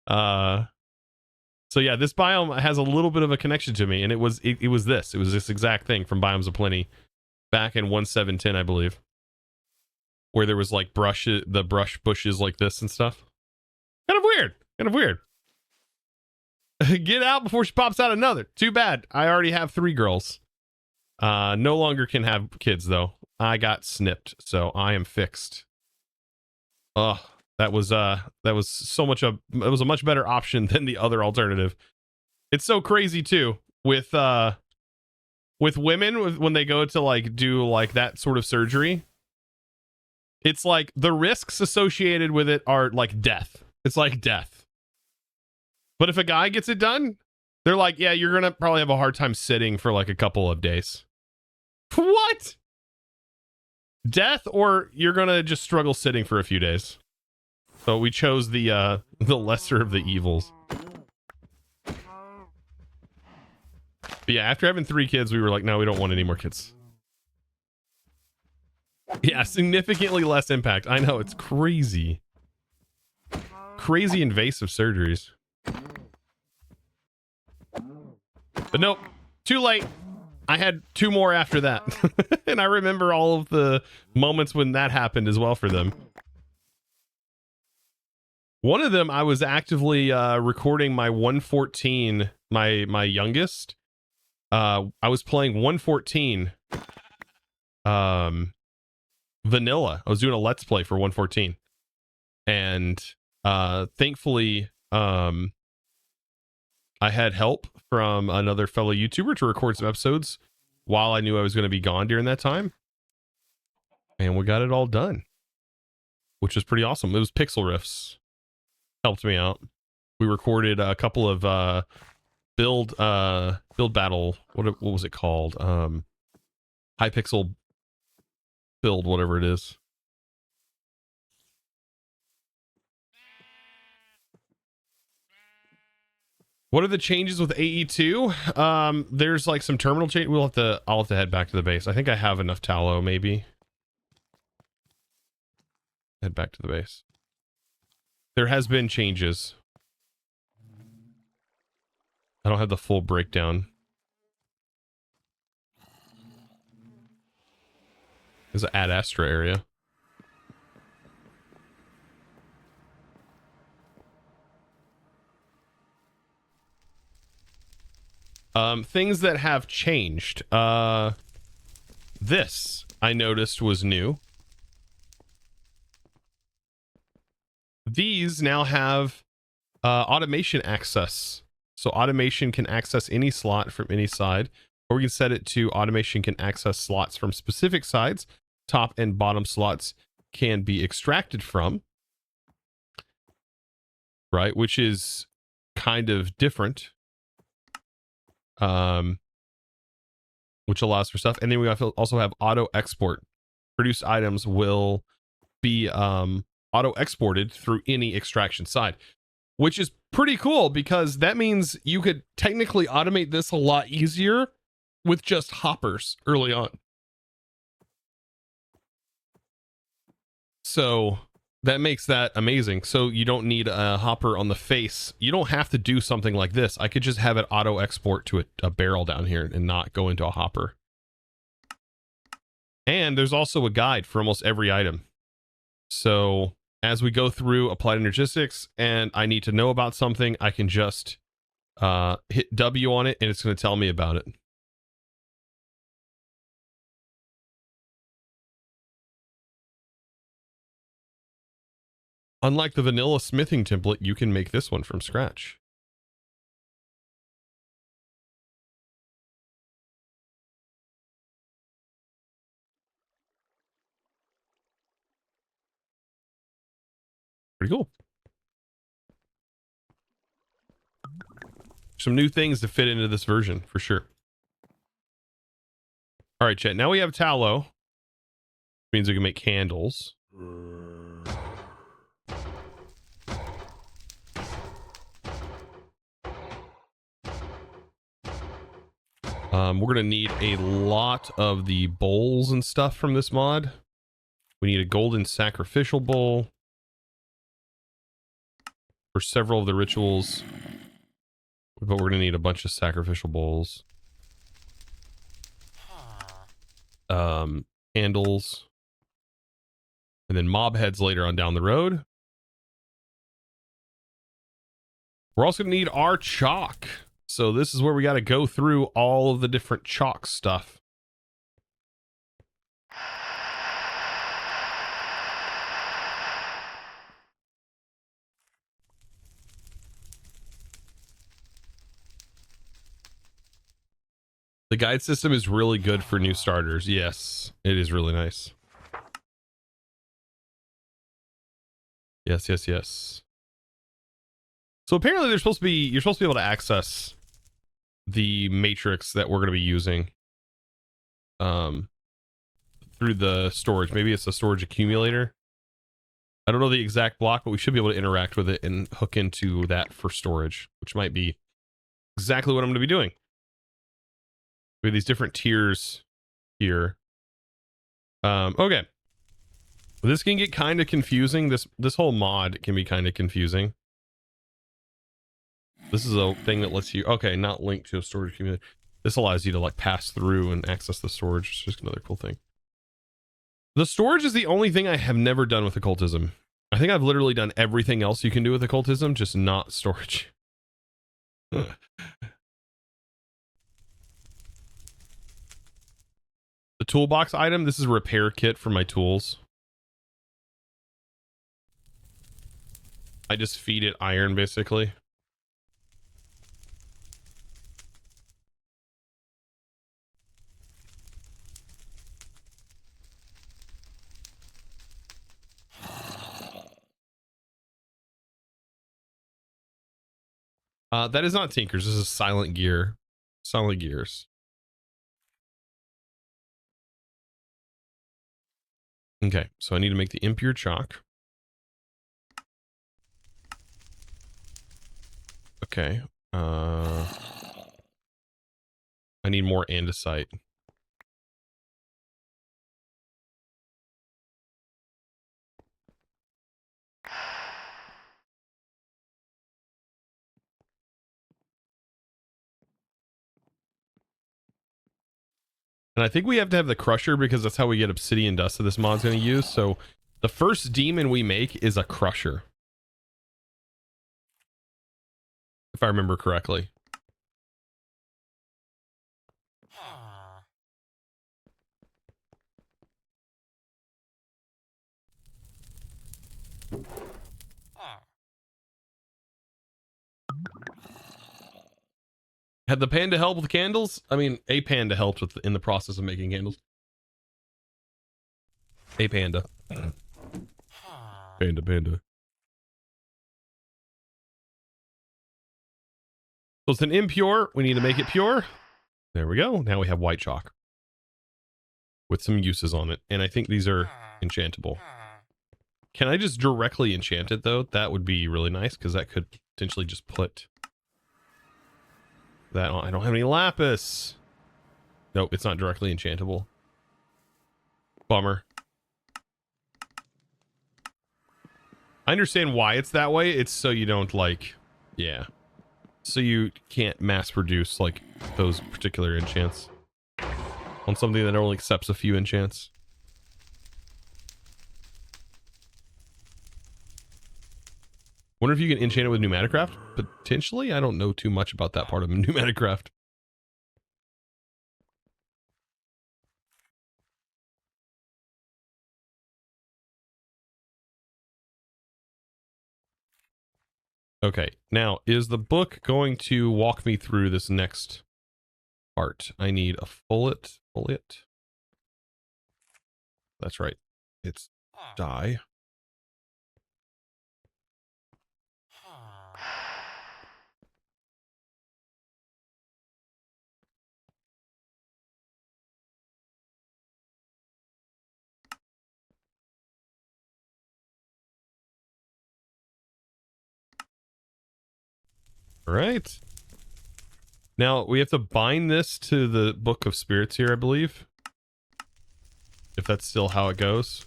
So yeah, this biome has a little bit of a connection to me, and it was this exact thing from Biomes of Plenty back in 1.7.10, I believe, where there was like the brush bushes like this and stuff. Kind of weird. Get out before she pops out another. Too bad. I already have 3 girls. No longer can have kids though. I got snipped, so I am fixed. Ugh, that was so much it was a much better option than the other alternative. It's so crazy too with women when they go to like do like that sort of surgery. It's like the risks associated with it are like death. It's like death. But if a guy gets it done, they're like, yeah, you're gonna probably have a hard time sitting for like a couple of days. What? Death, or you're gonna just struggle sitting for a few days. So we chose the lesser of the evils. But yeah, after having 3 kids, we were like, no, we don't want any more kids. Yeah, significantly less impact. I know, it's crazy. Crazy invasive surgeries. But nope, too late. I had 2 more after that. And I remember all of the moments when that happened as well for them. One of them, I was actively recording my 1.14, my youngest. I was playing 1.14 vanilla. I was doing a let's play for 1.14. And thankfully, I had help from another fellow YouTuber to record some episodes while I knew I was going to be gone during that time. And we got it all done, which was pretty awesome. It was Pixel Riffs. Helped me out. We recorded a couple of build battle. What was it called? Hypixel build, whatever it is. What are the changes with AE2? There's like some terminal change. I'll have to head back to the base. I think I have enough tallow, maybe. Head back to the base. There has been changes. I don't have the full breakdown. There's an Ad Astra area. Things that have changed. This I noticed was new. These now have automation access. So automation can access any slot from any side, or we can set it to automation can access slots from specific sides. Top and bottom slots can be extracted from. Right, which is kind of different. Which allows for stuff. And then we also have auto export. Produced items will be auto exported through any extraction side, which is pretty cool because that means you could technically automate this a lot easier with just hoppers early on. So that makes that amazing. So you don't need a hopper on the face. You don't have to do something like this. I could just have it auto export to a barrel down here and not go into a hopper. And there's also a guide for almost every item. So as we go through applied energistics and I need to know about something, I can just hit W on it and it's going to tell me about it. Unlike the vanilla smithing template, you can make this one from scratch. Pretty cool. Some new things to fit into this version, for sure. All right, chat. Now we have tallow. Which means we can make candles. We're going to need a lot of the bowls and stuff from this mod. We need a golden sacrificial bowl. for several of the rituals, but we're gonna need a bunch of sacrificial bowls. Candles, and then mob heads later on down the road. We're also gonna need our chalk. So this is where we got to go through all of the different chalk stuff. The guide system is really good for new starters. Yes, it is really nice. Yes, yes, yes. So apparently you're supposed to be able to access the matrix that we're going to be using through the storage. Maybe it's a storage accumulator. I don't know the exact block, but we should be able to interact with it and hook into that for storage, which might be exactly what I'm going to be doing. We have these different tiers here. Okay. This can get kind of confusing. This whole mod can be kind of confusing. This is a thing that lets you, okay, not linked to a storage accumulator. This allows you to like pass through and access the storage. It's just another cool thing. The storage is the only thing I have never done with occultism. I think I've literally done everything else you can do with occultism, just not storage. The toolbox item, this is a repair kit for my tools. I just feed it iron basically. That is not Tinkers. This is Silent Gear. Silent Gears. Okay, so I need to make the impure chalk. Okay. I need more andesite. And I think we have to have the crusher because that's how we get obsidian dust that this mod's going to use. So the first demon we make is a crusher. If I remember correctly. Had the panda help with candles? I mean, a panda helped with in the process of making candles. A panda. Panda. So it's an impure. We need to make it pure. There we go. Now we have white chalk with some uses on it. And I think these are enchantable. Can I just directly enchant it though? That would be really nice because that could potentially just put that on. I don't have any lapis. Nope, it's not directly enchantable. Bummer. I understand why it's that way. It's so you don't like, yeah. So you can't mass produce like those particular enchants on something that only accepts a few enchants. Wonder if you can enchant it with Pneumaticraft? Potentially? I don't know too much about that part of Pneumaticraft. Okay, now, is the book going to walk me through this next part? I need a foliate. That's right. It's dye. All right. Now, we have to bind this to the Book of Spirits here, I believe. If that's still how it goes.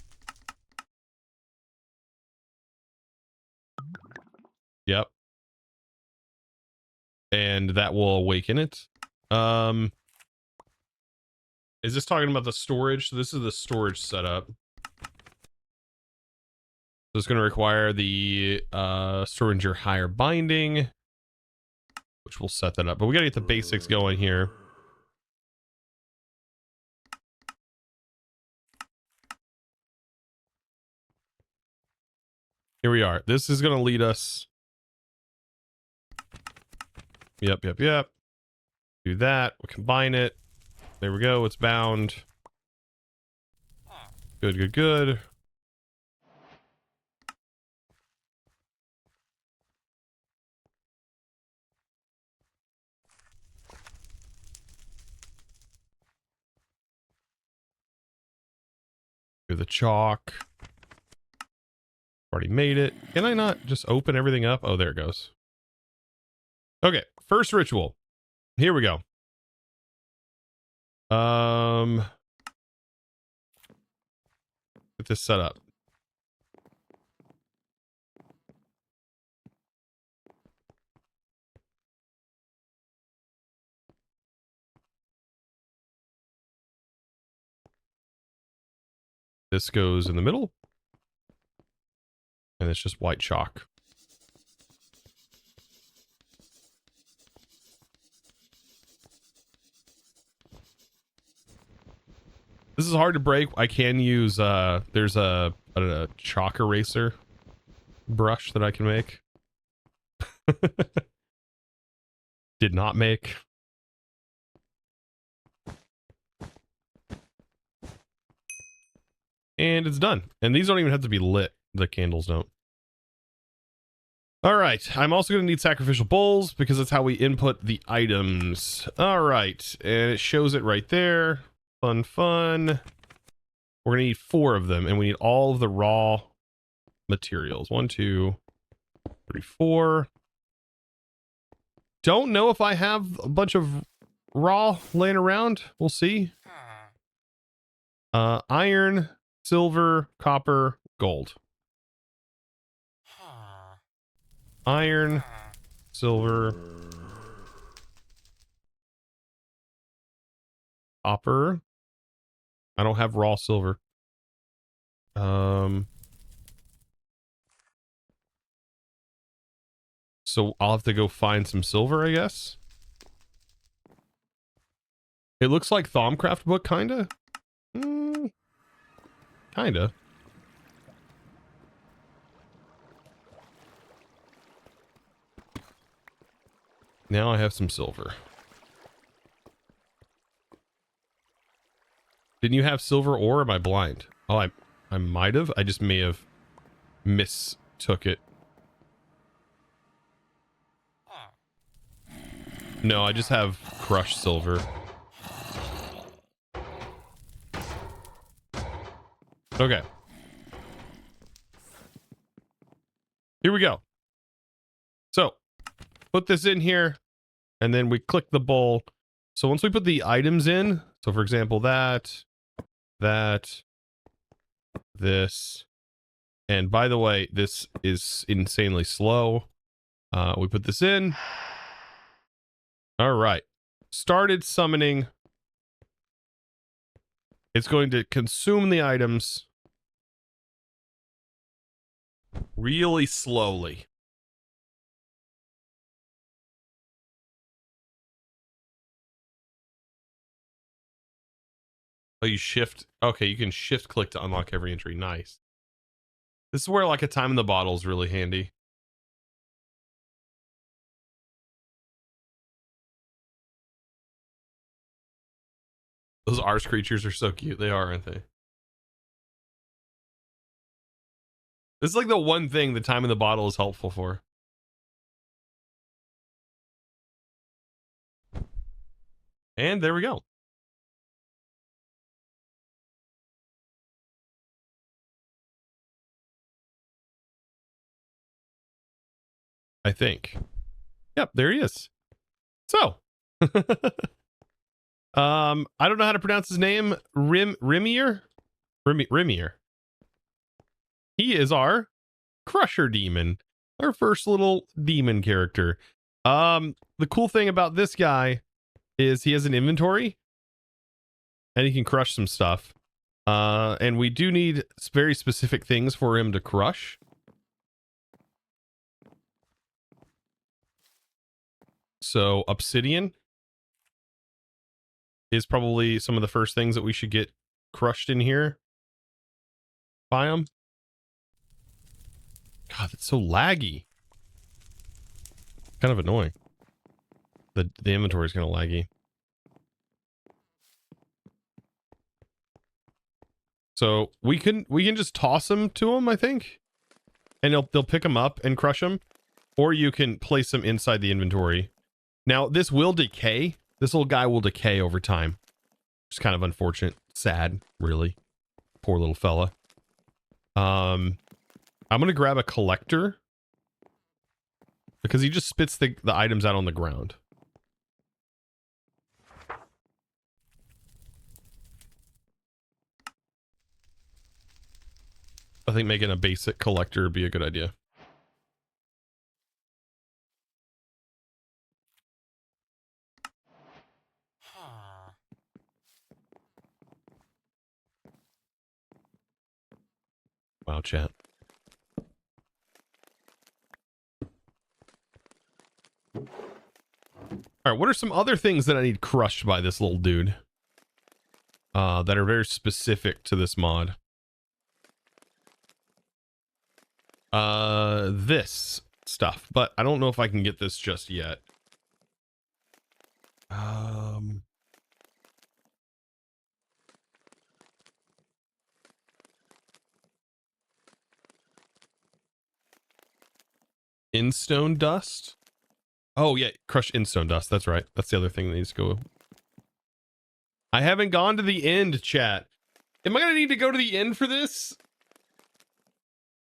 Yep. And that will awaken it. Is this talking about the storage? So this is the storage setup. So it's going to require the Storinger higher binding, which will set that up. But we got to get the basics going here. Here we are. This is going to lead us. Yep. Do that. We'll combine it. There we go. It's bound. Good. Do the chalk. Already made it. Can I not just open everything up? Oh, there it goes. Okay, first ritual. Here we go. Get this set up. This goes in the middle. And it's just white chalk. This is hard to break. I can use, there's a chalk eraser brush that I can make. Did not make. And it's done. And these don't even have to be lit. The candles don't. All right. I'm also going to need sacrificial bowls because that's how we input the items. All right. And it shows it right there. Fun. We're going to need 4 of them, and we need all of the raw materials. 1, 2, 3, 4. Don't know if I have a bunch of raw laying around. We'll see. Iron, silver, copper, gold. Iron, silver, copper. I don't have raw silver. So I'll have to go find some silver, I guess. It looks like Thaumcraft book, kinda. Kinda. Now I have some silver. Didn't you have silver ore? Am I blind? Oh, I might have. I just may have mistook it. No, I just have crushed silver. Okay. Here we go. So, put this in here, and then we click the bowl. So once we put the items in, so for example, this, and by the way, this is insanely slow. We put this in. All right. Started summoning. It's going to consume the items really slowly. Oh, you shift. Okay, you can shift click to unlock every entry. Nice. This is where like a time in the bottle is really handy. Those Ars creatures are so cute. They are, aren't they? This is like the one thing the time in the bottle is helpful for. And there we go. I think. Yep, there he is. So, I don't know how to pronounce his name. Rimier. He is our Crusher Demon. our first little demon character. The cool thing about this guy is he has an inventory and he can crush some stuff. And we do need very specific things for him to crush. So obsidian is probably some of the first things that we should get crushed in here by him. God, that's so laggy. Kind of annoying. The inventory is kind of laggy. So we can just toss them to them, I think, and they'll pick them up and crush them, or you can place them inside the inventory. Now this will decay. This little guy will decay over time. It's kind of unfortunate, sad, really. Poor little fella. I'm gonna grab a collector because he just spits the items out on the ground. I think making a basic collector would be a good idea. Wow, chat. All right, what are some other things that I need crushed by this little dude? That are very specific to this mod. This stuff, but I don't know if I can get this just yet. Instone dust? Oh yeah, crush instone dust. That's right. That's the other thing that needs to go. I haven't gone to the end, chat. Am I gonna need to go to the end for this?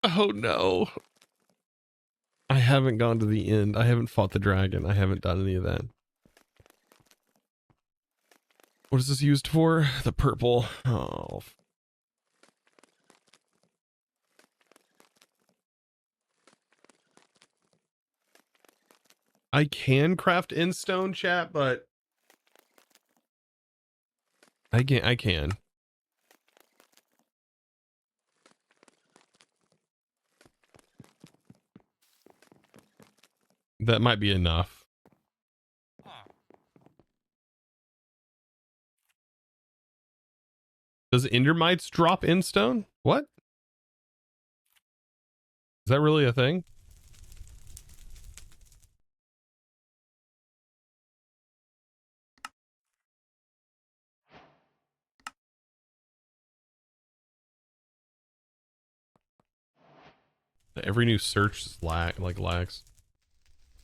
Oh no. I haven't gone to the end. I haven't fought the dragon. I haven't done any of that. What is this used for? The purple. Oh. I can craft in stone, chat, but I can. That might be enough. Does endermites drop in stone? What? Is that really a thing? Every new search is lags.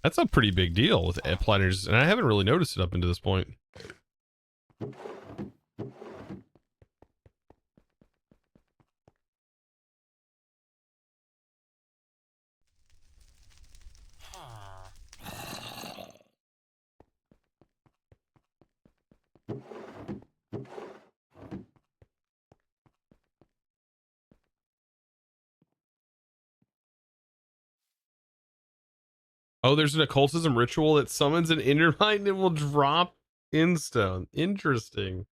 That's a pretty big deal with planners, and I haven't really noticed it up until this point. Oh, there's an occultism ritual that summons an endermite and it will drop in stone. Interesting.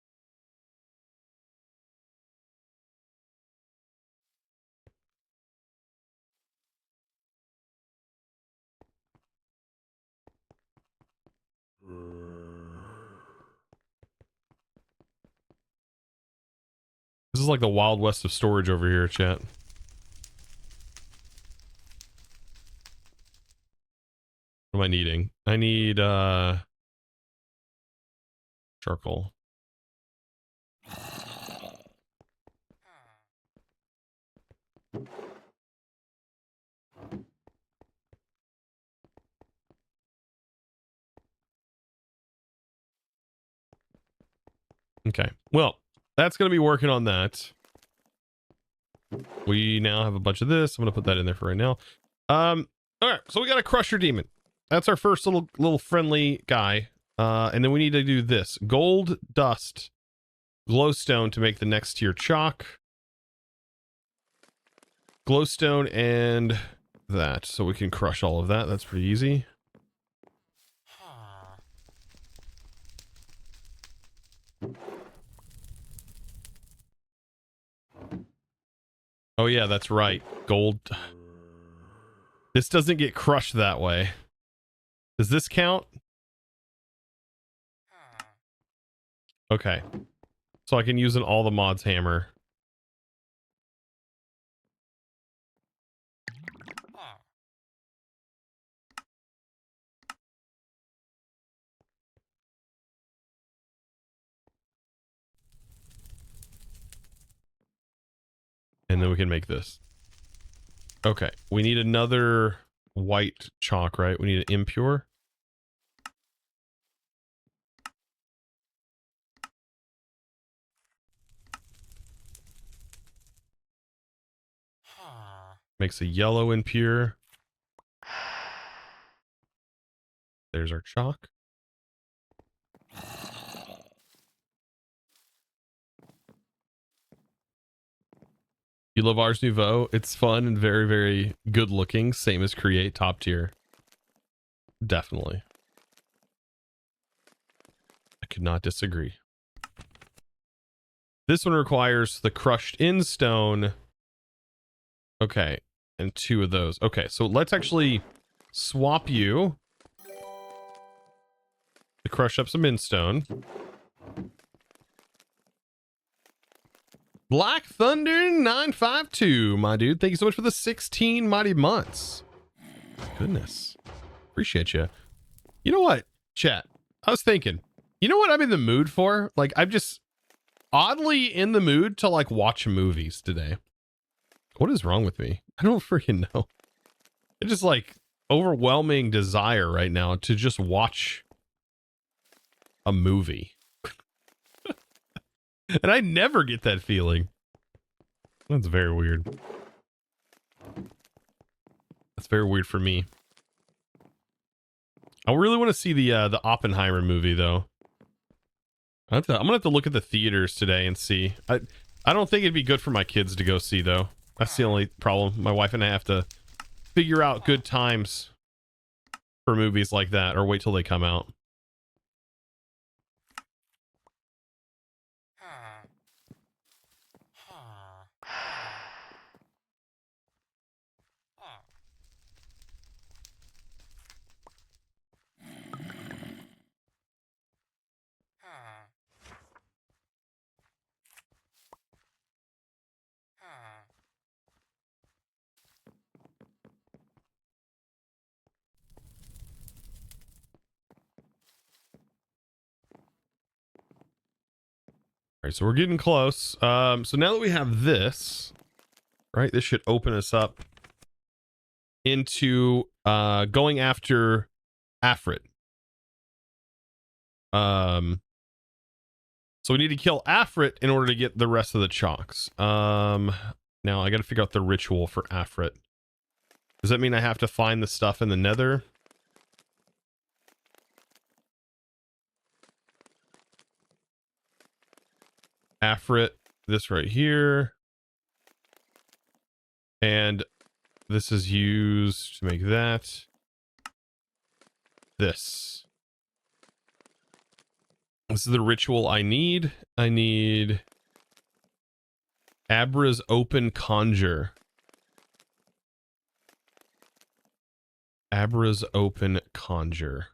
This is like the Wild West of storage over here, chat. What am I needing? I need charcoal. Okay, well, that's going to be working on that. We now have a bunch of this. I'm going to put that in there for right now. All right, so we got a crusher demon. That's our first little friendly guy. And then we need to do this. Gold, dust, glowstone to make the next tier chalk. Glowstone and that so we can crush all of that. That's pretty easy. Oh yeah, that's right. Gold. This doesn't get crushed that way. Does this count? Okay. So I can use an all the mods hammer. And then we can make this. Okay. We need another white chalk, right? We need an impure. Makes a yellow impure. There's our chalk. You love Ars Nouveau? It's fun and very, very good looking. Same as Create, top tier. Definitely. I could not disagree. This one requires the crushed in stone. Okay. And 2 of those. Okay, so let's actually swap you to crush up some in stone. Black Thunder 952, my dude. Thank you so much for the 16 mighty months. Goodness. Appreciate you. You know what, chat? I was thinking, you know what I'm in the mood for? Like, I'm just oddly in the mood to like watch movies today. What is wrong with me? I don't freaking know. It's just like overwhelming desire right now to just watch a movie. And I never get that feeling. That's very weird. That's very weird for me. I really want to see the Oppenheimer movie though. I'm gonna have to look at the theaters today and see. I don't think it'd be good for my kids to go see though. That's the only problem. My wife and I have to figure out good times for movies like that, or wait till they come out. All right, so we're getting close. So now that we have this, right, this should open us up into going after Afrit. So we need to kill Afrit in order to get the rest of the chalks. Now I got to figure out the ritual for Afrit. Does that mean I have to find the stuff in the Nether? Afrit, this right here. And this is used to make that. This. This is the ritual I need. I need Abra's Open Conjure. Abra's Open Conjure.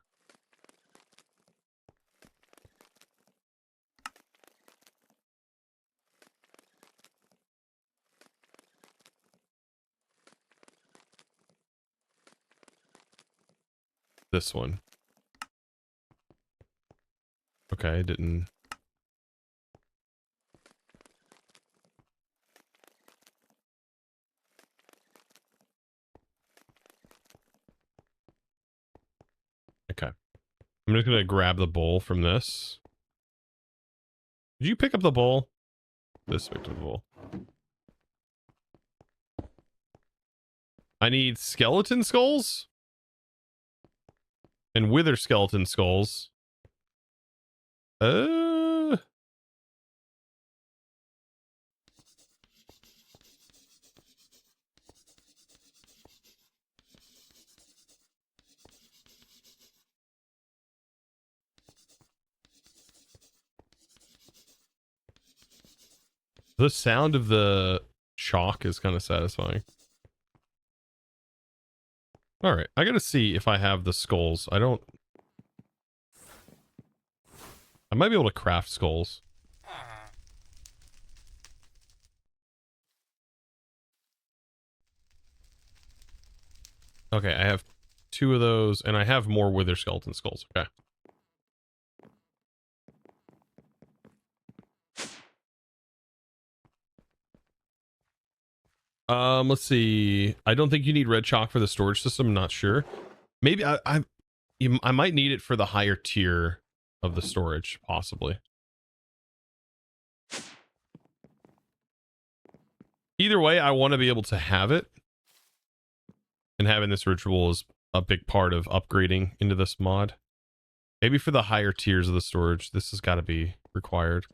This one. Okay, I didn't. Okay. I'm just going to grab the bowl from this. Did you pick up the bowl? This picked up the bowl. I need skeleton skulls and wither skeleton skulls. The sound of the chalk is kind of satisfying. All right, I gotta see if I have the skulls. I might be able to craft skulls. Okay, I have 2 of those, and I have more wither skeleton skulls. Okay. Let's see. I don't think you need red chalk for the storage system. I'm not sure. Maybe I might need it for the higher tier of the storage, possibly. Either way, I want to be able to have it. And having this ritual is a big part of upgrading into this mod. Maybe for the higher tiers of the storage, this has got to be required.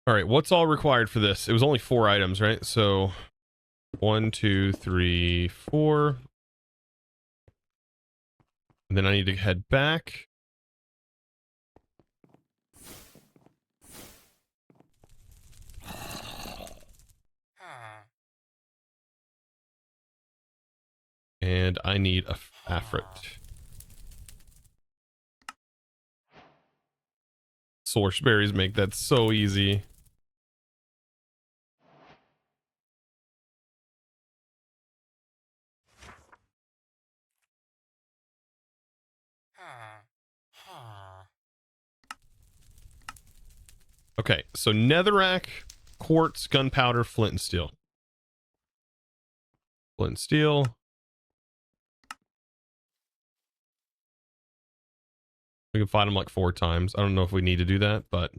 All right, what's all required for this? It was only 4 items, right? So 1, 2, 3, 4. And then I need to head back. And I need a Afrit. Source berries make that so easy. Okay, so netherrack, quartz, gunpowder, flint and steel. Flint and steel. We can find them like 4 times. I don't know if we need to do that, but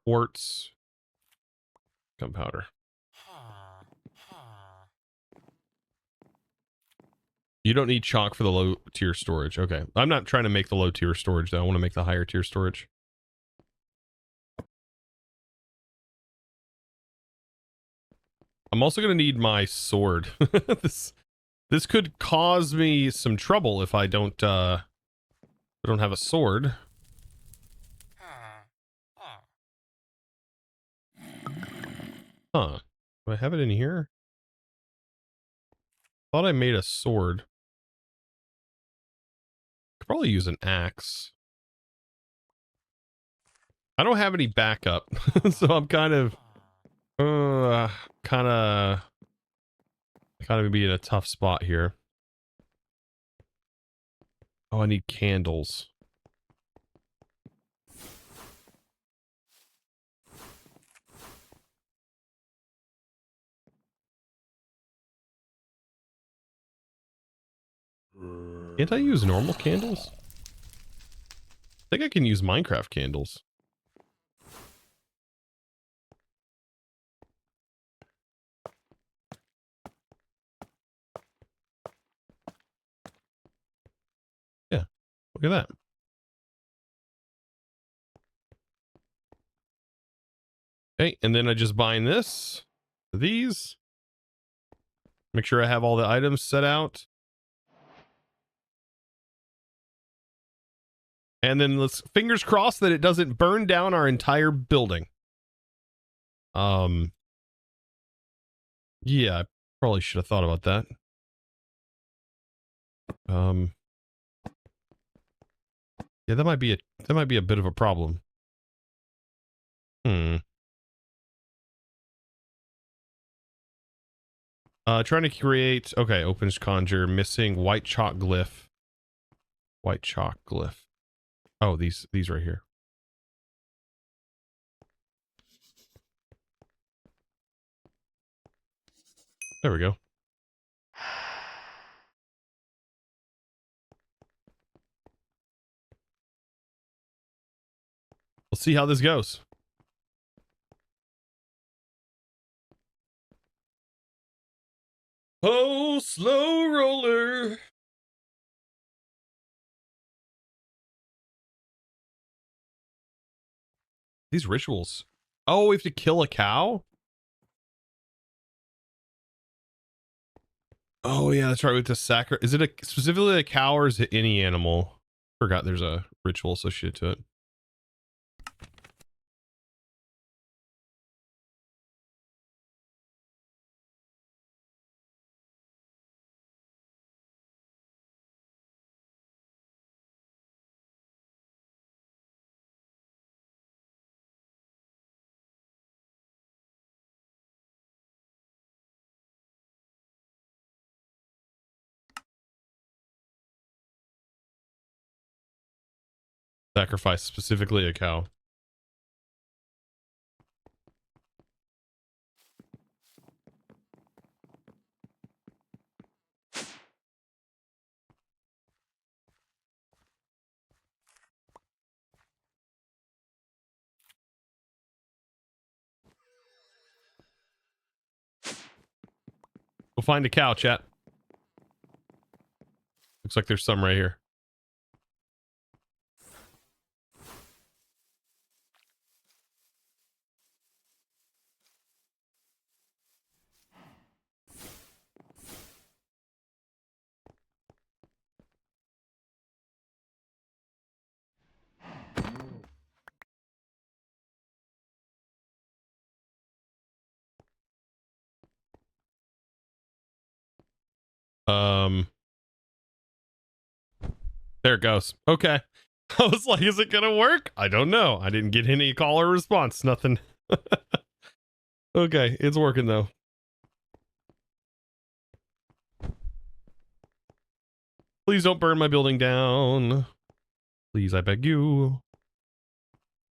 quartz, gunpowder. You don't need chalk for the low tier storage. Okay. I'm not trying to make the low tier storage though. I want to make the higher tier storage. I'm also going to need my sword. This could cause me some trouble if I don't have a sword. Huh. Do I have it in here? Thought I made a sword. Could probably use an axe. I don't have any backup, so I'm kind of be in a tough spot here. Oh, I need candles. Can't I use normal candles? I think I can use Minecraft candles. Yeah, look at that. Okay, and then I just bind this to these. Make sure I have all the items set out. And then let's fingers crossed that it doesn't burn down our entire building. Yeah, I probably should have thought about that. Yeah, that might be a bit of a problem. Trying to create, okay, opens conjure, missing white chalk glyph. White chalk glyph. Oh, these right here. There we go. We'll see how this goes. Oh, slow roller. These rituals. Oh, we have to kill a cow? Oh yeah, that's right. With the sacri, is it a specifically a cow or is it any animal? Forgot there's a ritual associated to it. Sacrifice specifically a cow. We'll find a cow, chat. Looks like there's some right here. There it goes. Okay. I was like, is it gonna work? I don't know. I didn't get any call or response. Nothing. Okay, it's working though. Please don't burn my building down. Please, I beg you.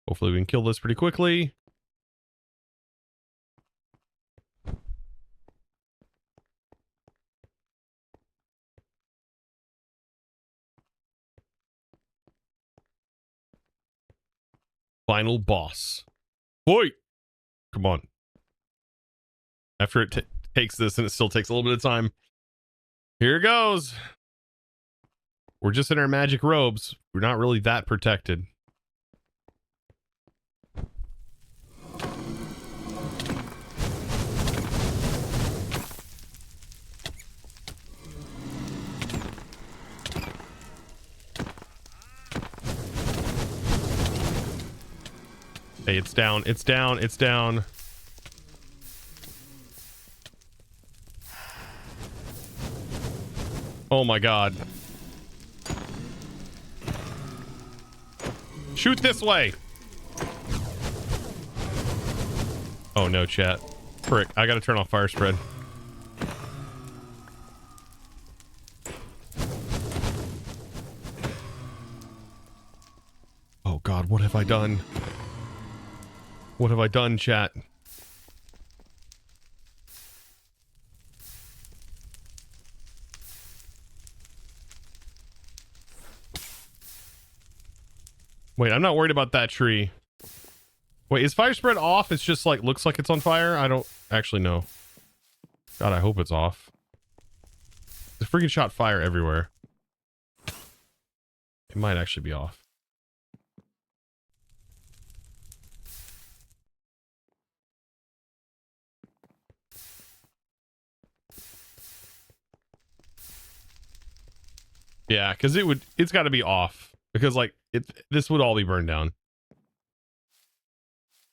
Hopefully we can kill this pretty quickly. Final boss. Boy, come on. After it takes this, and it still takes a little bit of time. Here it goes. We're just in our magic robes. We're not really that protected. Hey, it's down. It's down. It's down. Oh my god. Shoot this way. Oh no, chat. Frick. I gotta turn off fire spread. Oh god, what have I done? What have I done, chat? Wait, I'm not worried about that tree. Wait, is fire spread off? It's just like, looks like it's on fire? I don't actually know. God, I hope it's off. The freaking shot fire everywhere. It might actually be off. Yeah, because it's got to be off. Because like, this would all be burned down.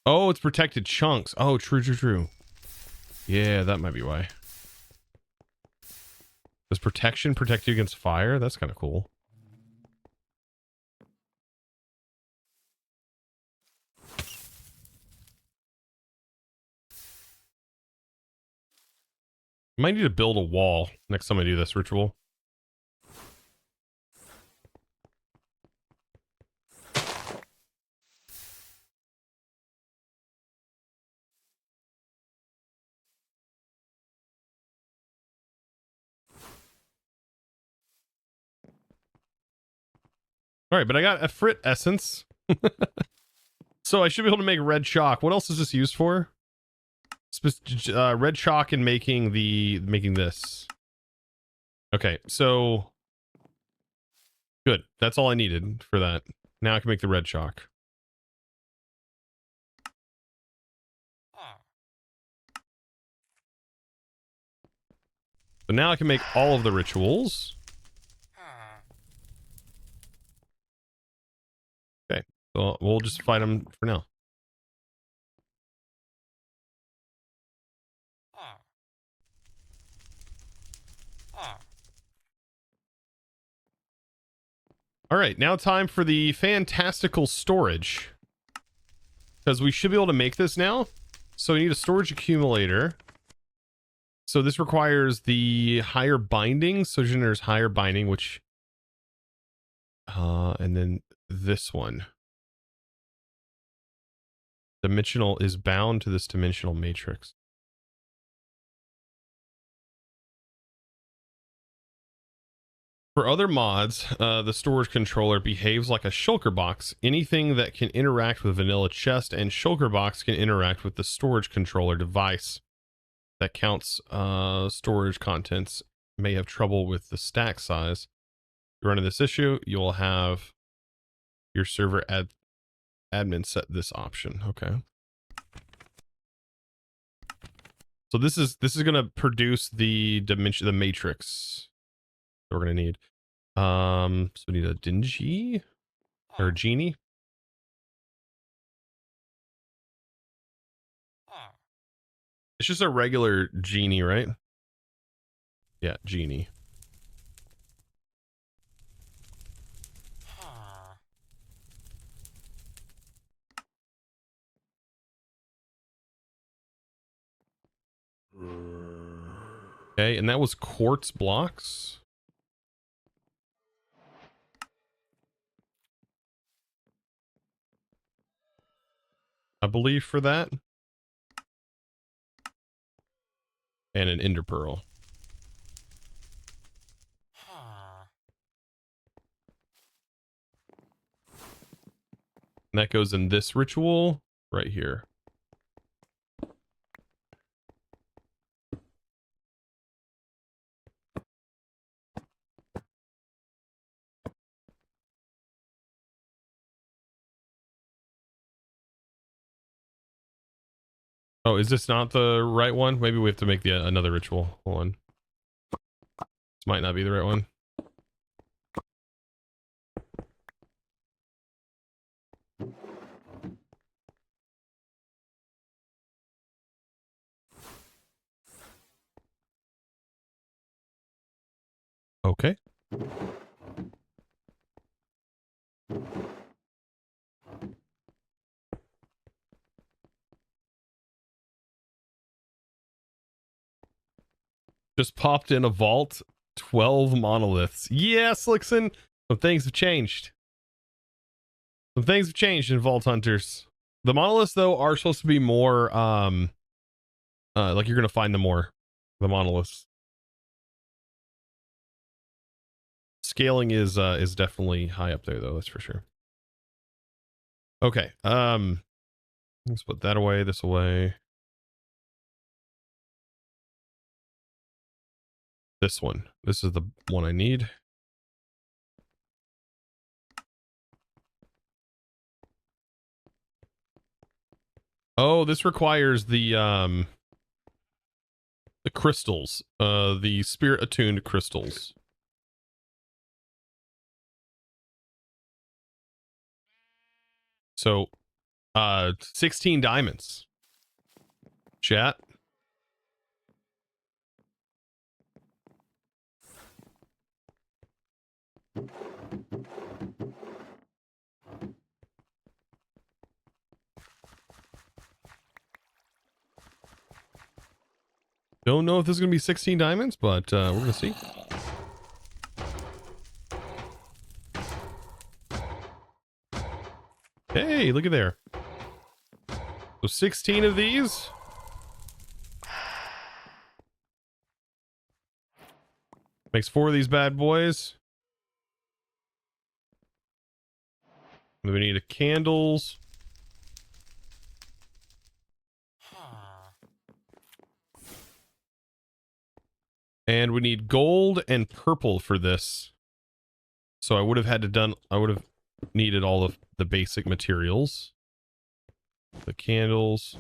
Oh, it's protected chunks. Oh, true, true, true. Yeah, that might be why. Does protection protect you against fire? That's kind of cool. I might need to build a wall next time I do this ritual. All right, but I got a frit essence. So I should be able to make red chalk. What else is this used for? Red chalk in making this. Okay, so good. That's all I needed for that. Now I can make the red chalk. So now I can make all of the rituals. Okay, so we'll just fight them for now. All right, now time for the fantastical storage. Because we should be able to make this now. So we need a storage accumulator. So this requires the higher binding. Sojourner's higher binding, which... and then this one. Dimensional is bound to this dimensional matrix. For other mods, the storage controller behaves like a shulker box. Anything that can interact with vanilla chest and shulker box can interact with the storage controller device that counts storage contents. May have trouble with the stack size. If you run into this issue, you'll have your server admin set this option. Okay. So this is going to produce the matrix that we're going to need. So we need a dingy or genie. It's just a regular genie, right? Yeah, genie. Okay, and that was quartz blocks. I believe for that. And an ender pearl. And that goes in this ritual right here. Oh, is this not the right one? Maybe we have to make the another ritual. Hold on. This might not be the right one. Okay. Just popped in a vault. 12 monoliths. Yes, Lixon. Some things have changed. Some things have changed in Vault Hunters. The monoliths, though, are supposed to be more, like you're going to find them more. The monoliths. Scaling is definitely high up there, though. That's for sure. Okay. Let's put that away, this away. This one. This is the one I need. Oh, this requires the crystals. The spirit attuned crystals. So, 16 diamonds. Chat. Don't know if this is going to be 16 diamonds, but we're going to see. Hey, look at there. So 16 of these. Makes 4 of these bad boys. And we need a candles. And we need gold and purple for this. So I would have needed all of the basic materials. The candles.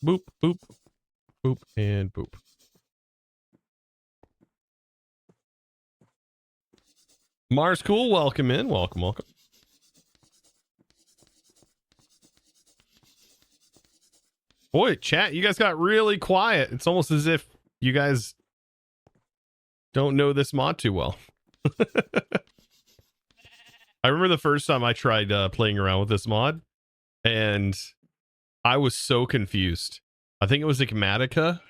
Boop, boop, boop, and boop. Mars Cool, welcome in. Welcome, welcome. Boy, chat, you guys got really quiet. It's almost as if you guys don't know this mod too well. I remember the first time I tried playing around with this mod, and I was so confused. I think it was Enigmatica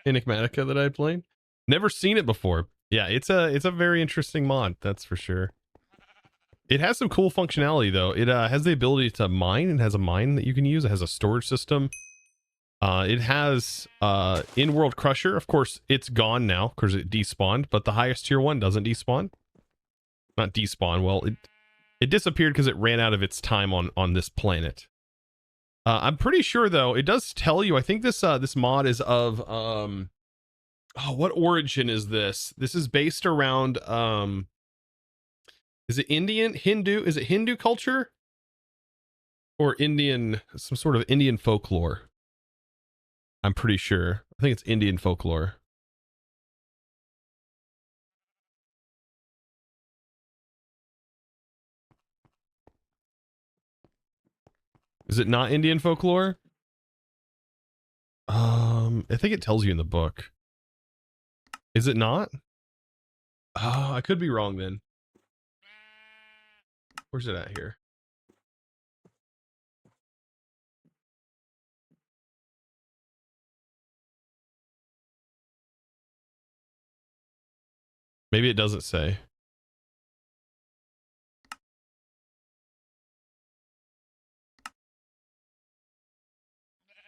that I played. Never seen it before. Yeah, it's a very interesting mod, that's for sure. It has some cool functionality though. It has the ability to mine. It has a mine that you can use. It has a storage system. It has in-world crusher. Of course, it's gone now because it despawned, but the highest tier one doesn't despawn. Not despawn. Well, it disappeared because it ran out of its time on this planet. I'm pretty sure though, it does tell you, I think this this mod is of oh, what origin is this? This is based around is it Indian, Hindu? Is it Hindu culture? Or Indian, some sort of Indian folklore? I'm pretty sure. I think it's Indian folklore. Is it not Indian folklore? I think it tells you in the book. Is it not? Oh, I could be wrong then. Where's it at here? Maybe it doesn't say.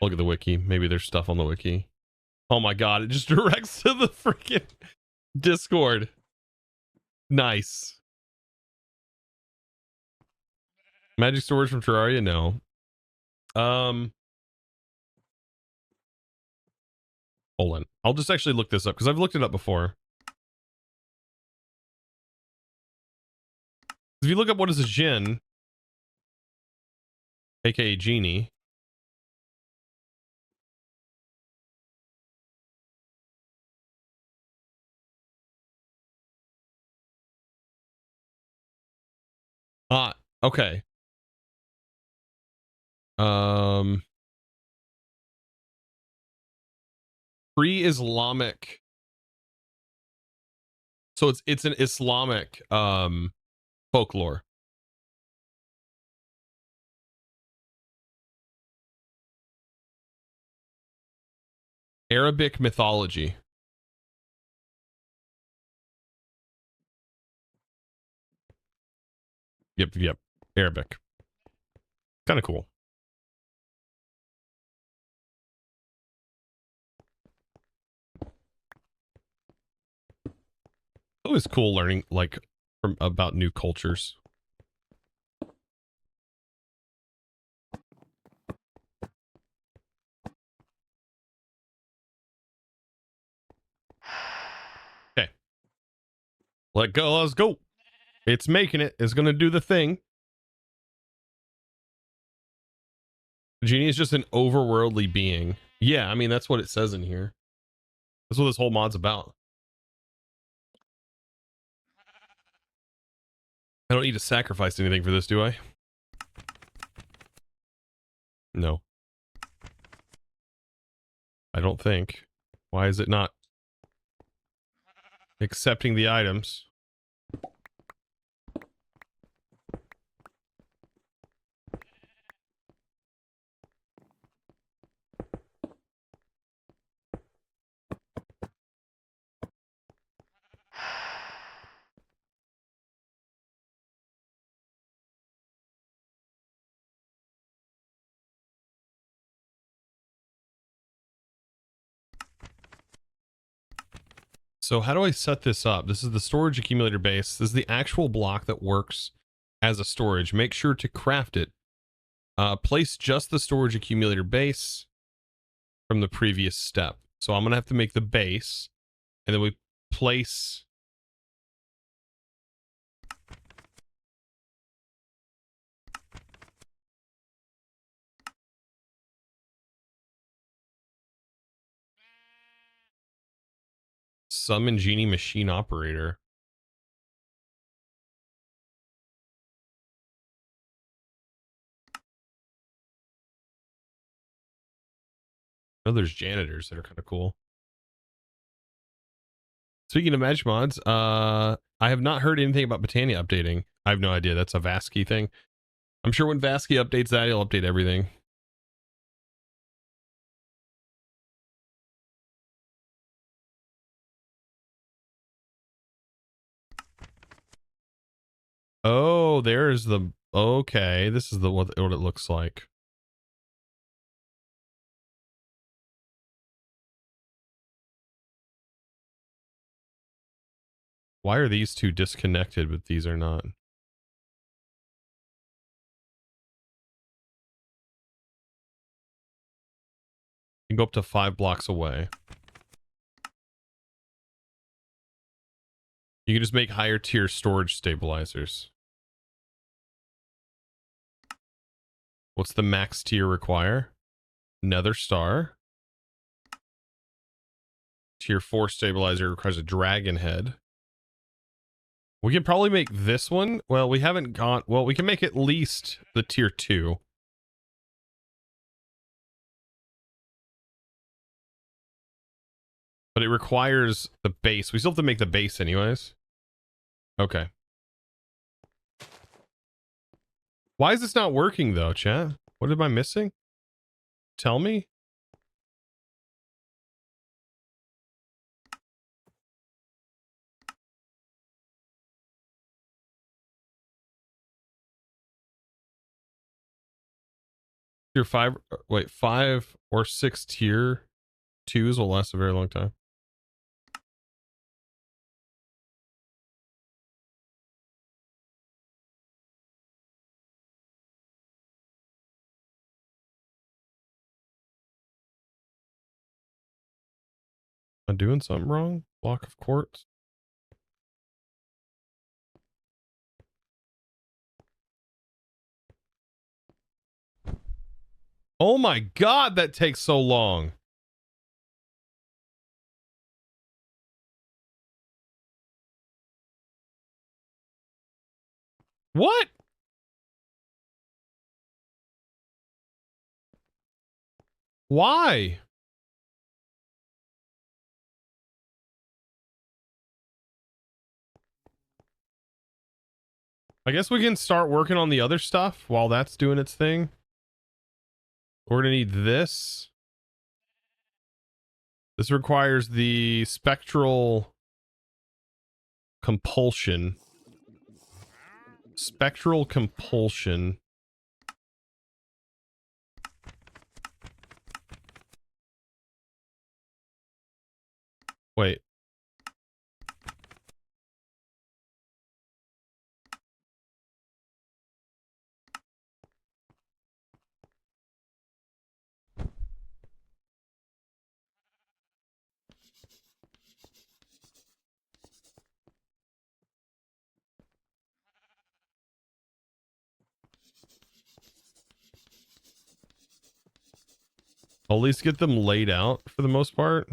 Look at the wiki. Maybe there's stuff on the wiki. Oh my god, it just directs to the freaking Discord. Nice. Magic storage from Terraria? No. Hold on. I'll just actually look this up because I've looked it up before. If you look up what is a Jinn, aka genie. Okay. Pre-Islamic. So it's an Islamic folklore. Arabic mythology. Yep. Arabic. Kind of cool. It was cool learning like from about new cultures. Okay. Let's go. It's making it. It's gonna do the thing. Genie is just an overworldly being. Yeah, I mean that's what it says in here. That's what this whole mod's about. I don't need to sacrifice anything for this, do I? No. I don't think. Why is it not accepting the items? So how do I set this up? This is the storage accumulator base. This is the actual block that works as a storage. Make sure to craft it. Place just the storage accumulator base from the previous step. So I'm going to have to make the base, and then we place... summon genie machine operator. Oh, there's janitors that are kind of cool. Speaking of match mods, I have not heard anything about Botania updating. I have no idea. That's a Vasky thing. I'm sure when Vasky updates that, he'll update everything. Oh, there's the... Okay, this is the what it looks like. Why are these two disconnected, but these are not? You can go up to 5 blocks away. You can just make higher tier storage stabilizers. What's the max tier require? Nether star. Tier 4 stabilizer requires a dragon head. We can probably make this one. Well, we haven't got... Well, we can make at least the tier 2. But it requires the base. We still have to make the base anyways. Okay. Why is this not working though, chat? What am I missing? Tell me. Tier 5, wait, 5 or 6 tier 2s will last a very long time. Am I doing something wrong? Block of quartz. Oh my god, that takes so long. What? Why? I guess we can start working on the other stuff while that's doing its thing. We're gonna need this. This requires the spectral compulsion. Spectral compulsion. Wait. I'll at least get them laid out for the most part.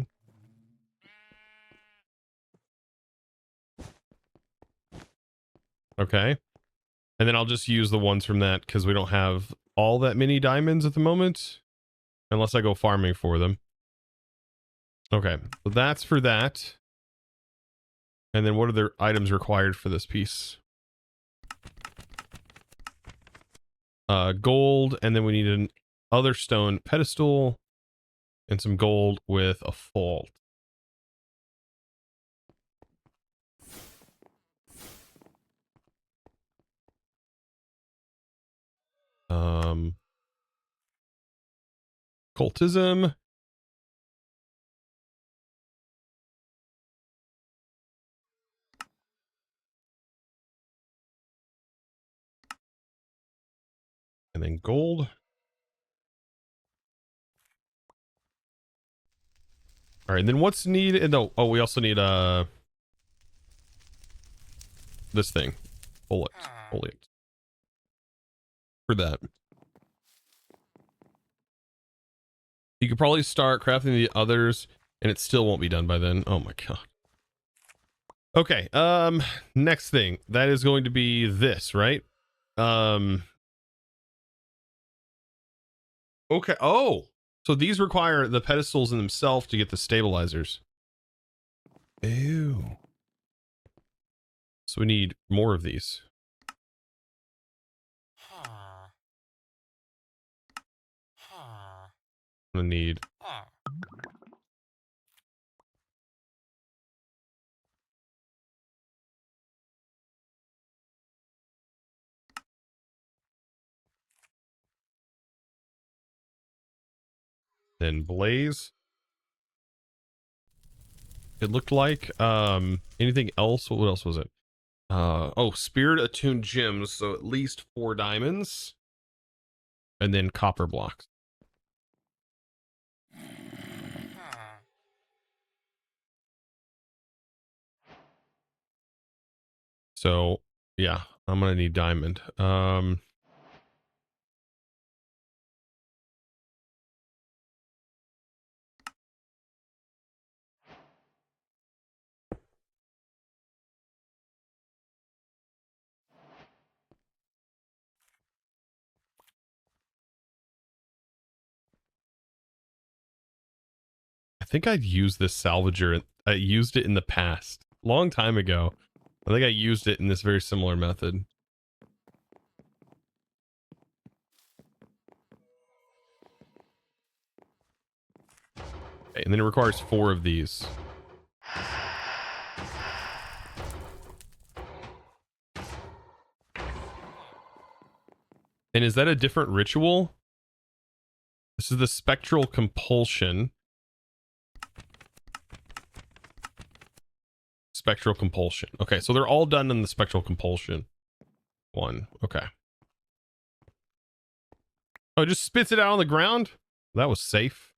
Okay. And then I'll just use the ones from that because we don't have all that many diamonds at the moment. Unless I go farming for them. Okay. So that's for that. And then what are the items required for this piece? Gold. And then we need an other stone pedestal. And some gold with a fault. Occultism. And then gold. All right, and then what's needed? No, oh, we also need this thing, bullet for that. You could probably start crafting the others, and it still won't be done by then. Oh my god. Okay. Next thing that is going to be this, right? Okay. Oh, so these require the pedestals in themselves to get the stabilizers. Ew. So we need more of these. I'm gonna need. Then blaze. It looked like anything else. What else was it? Oh, spirit attuned gems, so at least 4 diamonds. And then copper blocks. So yeah, I'm gonna need diamond. I think I'd used this salvager. I used it in the past, long time ago. I think I used it in this very similar method. Okay, and then it requires 4 of these. And is that a different ritual? This is the spectral compulsion. Spectral compulsion. Okay, so they're all done in the spectral compulsion one. Okay. Oh, it just spits it out on the ground? That was safe.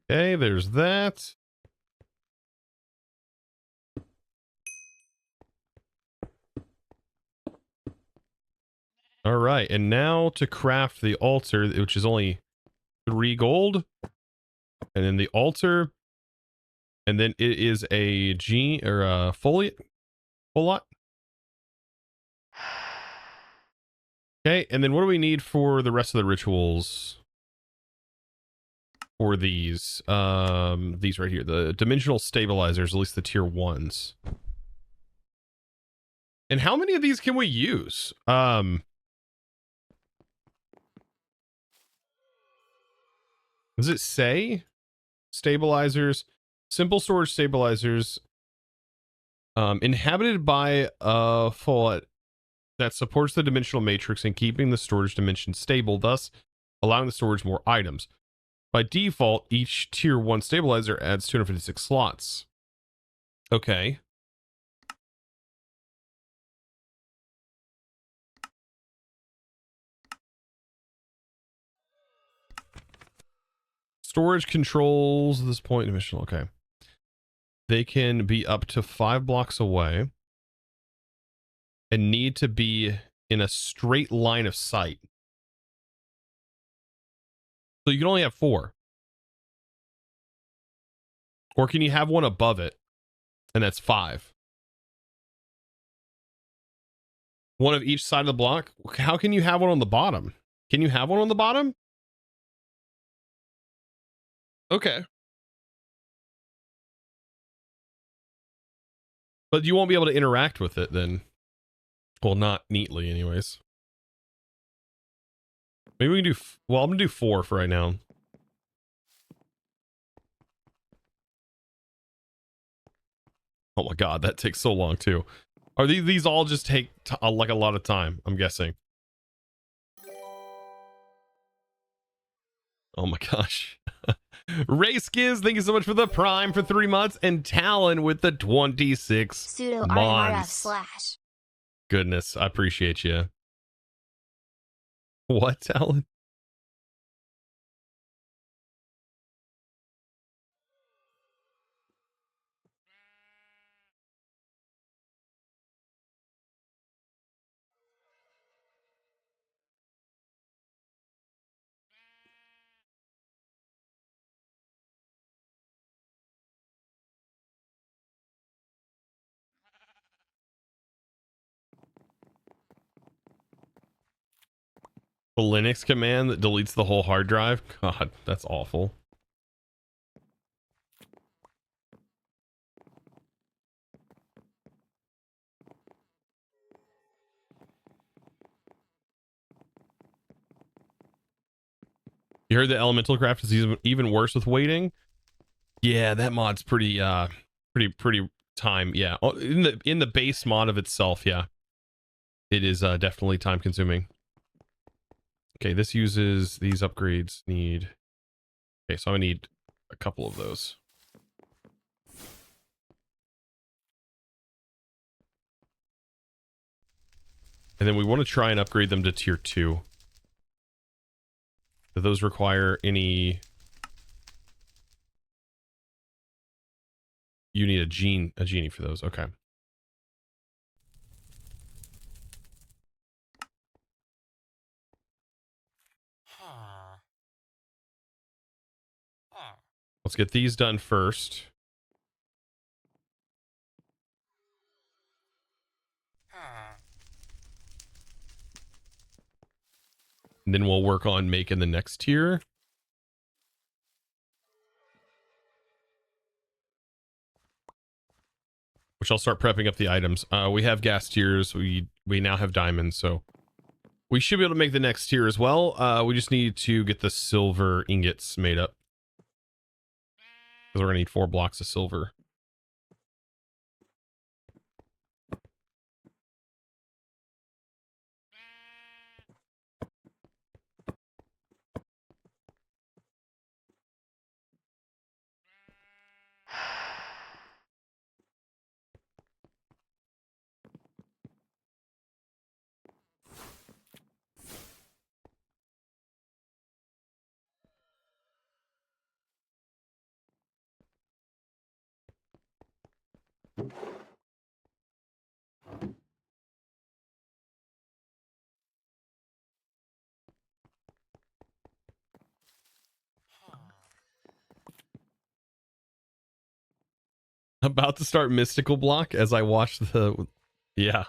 Okay, there's that. All right, and now to craft the altar, which is only 3 gold. And then the altar. And then it is a G or a foliate. Lot. Okay, and then what do we need for the rest of the rituals? For these right here, the dimensional stabilizers, at least the tier 1s. And how many of these can we use? Does it say stabilizers, simple storage stabilizers, inhabited by a folate that supports the dimensional matrix and keeping the storage dimension stable, thus allowing the storage more items. By default, each tier 1 stabilizer adds 256 slots. Okay. Storage controls at this point dimensional. Okay. They can be up to 5 blocks away and need to be in a straight line of sight. So you can only have 4. Or can you have one above it? And that's 5. One of each side of the block? How can you have one on the bottom? Can you have one on the bottom? Okay. But you won't be able to interact with it then. Well, not neatly anyways. Maybe we can do, well, I'm gonna do 4 for right now. Oh my god, that takes so long too. Are these all just take like a lot of time, I'm guessing. Oh my gosh. Ray Skiz, thank you so much for the Prime for 3 months, and Talon with the 26 Sudo months. RMRF/. Goodness, I appreciate you. What, Talon? The Linux command that deletes the whole hard drive. God, that's awful. You heard the elemental craft is even worse with waiting. Yeah, that mod's pretty pretty time. Yeah, in the base mod of itself. Yeah, it is definitely time consuming. Okay, this uses these upgrades. Need. Okay, so I need a couple of those. And then we want to try and upgrade them to tier 2. Do those require any... You need a genie for those. Okay. Let's get these done first. And then we'll work on making the next tier. Which I'll start prepping up the items. We have gas tiers. We now have diamonds, so we should be able to make the next tier as well. We just need to get the silver ingots made up. Because we're going to need 4 blocks of silver. About to start mystical block as I watch the... Yeah.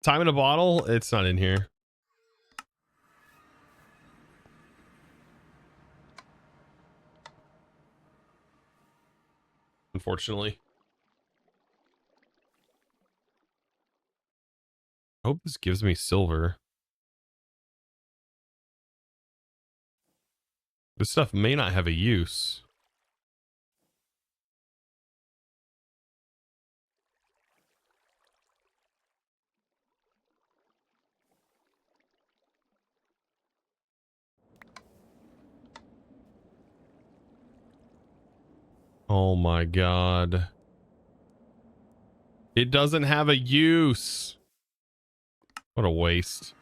Time in a bottle? It's not in here. Unfortunately. I hope this gives me silver. This stuff may not have a use. Oh my god. It doesn't have a use. What a waste.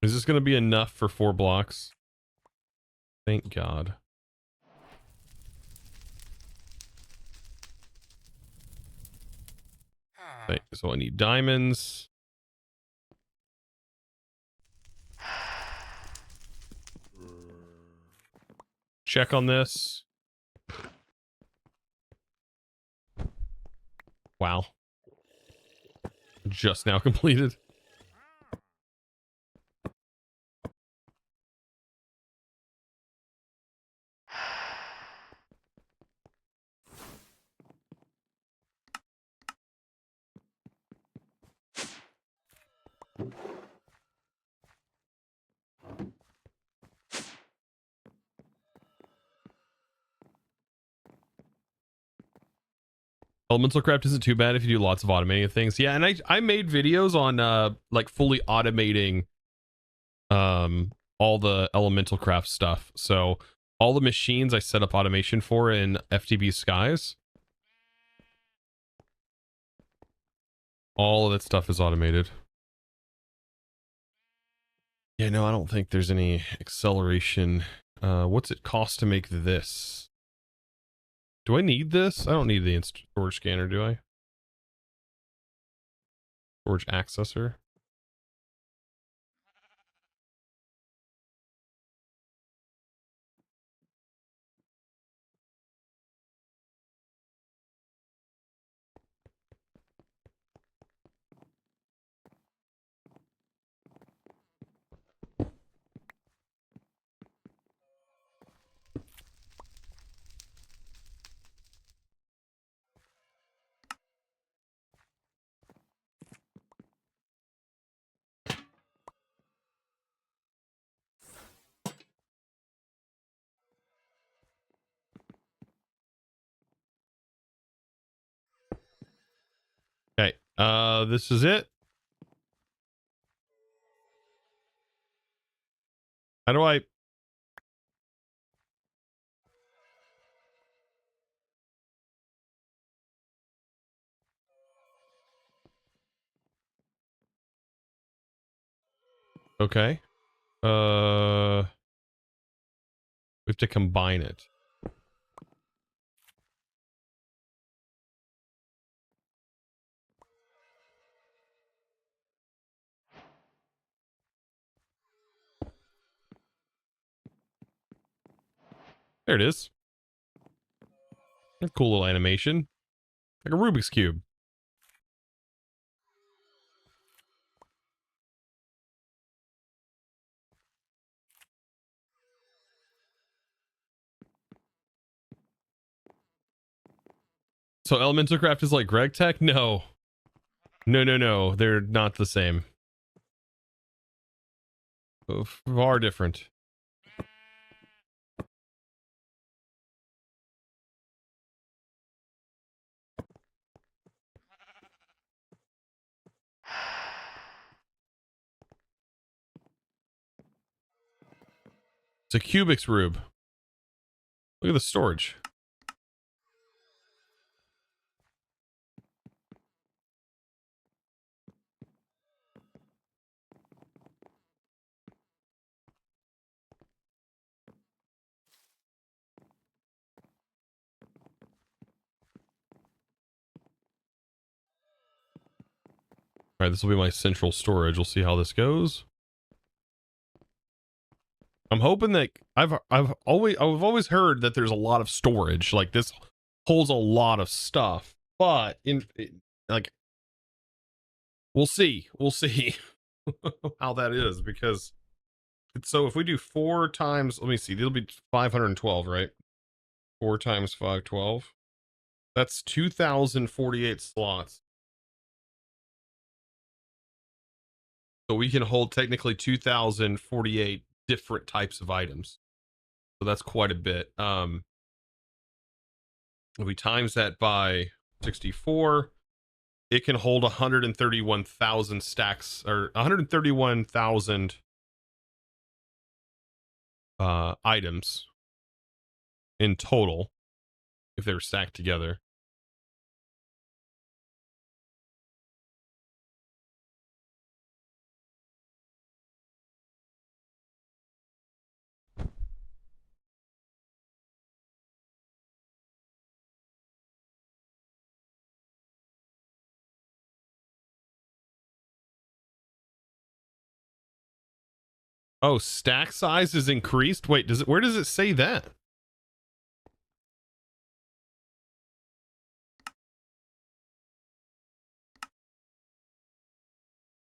Is this going to be enough for 4 blocks? Thank God. Okay, so I need diamonds. Check on this. Wow. Just now completed. Elemental craft isn't too bad if you do lots of automating things. Yeah, and I made videos on like fully automating all the elemental craft stuff. So all the machines I set up automation for in FTB Skies. All of that stuff is automated. Yeah, no, I don't think there's any acceleration. What's it cost to make this? Do I need this? I don't need the storage scanner, do I? Storage accessor. This is it. How do I... Okay. We have to combine it. There it is. A cool little animation. Like a Rubik's Cube. So Elemental Craft is like Greg Tech? No. No. They're not the same. Far different. It's a Cubics Rube. Look at the storage. All right, this will be my central storage. We'll see how this goes. I'm hoping that I've always heard that there's a lot of storage. Like this holds a lot of stuff, but like we'll see how that is, because it's, so if we do 4 times, let me see, it'll be 512, right? 4 times 512. That's 2,048 slots. So we can hold technically 2,048 different types of items. So that's quite a bit. If we times that by 64, it can hold 131,000 stacks, or 131,000 items in total if they're stacked together. Oh, stack size is increased? Wait, does it, where does it say that?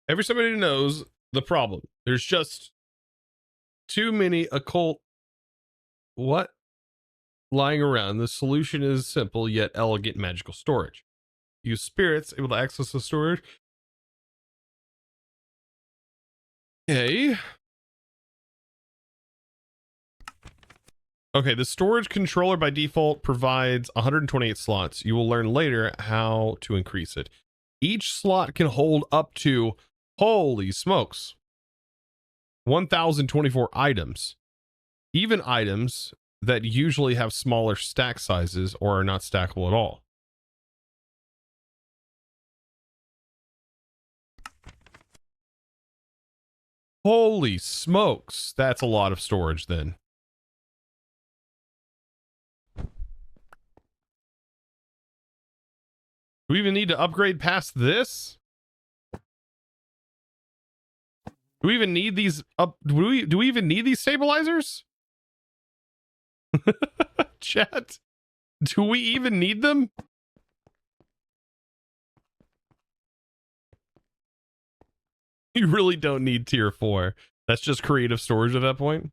Everybody knows the problem. There's just too many occult what lying around. The solution is simple yet elegant magical storage. Use spirits able to access the storage. Okay. Okay, the storage controller by default provides 128 slots. You will learn later how to increase it. Each slot can hold up to, holy smokes, 1,024 items. Even items that usually have smaller stack sizes or are not stackable at all. Holy smokes, that's a lot of storage then. Do we even need to upgrade past this? Do we even need these up? Do we even need these stabilizers? Chat, do we even need them? You really don't need tier 4. That's just creative storage at that point.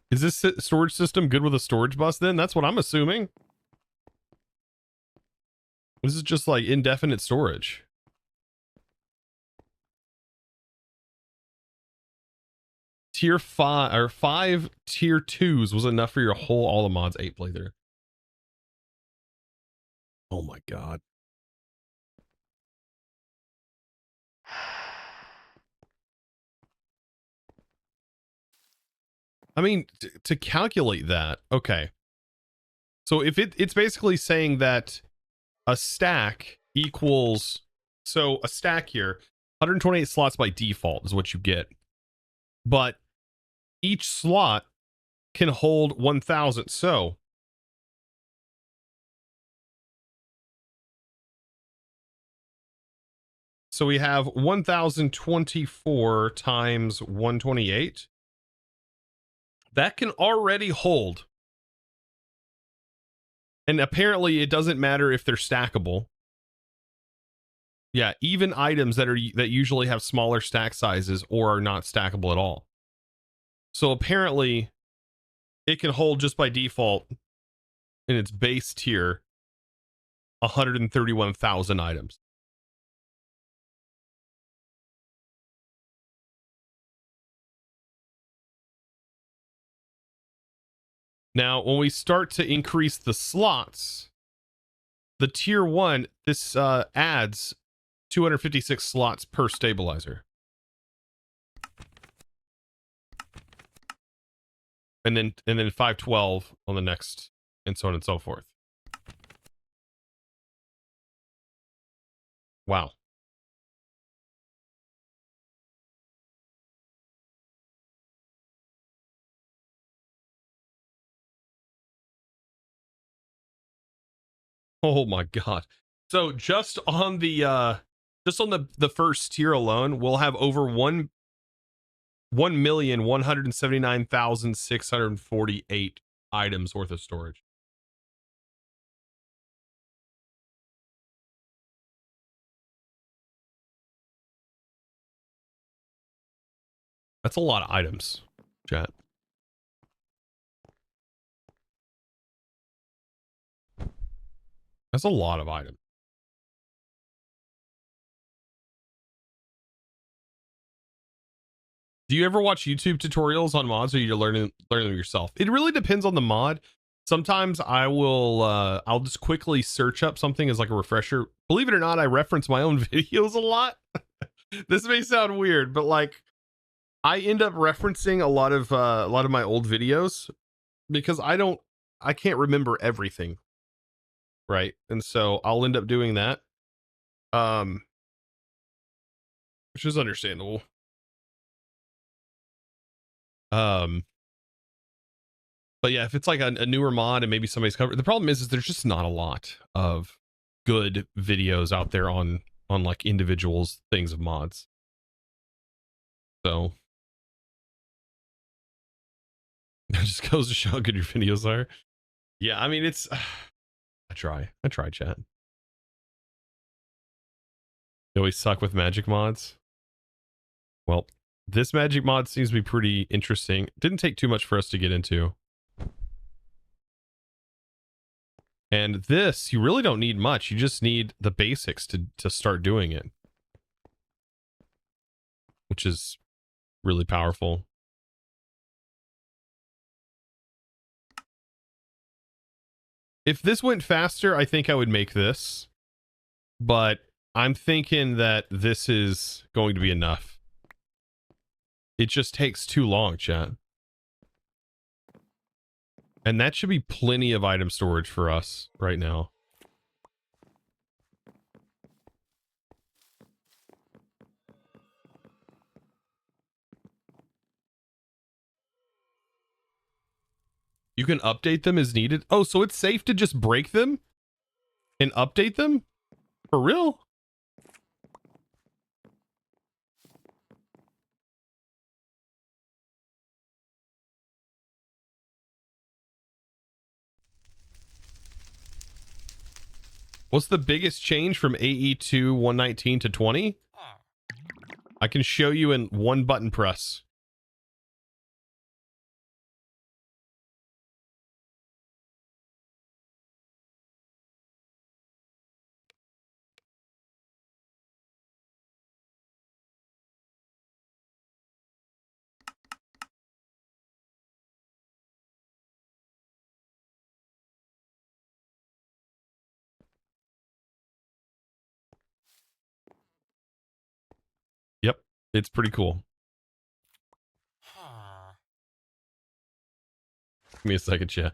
Is this storage system good with a storage bus then? That's what I'm assuming. This is just like indefinite storage. Tier 5 or 5 tier 2s was enough for your whole all the mods 8 playthrough. Oh my god. I mean, to calculate that, okay. So if it's basically saying that a stack equals, so a stack here, 128 slots by default is what you get. But each slot can hold 1,000. So we have 1,024 times 128. That can already hold. And apparently it doesn't matter if they're stackable. Yeah, even items that usually have smaller stack sizes or are not stackable at all. So apparently it can hold just by default in its base tier 131,000 items. Now, when we start to increase the slots, the tier 1, this adds 256 slots per stabilizer. And then 512 on the next, and so on and so forth. Wow. Oh my god. So just on the first tier alone, we'll have over 1,179,648 items worth of storage. That's a lot of items, chat. That's a lot of items. Do you ever watch YouTube tutorials on mods, or you're learning them yourself? It really depends on the mod. Sometimes I will I'll just quickly search up something as like a refresher. Believe it or not, I reference my own videos a lot. This may sound weird, but like I end up referencing a lot of my old videos because I can't remember everything. Right? And so I'll end up doing that. Which is understandable. But yeah, if it's like a newer mod and maybe somebody's covered, the problem is there's just not a lot of good videos out there on like individuals things of mods. So it just goes to show how good your videos are. Yeah, I mean it's I try chat. They always suck with magic mods. Well, this magic mod seems to be pretty interesting. Didn't take too much for us to get into. And this, you really don't need much. You just need the basics to start doing it, which is really powerful. If this went faster, I think I would make this, but I'm thinking that this is going to be enough. It just takes too long, chat. And that should be plenty of item storage for us right now. You can update them as needed. Oh, so it's safe to just break them and update them? For real? What's the biggest change from AE2 119 to 20? I can show you in one button press. Yep, it's pretty cool. Give me a second, chat.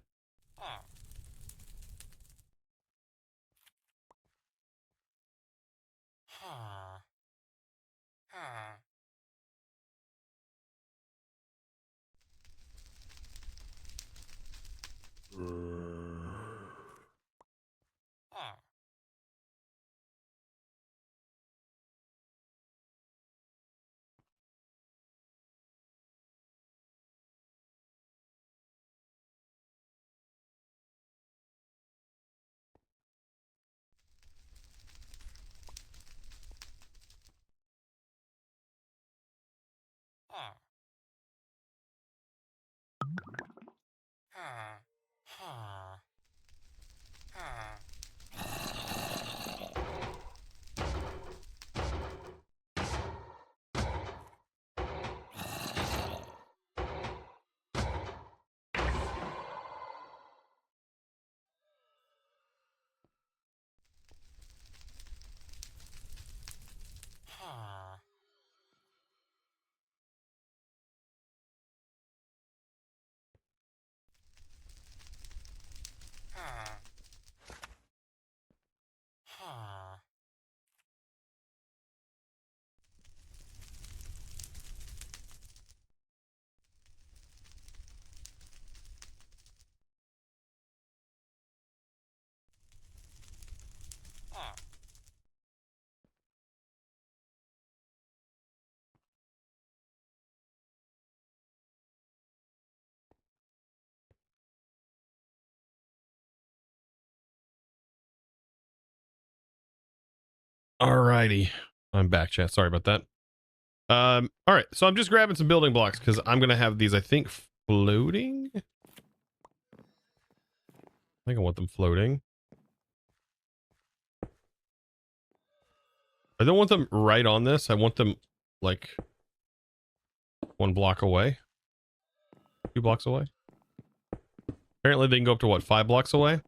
Alrighty. I'm back, chat. Sorry about that. All right. So I'm just grabbing some building blocks because I'm going to have these, I think, floating. I think I want them floating. I don't want them right on this. I want them like 1 block away. 2 blocks away. Apparently they can go up to what, 5 blocks away?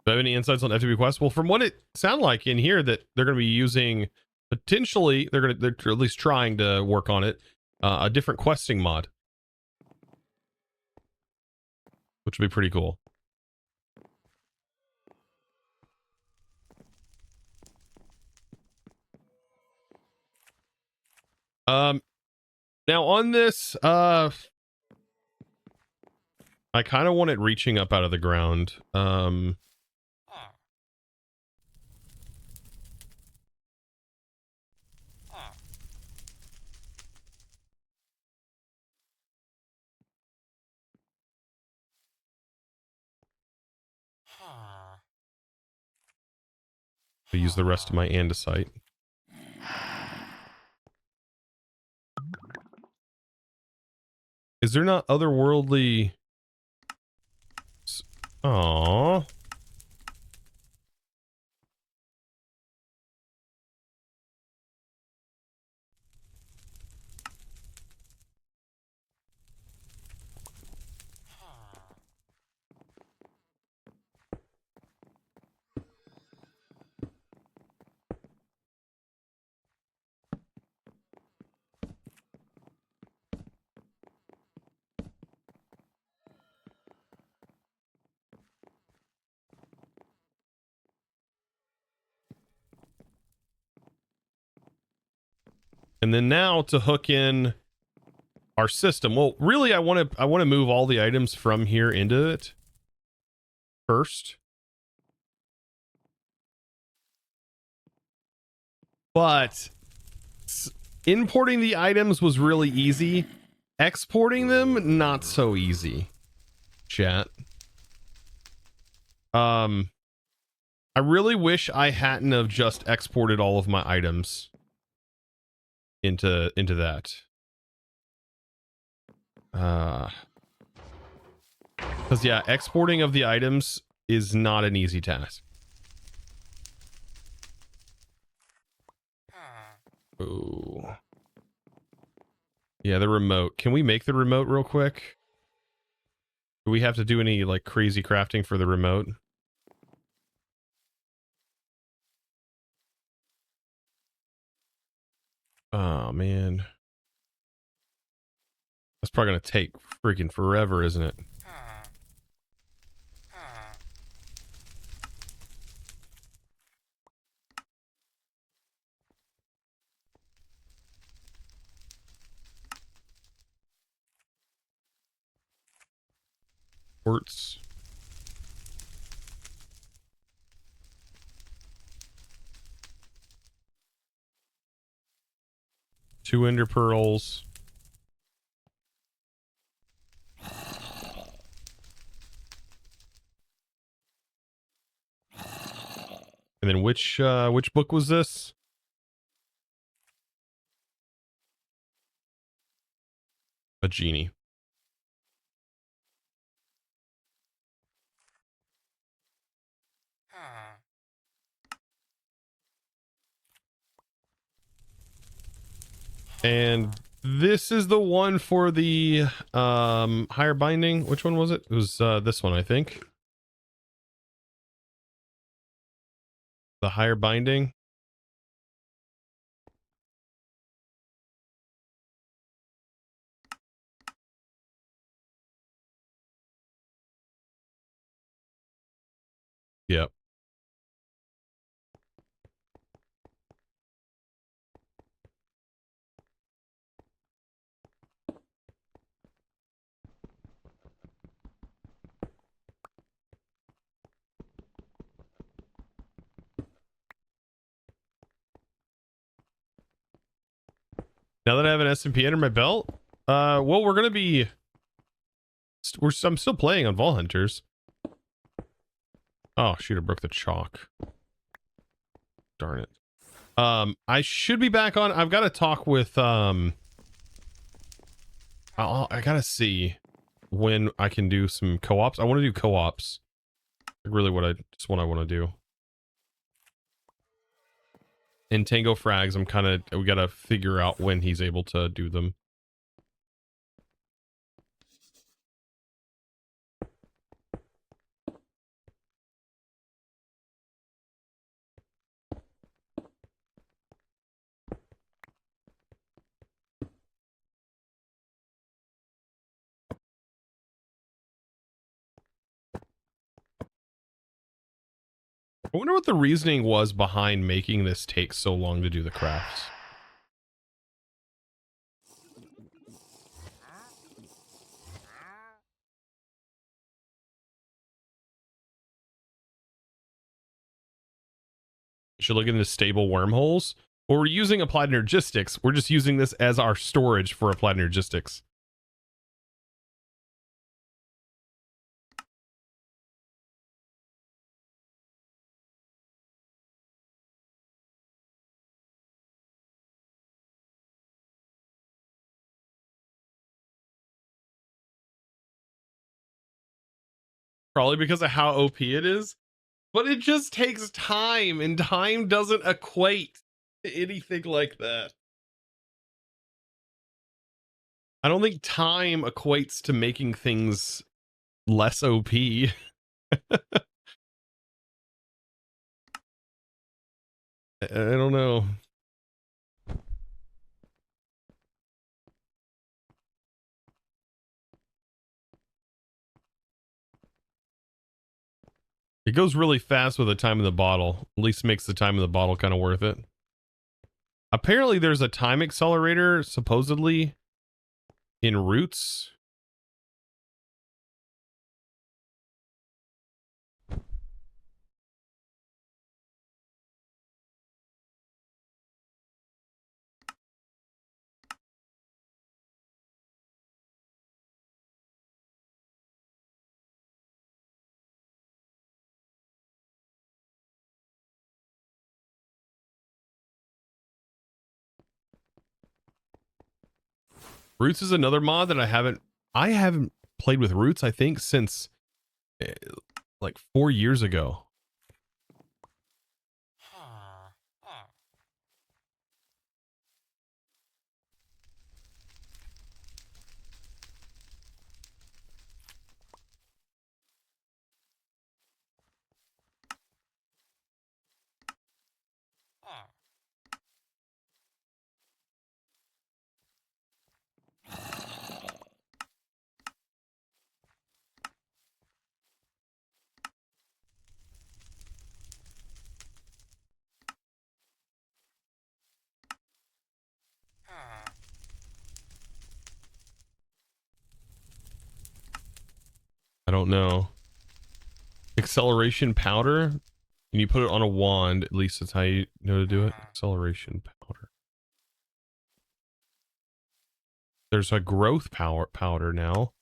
Do I have any insights on FTP Quest? Well, from what it sounded like in here, that they're going to be using potentially, they're at least trying to work on it, a different questing mod, which would be pretty cool. Now on this, I kind of want it reaching up out of the ground. To use the rest of my andesite. Is there not otherworldly? Aww. And then now to hook in our system. Well, really, I want to move all the items from here into it first. But importing the items was really easy. Exporting them, not so easy. Chat. I really wish I hadn't have just exported all of my items into that. Because Because yeah, exporting of the items is not an easy task. Ooh. Yeah, the remote. Can we make the remote real quick? Do we have to do any like crazy crafting for the remote? Oh man. That's probably gonna take freaking forever, isn't it? Quartz. Two ender pearls. And then which book was this? A genie. And this is the one for the higher binding. Which one was it? It was this one, I think. The higher binding. Yep. Now that I have an SMP under my belt, well, we're gonna be. I'm still playing on Vol Hunters. Oh shoot! I broke the chalk. Darn it. I should be back on. I've got to talk with. I gotta see when I can do some co-ops. I want to do co-ops. Really, what I want to do. In Tango Frags, we gotta figure out when he's able to do them. I wonder what the reasoning was behind making this take so long to do the crafts. You should look into stable wormholes. Well, we're using applied energistics. We're just using this as our storage for applied energistics. Probably because of how OP it is. But it just takes time, and time doesn't equate to anything like that. I don't think time equates to making things less OP. I don't know. It goes really fast with the time in the bottle. At least makes the time in the bottle kind of worth it. Apparently there's a time accelerator, supposedly, in Roots. Roots is another mod that I haven't played with Roots, I think, since like 4 years ago. I don't know. Acceleration powder? And you put it on a wand, at least that's how you know to do it. Acceleration powder. There's a growth powder now.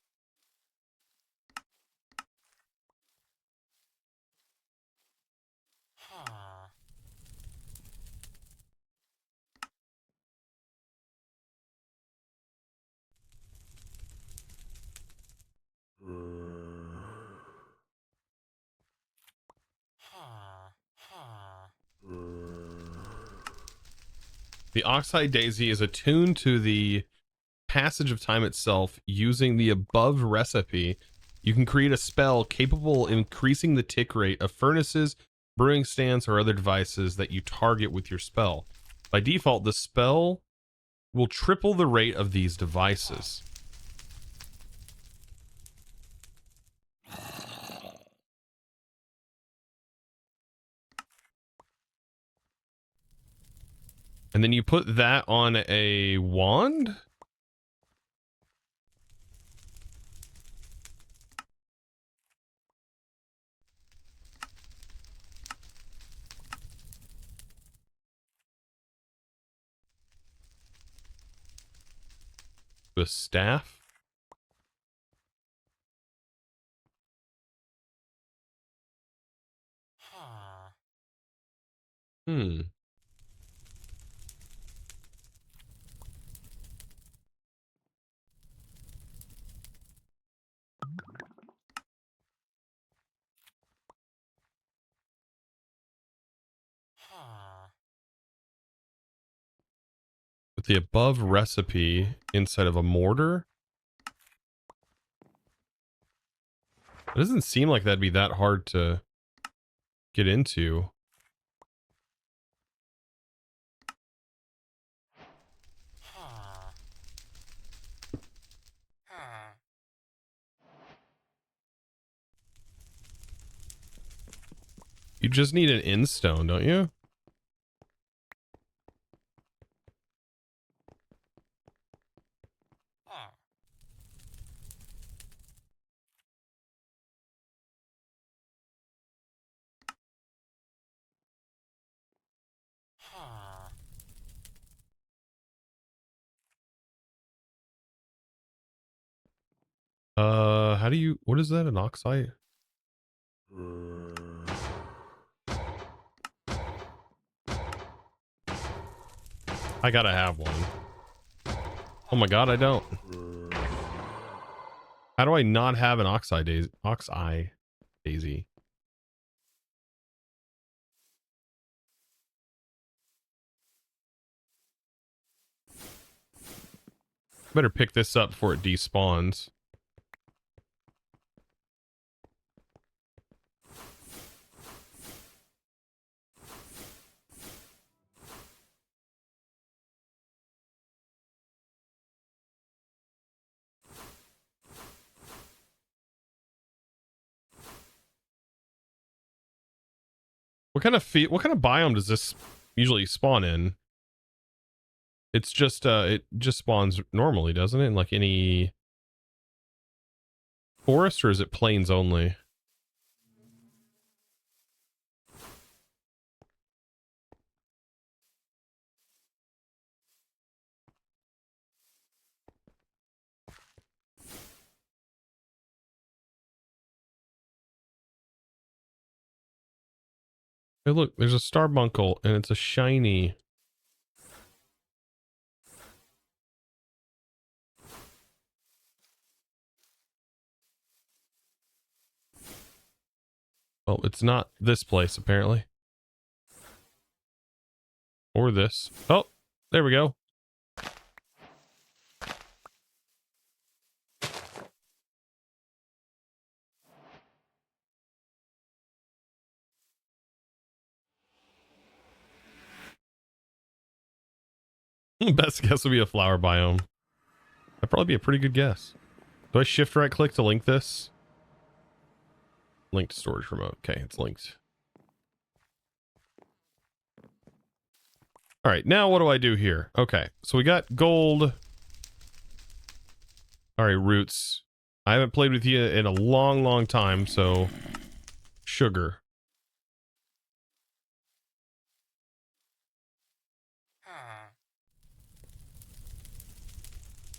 The Oxeye Daisy is attuned to the passage of time itself. Using the above recipe, you can create a spell capable of increasing the tick rate of furnaces, brewing stands, or other devices that you target with your spell. By default, the spell will triple the rate of these devices. And then you put that on a wand? The staff? Hmm. With the above recipe inside of a mortar? It doesn't seem like that'd be that hard to get into. You just need an in-stone, don't you? How do you, what is that, an oxide? I gotta have one. Oh my god, I don't. How do I not have an oxide daisy? Oxeye daisy. Better pick this up before it despawns. What kind of biome does this usually spawn in? It's just it just spawns normally, doesn't it? In like any forest, or is it plains only? Hey, look, there's a starbuncle and it's a shiny. Well, it's not this place, apparently. Or this. Oh, there we go. Best guess would be a flower biome. That'd probably be a pretty good guess. Do I shift right click to link this? Link to storage remote. Okay, it's linked. All right, now what do I do here? Okay, so we got gold. All right, roots. I haven't played with you in a long, long time, so sugar.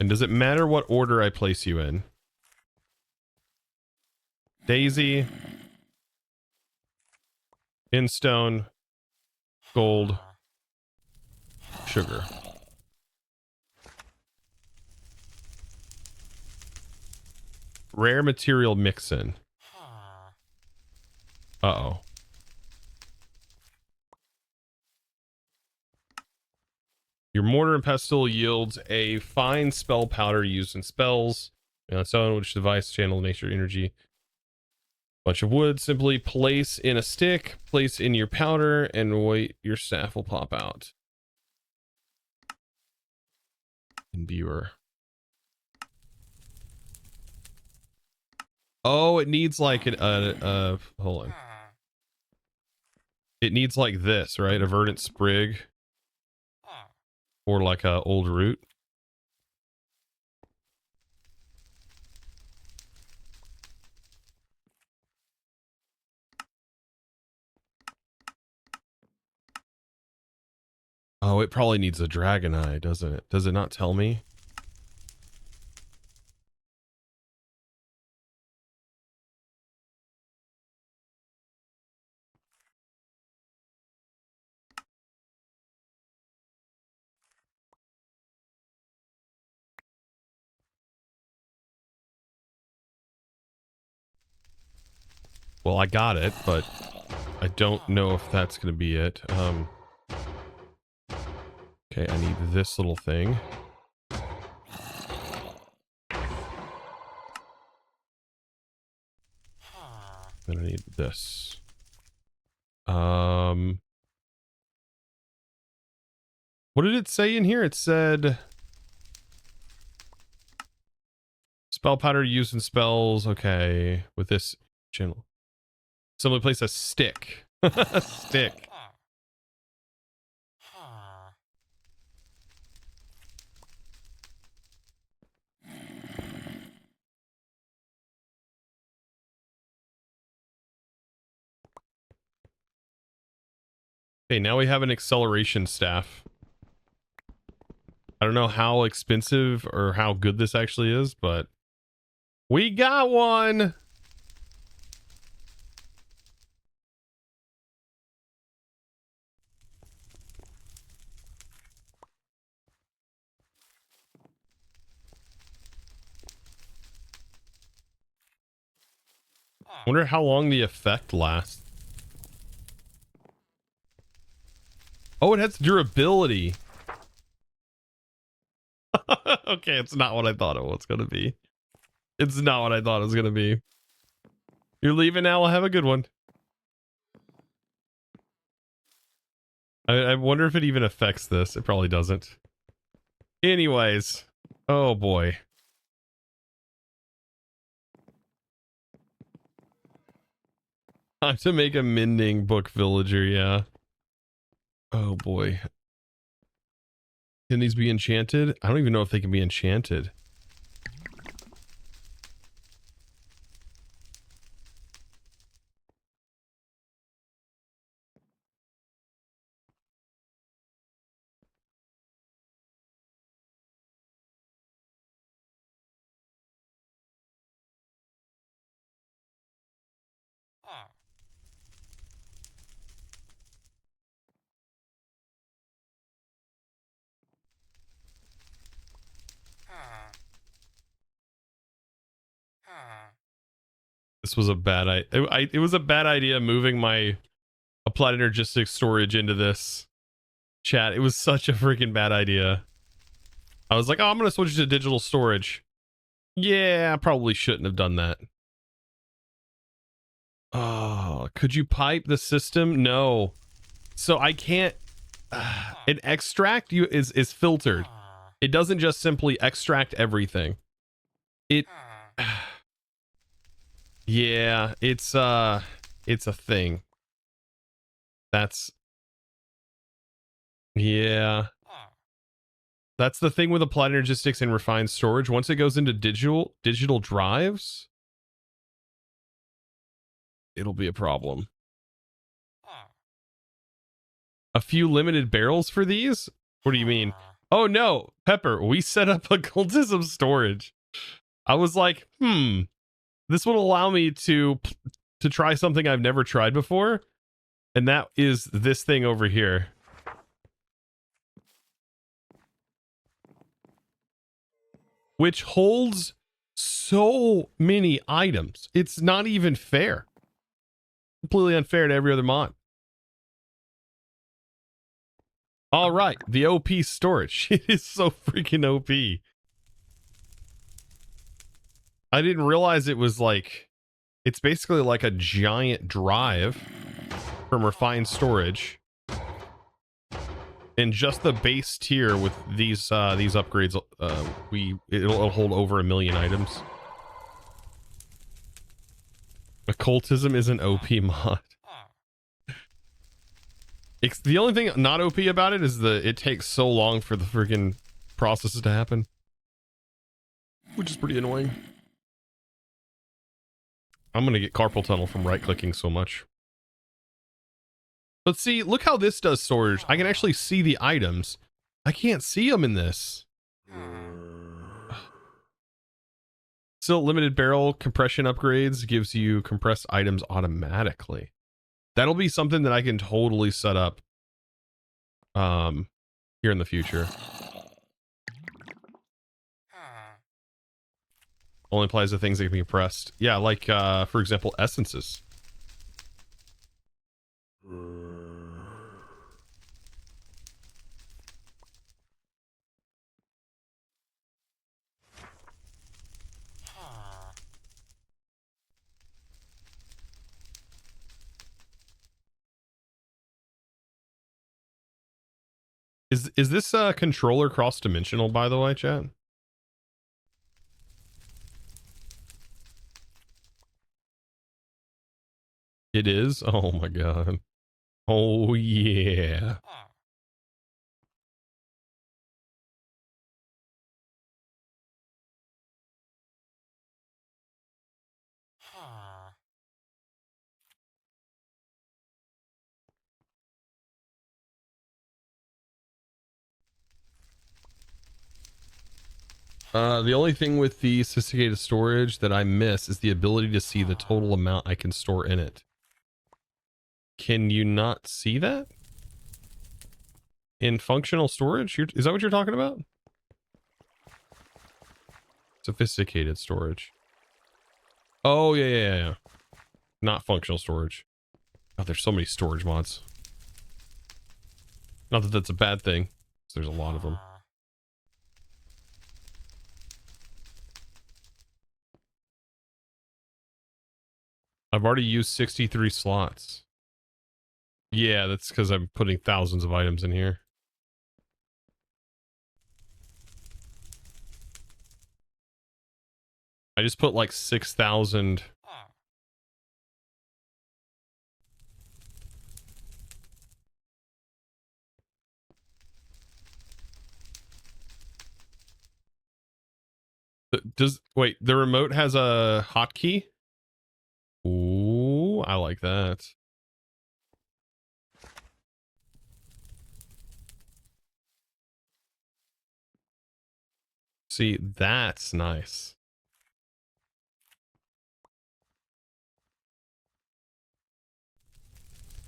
And does it matter what order I place you in? Daisy, instone, gold, sugar. Rare material mix-in. Uh-oh. Your mortar and pestle yields a fine spell powder used in spells. On its own, which device channel nature energy. Bunch of wood, simply place in a stick, place in your powder, and wait, your staff will pop out. Imbuer. Oh, it needs like hold on. It needs like this, right? A verdant sprig. Or like a old root. Oh, it probably needs a dragon eye, doesn't it? Does it not tell me? Well, I got it, but I don't know if that's going to be it. Okay, I need this little thing. Then I need this. What did it say in here? It said spell powder used in spells. Okay, with this channel. Simply place a stick. A stick. Okay, now we have an acceleration staff. I don't know how expensive or how good this actually is, but we got one. Wonder how long the effect lasts. Oh, it has durability. Okay, it's not what I thought it was going to be. It's not what I thought it was going to be. You're leaving now? Well, have a good one. I wonder if it even affects this. It probably doesn't. Anyways. Oh, boy. Time to make a mending book villager, yeah. Oh, boy. Can these be enchanted? I don't even know if they can be enchanted. this was a bad it was a bad idea moving my applied energistics storage into this. Chat, it was such a freaking bad idea. I was like, oh, I'm gonna switch to digital storage. Yeah, I probably shouldn't have done that. Oh, could you pipe the system? No. So I can't. An extract is filtered. It doesn't just simply extract everything. It. Yeah, it's a thing. That's. Yeah. That's the thing with applied energistics and refined storage. Once it goes into digital drives, it'll be a problem. A few limited barrels for these? What do you mean? Oh no, Pepper, we set up occultism storage. I was like, this will allow me to try something I've never tried before. And that is this thing over here. Which holds so many items. It's not even fair. Completely unfair to every other mod. All right, the OP storage. It is so freaking OP. I didn't realize it was like, it's basically like a giant drive from refined storage. And just the base tier with these upgrades, it'll hold over 1 million items. Occultism is an OP mod. The only thing not OP about it is it takes so long for the freaking processes to happen, which is pretty annoying. I'm gonna get carpal tunnel from right-clicking so much. But see, look how this does storage. I can actually see the items. I can't see them in this. Still, limited barrel compression upgrades gives you compressed items automatically. That'll be something that I can totally set up here in the future. Only applies to things that can be compressed. Yeah, like for example, essences. Is this controller cross-dimensional, by the way, chat? It is? Oh my god. Oh yeah. The only thing with the sophisticated storage that I miss is the ability to see the total amount I can store in it. Can you not see that? In functional storage? Is that what you're talking about? Sophisticated storage. Oh, yeah. Not functional storage. Oh, there's so many storage mods. Not that that's a bad thing. There's a lot of them. I've already used 63 slots. Yeah, that's because I'm putting thousands of items in here. I just put like 6,000. Wait, the remote has a hotkey? Ooh, I like that. See, that's nice.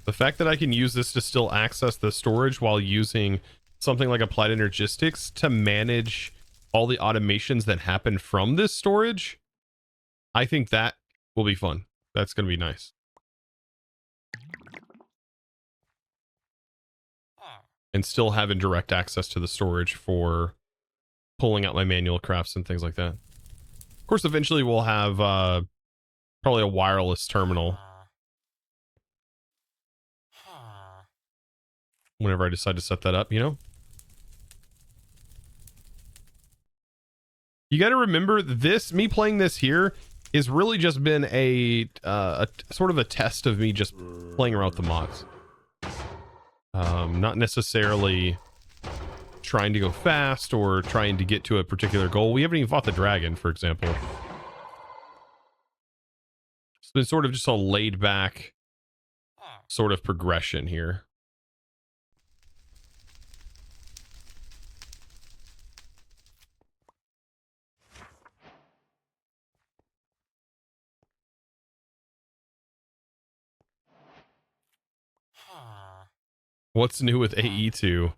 The fact that I can use this to still access the storage while using something like Applied Energistics to manage all the automations that happen from this storage, I think that will be fun. That's going to be nice. And still having direct access to the storage for pulling out my manual crafts and things like that. Of course, eventually we'll have probably a wireless terminal whenever I decide to set that up, you know? You got to remember this, me playing this here is really just been a sort of a test of me just playing around with the mods. Not necessarily trying to go fast or trying to get to a particular goal. We haven't even fought the dragon, for example. It's been sort of just a laid back sort of progression here. What's new with AE2?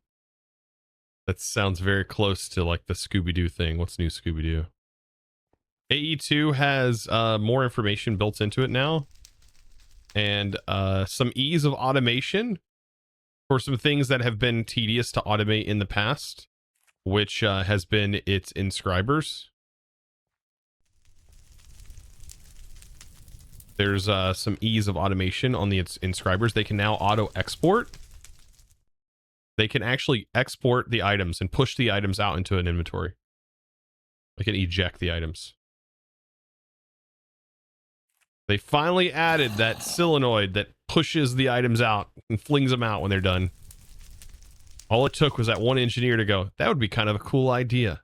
That sounds very close to like the Scooby-Doo thing. What's new, Scooby-Doo? AE2 has more information built into it now. And some ease of automation for some things that have been tedious to automate in the past, which has been its inscribers. There's some ease of automation on the inscribers. They can now auto-export. They can actually export the items and push the items out into an inventory. They can eject the items. They finally added that solenoid that pushes the items out and flings them out when they're done. All it took was that one engineer to go, that would be kind of a cool idea.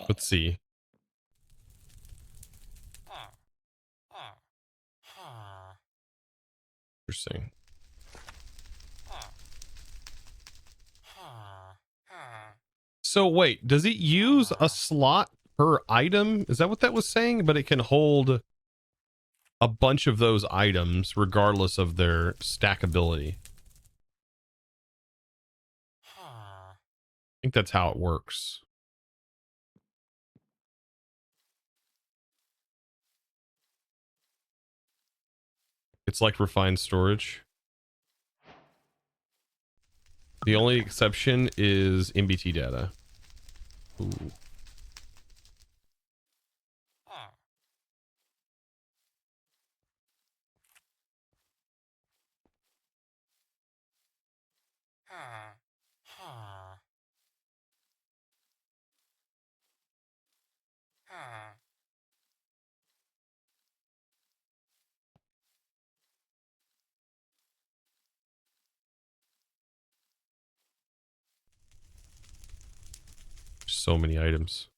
Let's see. Interesting. So wait, does it use a slot per item? Is that what that was saying? But it can hold a bunch of those items regardless of their stackability. I think that's how it works. It's like refined storage. The only exception is MBT data. Ooh. So many items.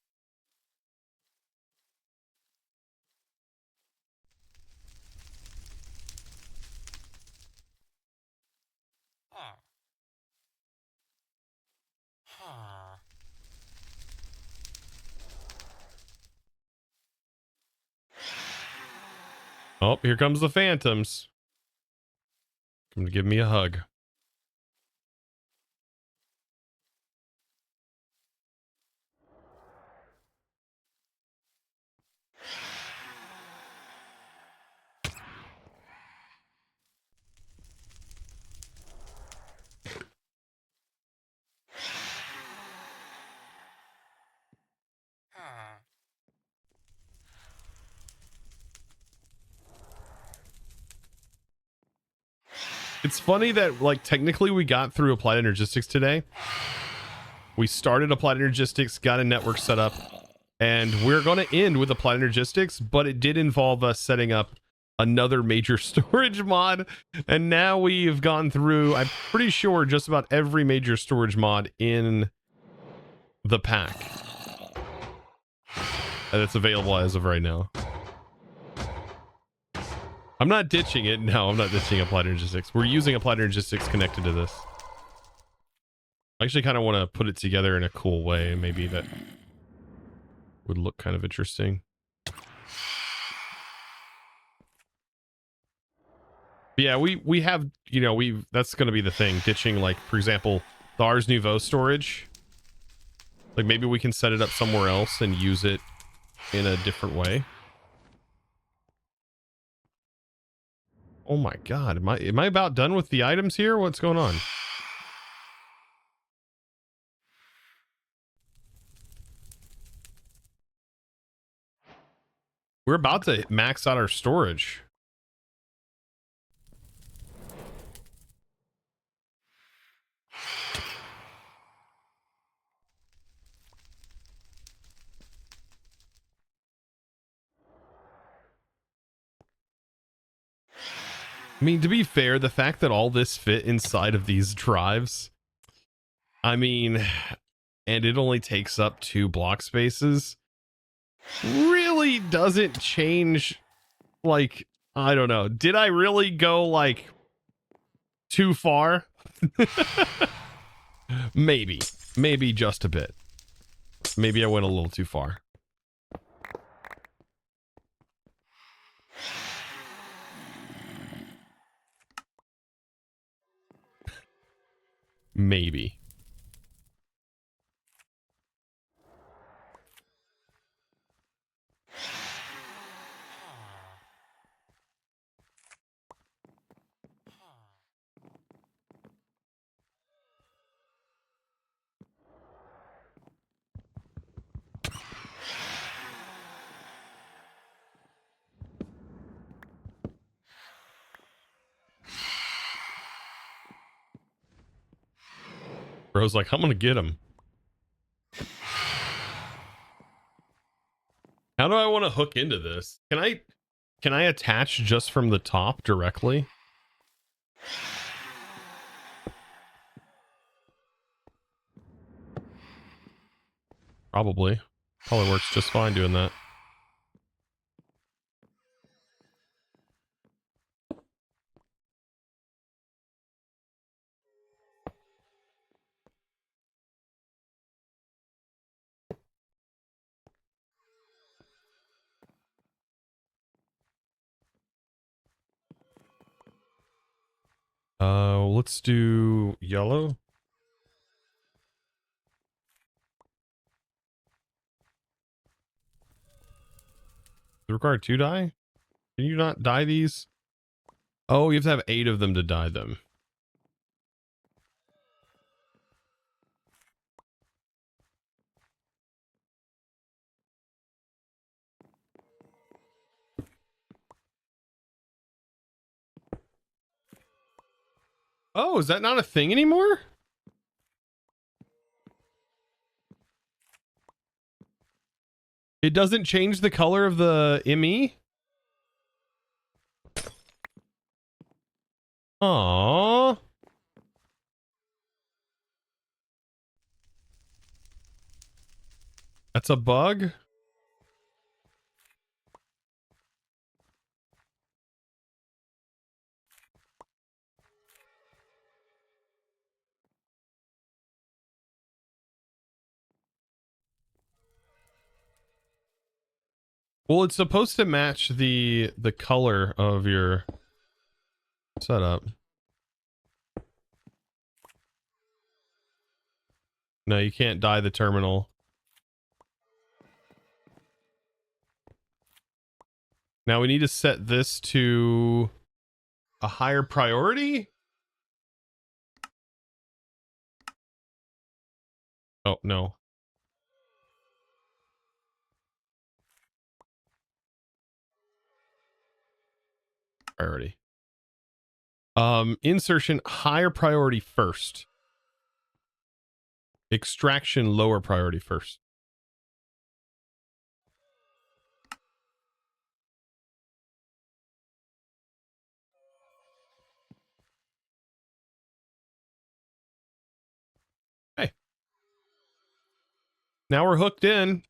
Oh, here comes the phantoms. Come to give me a hug. It's funny that, like, technically we got through Applied Energistics today. We started Applied Energistics, got a network set up, and we're going to end with Applied Energistics, but it did involve us setting up another major storage mod, and now we've gone through, I'm pretty sure, just about every major storage mod in the pack. And it's available as of right now. I'm not ditching it. No, I'm not ditching Applied Energistics. We're using Applied Energistics connected to this. I actually kind of want to put it together in a cool way. Maybe that would look kind of interesting. But yeah, we have, you know, that's going to be the thing. Ditching, like, for example, The Ars Nouveau storage. Like maybe we can set it up somewhere else and use it in a different way. Oh my god, am I about done with the items here? What's going on? We're about to max out our storage. I mean, to be fair, the fact that all this fit inside of these drives, I mean, and it only takes up 2 block spaces, really doesn't change, like, I don't know. Did I really go, like, too far? Maybe. Maybe just a bit. Maybe I went a little too far. Maybe. Bro's like, I'm gonna get him. How do I want to hook into this? Can I attach just from the top directly? Probably works just fine doing that. Let's do yellow. Does it require 2 die? Can you not dye these? Oh, you have to have 8 of them to dye them. Oh, is that not a thing anymore? It doesn't change the color of the ME? Aww. That's a bug? Well, it's supposed to match the color of your setup. No, you can't dye the terminal. Now we need to set this to a higher priority. Oh, no. Priority. Insertion higher priority first. Extraction lower priority first. Hey. Now we're hooked in.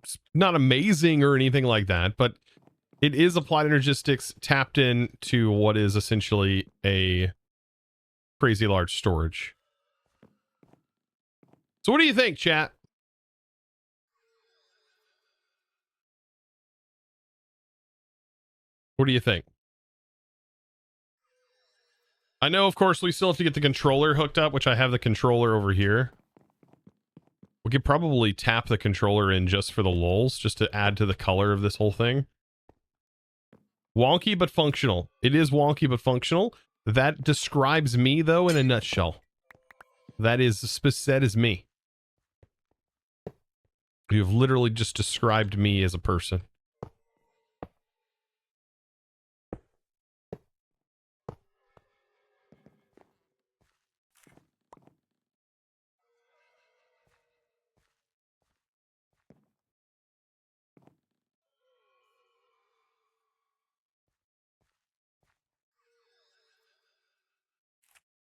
It's not amazing or anything like that, but it is Applied Energistics tapped in to what is essentially a crazy large storage. So what do you think, chat? What do you think? I know, of course, we still have to get the controller hooked up, which I have the controller over here. We could probably tap the controller in just for the lulz, just to add to the color of this whole thing. Wonky but functional. It is wonky but functional. That describes me, though, in a nutshell. That is me. You've literally just described me as a person.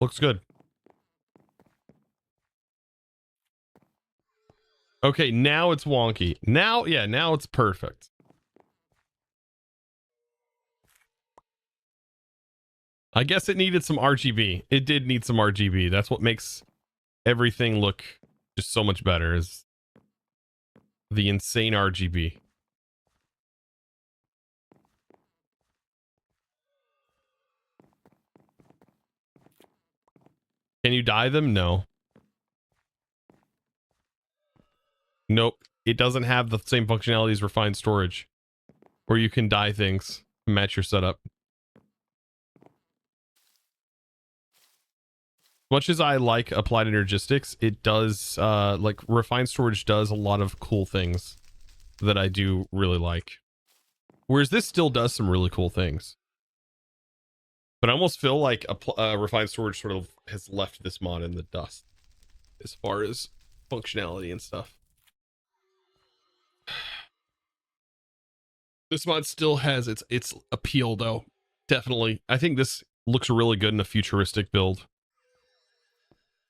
Looks good. Okay, now it's wonky. Now, yeah, now it's perfect. I guess it needed some RGB. It did need some RGB. That's what makes everything look just so much better, is the insane RGB. Can you dye them? No. Nope. It doesn't have the same functionality as refined storage, where you can dye things to match your setup. Much as I like applied energistics, it does, like, refined storage does a lot of cool things that I do really like. Whereas this still does some really cool things. But I almost feel like refined storage sort of has left this mod in the dust as far as functionality and stuff. This mod still has its appeal, though. Definitely. I think this looks really good in a futuristic build.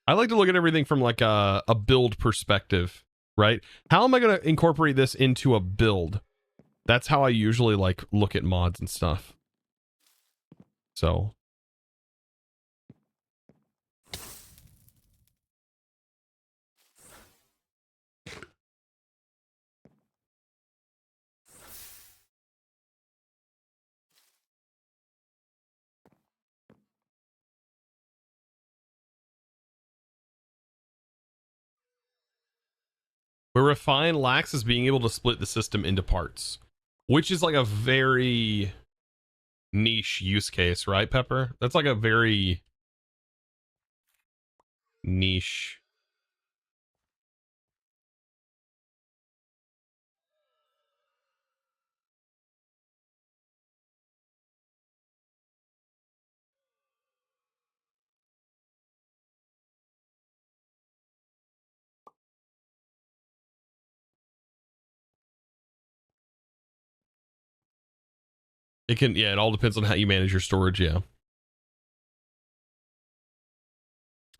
I like to look at everything from like a build perspective, right? How am I going to incorporate this into a build? That's how I usually like look at mods and stuff. So where refine lacks is being able to split the system into parts, which is like a very niche use case, right, Pepper? That's like a very niche. It can, yeah, it all depends on how you manage your storage, yeah.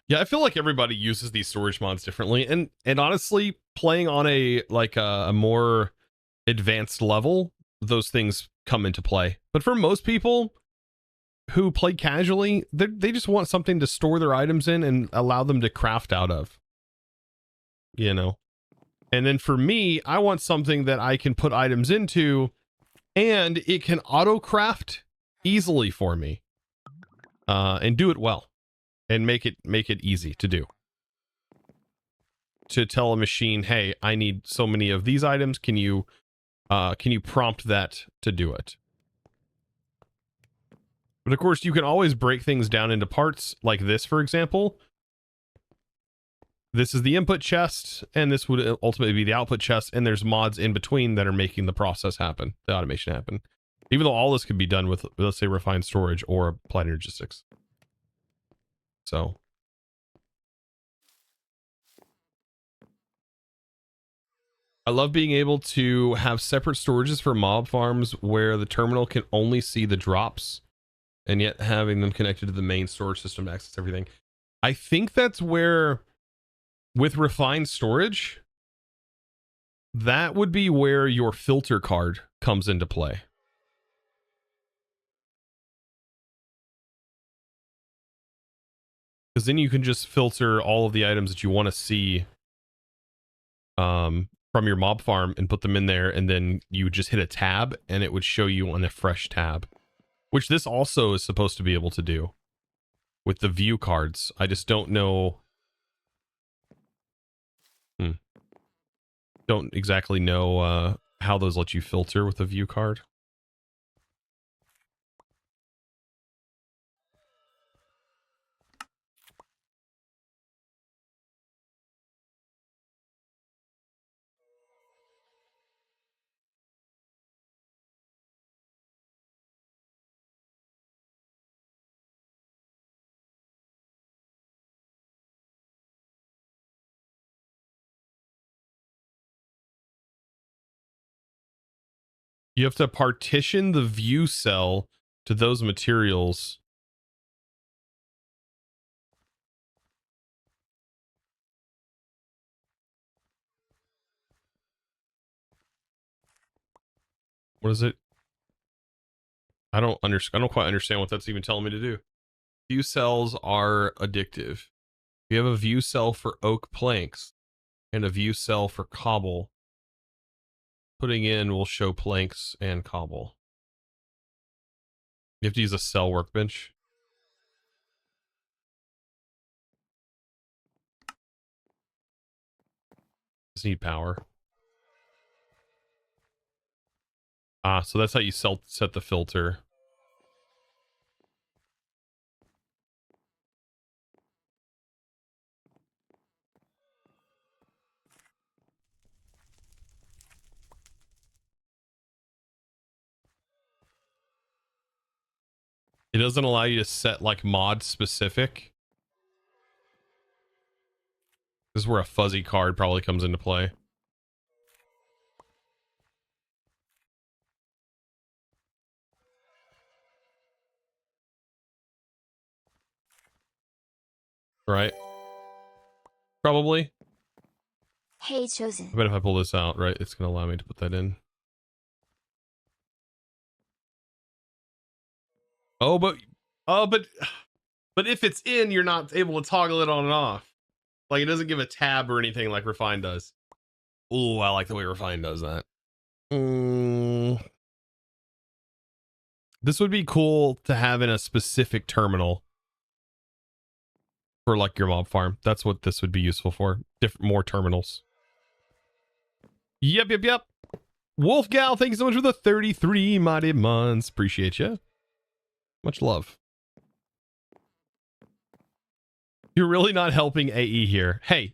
Yeah, I feel like everybody uses these storage mods differently, and honestly, playing on a like a more advanced level, those things come into play. But for most people who play casually, they just want something to store their items in and allow them to craft out of, you know. And then for me, I want something that I can put items into and it can auto craft easily for me, and do it well, and make it easy to do. To tell a machine, hey, I need so many of these items. Can you prompt that to do it? But of course, you can always break things down into parts, like this, for example. This is the input chest, and this would ultimately be the output chest, and there's mods in between that are making the process happen, the automation happen. Even though all this could be done with, let's say, refined storage or applied energistics. So I love being able to have separate storages for mob farms where the terminal can only see the drops, and yet having them connected to the main storage system to access everything. I think that's where, with refined storage, that would be where your filter card comes into play. Because then you can just filter all of the items that you want to see from your mob farm and put them in there, and then you just hit a tab and it would show you on a fresh tab, which this also is supposed to be able to do. with the view cards. I just don't know. Don't exactly know how those let you filter with the view card. You have to partition the view cell to those materials. What is it? I don't quite understand what that's even telling me to do. View cells are addictive. You have a view cell for oak planks and a view cell for cobble. Putting in will show planks and cobble. You have to use a cell workbench. Just need power. Ah, so that's how you set the filter. It doesn't allow you to set like mod specific. This is where a fuzzy card probably comes into play. Right? Probably. Hey Chosen. I bet if I pull this out, right, it's going to allow me to put that in. Oh, but if it's in, you're not able to toggle it on and off. Like it doesn't give a tab or anything like Refine does. Ooh, I like the way Refine does that. This would be cool to have in a specific terminal for like your mob farm. That's what this would be useful for. More terminals. Yep. Wolf Gal, thank you so much for the 33 mighty months. Appreciate you. Much love. You're really not helping AE here. Hey.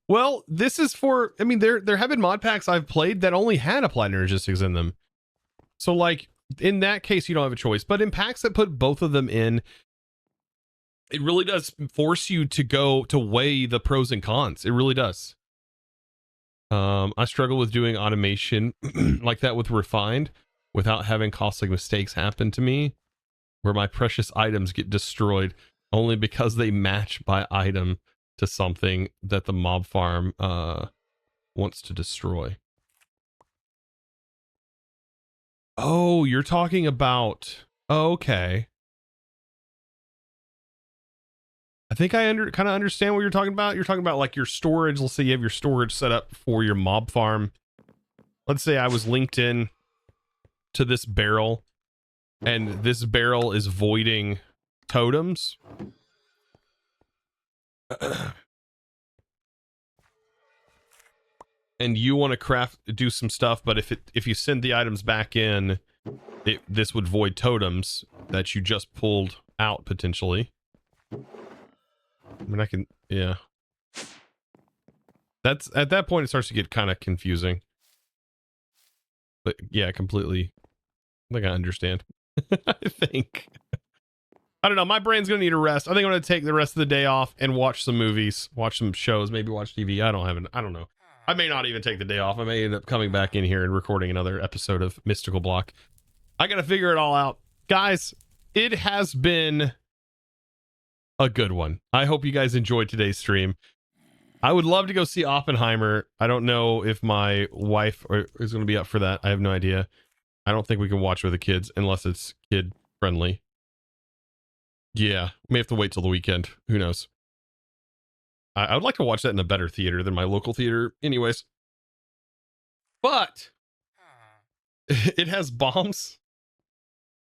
Well, this is for, I mean, there have been mod packs I've played that only had applied energistics in them. So like in that case, you don't have a choice, but in packs that put both of them in, it really does force you to go to weigh the pros and cons. It really does. I struggle with doing automation like that with Refined without having costly mistakes happen to me where my precious items get destroyed only because they match by item to something that the mob farm wants to destroy. Oh, you're talking about... Oh, okay. I think I kind of understand what you're talking about. You're talking about like your storage. Let's say you have your storage set up for your mob farm. Let's say I was linked in to this barrel and this barrel is voiding totems. And you want to do some stuff, but if you send the items back in, this would void totems that you just pulled out potentially. I mean, yeah. That's at that point it starts to get kind of confusing. But yeah, completely. I think I understand. I think. I don't know. My brain's gonna need a rest. I think I'm gonna take the rest of the day off and watch some movies, watch some shows, maybe watch TV. I don't know. I may not even take the day off. I may end up coming back in here and recording another episode of Mystical Block. I gotta figure it all out. Guys, it has been a good one. I hope you guys enjoyed today's stream. I would love to go see Oppenheimer. I don't know if my wife is going to be up for that. I have no idea. I don't think we can watch with the kids unless it's kid friendly. Yeah, may have to wait till the weekend. Who knows? I would like to watch that in a better theater than my local theater anyways. But it has bombs.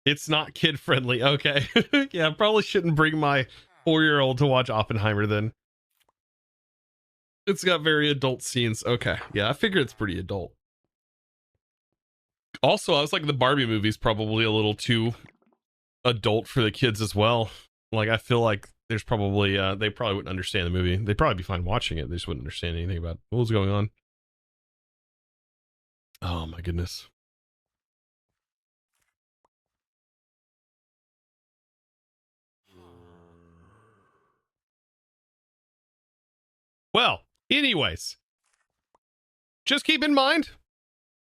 It's not kid friendly. Okay. Yeah, I probably shouldn't bring my 4-year-old to watch Oppenheimer then. It's got very adult scenes. Okay. Yeah, I figure it's pretty adult. Also, I was like, the Barbie movie's probably a little too adult for the kids as well. Like, I feel like there's probably, they probably wouldn't understand the movie. They'd probably be fine watching it. They just wouldn't understand anything about what was going on. Oh my goodness. Well, anyways, just keep in mind,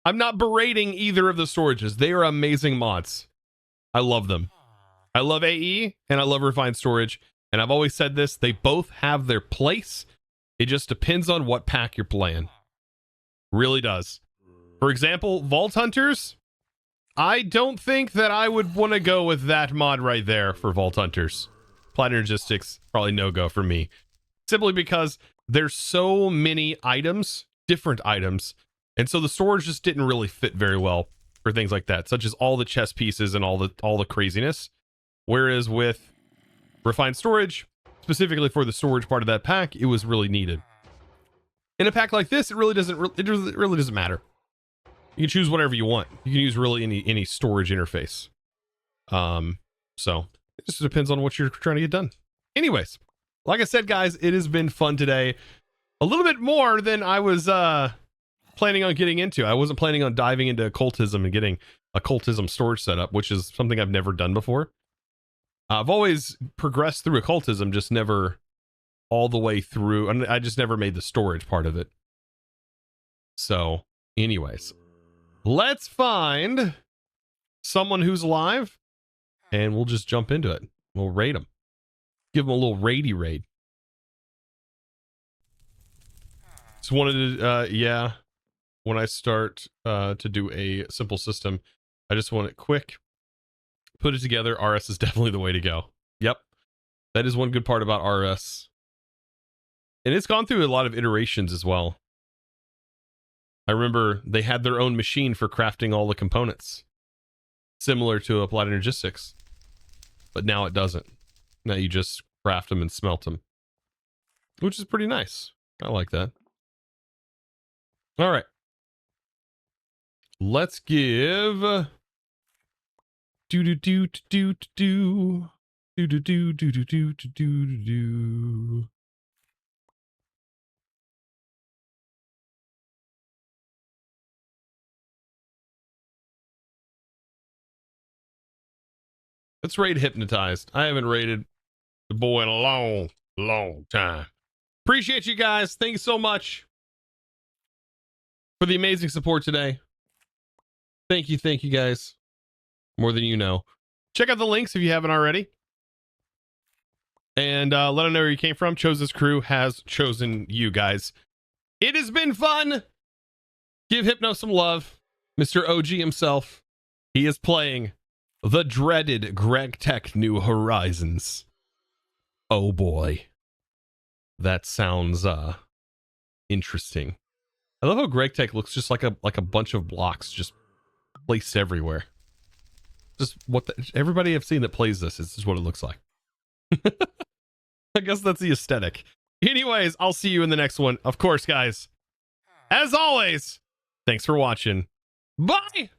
I'm not berating either of the storages. They are amazing mods. I love them. I love AE and I love Refined Storage. And I've always said this, they both have their place. It just depends on what pack you're playing. Really does. For example, Vault Hunters, I don't think that I would want to go with that mod right there for Vault Hunters. Energistics, probably no-go for me. Simply because there's so many items, different items, and so the storage just didn't really fit very well for things like that, such as all the chess pieces and all the craziness. Whereas with Refined Storage, specifically for the storage part of that pack, it was really needed. In a pack like this, it really doesn't matter. You can choose whatever you want. You can use really any storage interface. So it just depends on what you're trying to get done. Anyways, like I said, guys, it has been fun today. A little bit more than I was planning on getting into. I wasn't planning on diving into occultism and getting occultism storage setup, which is something I've never done before. I've always progressed through occultism, just never all the way through. And I just never made the storage part of it. So anyways, let's find someone who's alive and we'll just jump into it. We'll raid them. Give them a little raidy raid. Just wanted to, yeah, when I start to do a simple system, I just want it quick. Put it together. RS is definitely the way to go. Yep. That is one good part about RS. And it's gone through a lot of iterations as well. I remember they had their own machine for crafting all the components, similar to Applied Energistics, but now it doesn't. Now you just craft them and smelt them, which is pretty nice. I like that. All right. Let's give Let's raid Hypnotized. I haven't raided the boy in a long time. Appreciate you guys. Thank you so much for the amazing support today. Thank you guys. More than you know. Check out the links if you haven't already. And let them know where you came from. Chosen's crew has chosen you guys. It has been fun. Give Hypno some love. Mr. OG himself. He is playing the dreaded Greg Tech New Horizons. Oh boy. That sounds interesting. I love how Greg Tech looks just like a bunch of blocks just placed everywhere. Just what everybody I've seen that plays this is just what it looks like. I guess that's the aesthetic. Anyways, I'll see you in the next one. Of course, guys. As always, thanks for watching. Bye!